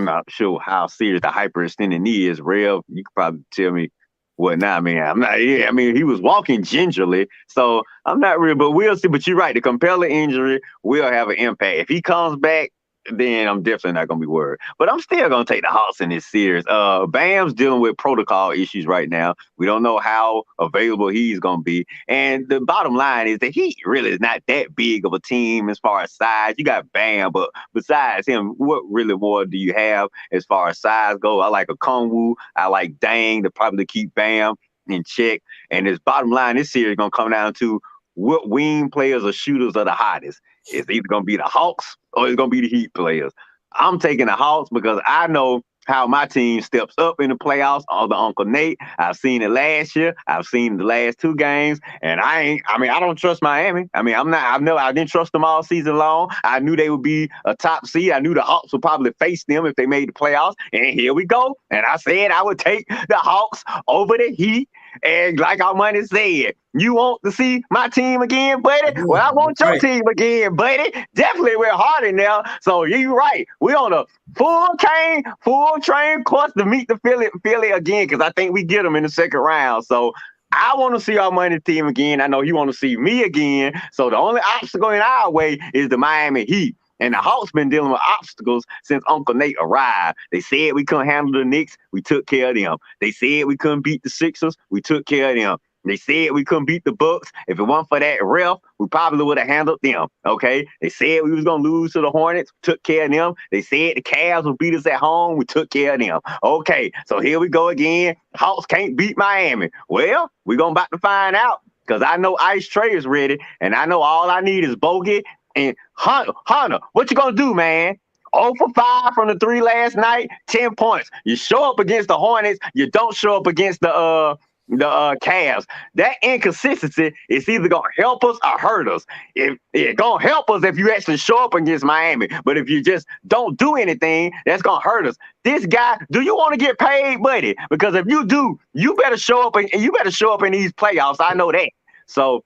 not sure how serious the hyperextended knee is. Rev, you could probably tell me what now. I mean, I'm not. Yeah, I mean, he was walking gingerly, so I'm not real. But we'll see. But you're right. The Capella injury will have an impact. If he comes back, then I'm definitely not going to be worried. But I'm still going to take the Hawks in this series. Bam's dealing with protocol issues right now. We don't know how available he's going to be. And the bottom line is that he really is not that big of a team as far as size. You got Bam, but besides him, what really more do you have as far as size go? I like Okongwu. I like Dang to probably keep Bam in check. And his bottom line, this series is going to come down to what wing players or shooters are the hottest. It's either going to be the Hawks or it's going to be the Heat players. I'm taking the Hawks because I know how my team steps up in the playoffs under Uncle Nate. I've seen it last year. I've seen the last 2 games, and I don't trust Miami. I didn't trust them all season long. I knew they would be a top seed. I knew the Hawks would probably face them if they made the playoffs, and here we go. And I said I would take the Hawks over the Heat. And like our money said, you want to see my team again, buddy? Well, I want your team again, buddy. Definitely we're hard in there. So you're right. We're on a full train course to meet the Philly again, because I think we get them in the second round. So I want to see our money team again. I know you want to see me again. So the only obstacle in our way is the Miami Heat. And the Hawks been dealing with obstacles since Uncle Nate arrived. They said we couldn't handle the Knicks. We took care of them. They said we couldn't beat the Sixers. We took care of them. They said we couldn't beat the Bucks. If it weren't for that ref, we probably would have handled them. Okay. They said we was gonna lose to the Hornets, took care of them. They said the Cavs would beat us at home, we took care of them. Okay, so here we go again. Hawks can't beat Miami. Well, we're gonna about to find out. Because I know Ice Trey is ready, and I know all I need is Bogey and Hunter. What you gonna do, man? 0 for 5 from the 3 last night, 10 points. You show up against the Hornets, you don't show up against the Cavs. That inconsistency is either gonna help us or hurt us. It's gonna help us if you actually show up against Miami, but if you just don't do anything, that's gonna hurt us. This guy, do you want to get paid, buddy? Because if you do, you better show up and you better show up in these playoffs. I know that. So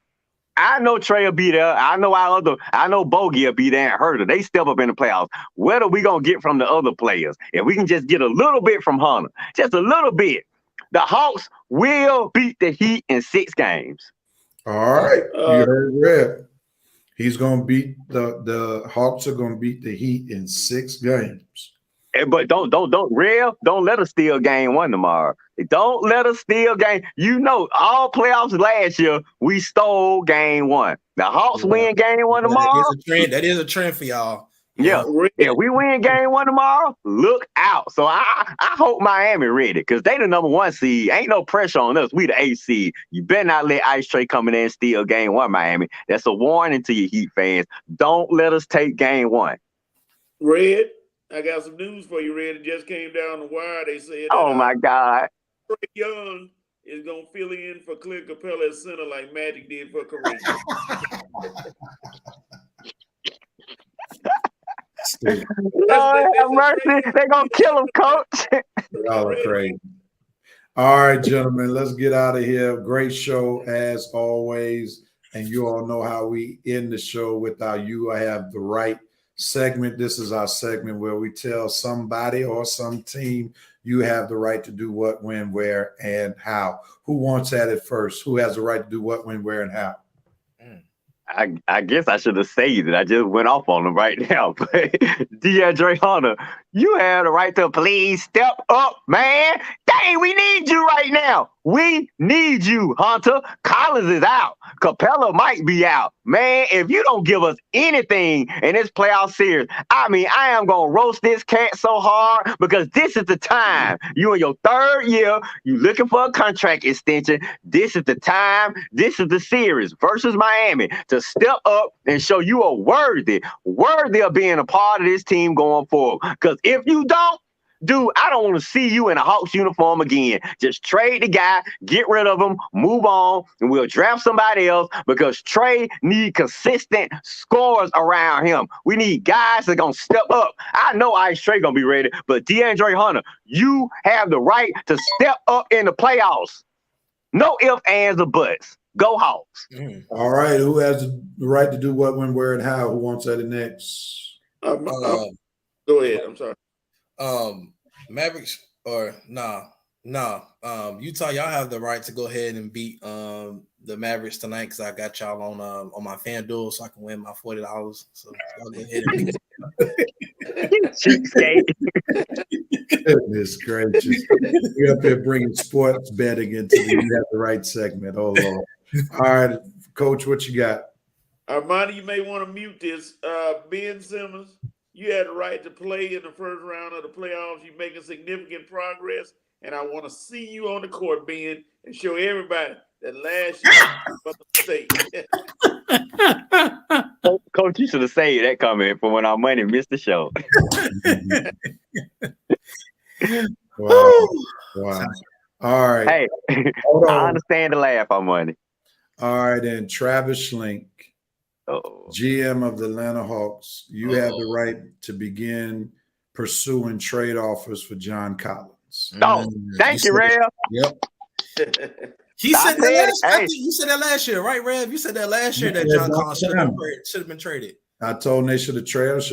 I know Trey will be there. I know Bogey will be there and Herter. They step up in the playoffs. What are we gonna get from the other players? If we can just get a little bit from Hunter, just a little bit, the Hawks will beat the Heat in 6 games. All right, you heard Red. He's gonna beat the Hawks are gonna beat the Heat in 6 games. But don't let us steal game 1 tomorrow. Don't let us steal game. You know, all playoffs last year, we stole game 1. The Hawks win game 1 tomorrow. That is a trend for y'all. Yeah, we win game 1 tomorrow, look out. So I hope Miami ready because they the number 1 seed. Ain't no pressure on us. We the 8th seed. You better not let Ice Trey come in there and steal game 1, Miami. That's a warning to you Heat fans. Don't let us take game 1. Red, I got some news for you, Red. It just came down the wire. They said, oh my God, Trae Young is gonna fill in for Clint Capella at center like Magic did for Kareem. Lord have mercy. They're gonna kill him, coach. Y'all are crazy. All right, gentlemen, let's get out of here. Great show as always. And you all know how we end the show with our You Have the Right segment. This is our segment where we tell somebody or some team you have the right to do what, when, where, and how. Who wants at it first? Who has the right to do what, when, where, and how? I guess I should have said it. I just went off on him right now. But DeAndre Hunter, you have the right to please step up, man. Dang, we need you right now. We need you, Hunter. Collins is out. Capella might be out. Man, if you don't give us anything in this playoff series, I mean, I am going to roast this cat so hard because this is the time. You in your 3rd year, you looking for a contract extension. This is the time. This is the series versus Miami to step up and show you are worthy of being a part of this team going forward. Because if you don't, dude, I don't want to see you in a Hawks uniform again. Just trade the guy, get rid of him, move on, and we'll draft somebody else because Trey needs consistent scores around him. We need guys that are going to step up. I know Ice Trey going to be ready, but DeAndre Hunter, you have the right to step up in the playoffs. No ifs, ands, or buts. Go Hawks. All right, who has the right to do what, when, where, and how? Who wants at it next? Go ahead. I'm sorry. Mavericks or Utah, y'all have the right to go ahead and beat the Mavericks tonight because I got y'all on my FanDuel so I can win my $40. So y'all go ahead and beat Cheapskate. Goodness gracious. We're up here bringing sports betting into the You Have the Right segment. Oh, Lord. All right, Coach, what you got? Armani, you may want to mute this. Ben Simmons, you had the right to play in the first round of the playoffs. You're making significant progress, and I want to see you on the court, Ben, and show everybody that last year was a mistake. Coach, you should have saved that comment for when our money missed the show. Wow. All right. Hey, I understand the laugh on money. All right, then Travis Schlink, GM of the Atlanta Hawks, you have the right to begin pursuing trade offers for John Collins. Oh, thank you, Rev. Yep. He said that I think you said that last year, right, Rev? You said that last year that John Collins should have been traded. I told them they should have traded.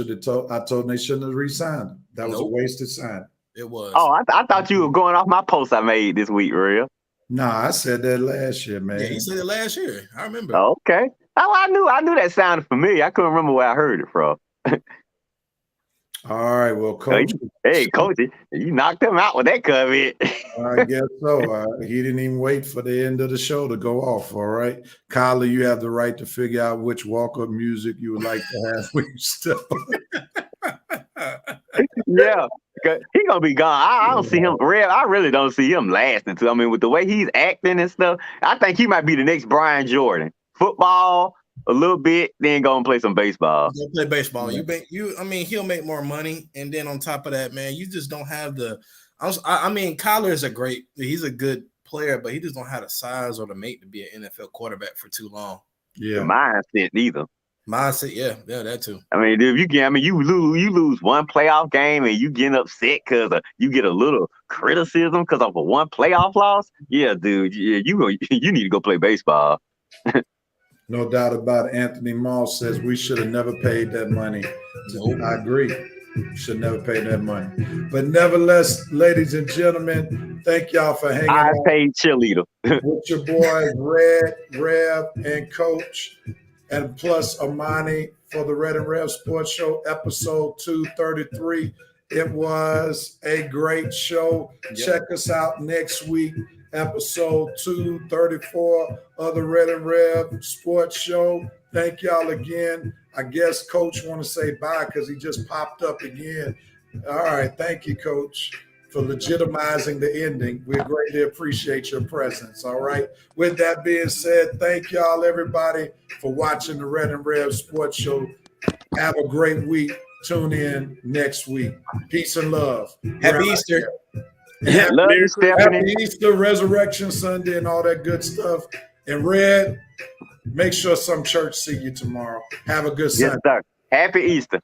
I told them they shouldn't have re-signed him. That was a wasted sign. It was. Oh, I thought you were going off my post I made this week, Rev. Nah, I said that last year, man. Yeah, he said it last year. I remember. Okay. Oh, I knew that sounded familiar. I couldn't remember where I heard it from. All right, well, Coach. Hey, Coach, you knocked him out with that comment. I guess so. He didn't even wait for the end of the show to go off. All right, Kyler, you have the right to figure out which walk-up music you would like to have when you step up. Yeah, he gonna be gone. I don't see him. I really don't see him lasting. Too. I mean, with the way he's acting and stuff, I think he might be the next Brian Jordan. Football a little bit, then go and play some baseball. Go play baseball. I mean, he'll make more money, and then on top of that, man, you just don't have the. I mean, Kyler is he's a good player, but he just don't have the size or the mate to be an NFL quarterback for too long. Yeah, mindset neither. Mindset, yeah, that too. I mean, if you lose one playoff game and you get upset because you get a little criticism because of a one playoff loss. Yeah, dude, you need to go play baseball. No doubt about it. Anthony Moss says we should have never paid that money. Nope. I agree. Should never pay that money. But nevertheless, ladies and gentlemen, thank y'all for hanging out. I paid cheerleader. With your boys, Red, Rev, and Coach, and plus Armani for the Red Rev Sports Show, episode 233. It was a great show. Yep. Check us out next week. Episode 234 of the Red and Rev Sports Show. Thank y'all again. I guess Coach want to say bye because he just popped up again. All right. Thank you, Coach, for legitimizing the ending. We greatly appreciate your presence. All right. With that being said, thank y'all, everybody, for watching the Red and Rev Sports Show. Have a great week. Tune in next week. Peace and love. Happy Easter. Happy Easter, Resurrection Sunday, and all that good stuff. And Red, make sure some church see you tomorrow. Have a good Sunday. Yes, sir. Happy Easter.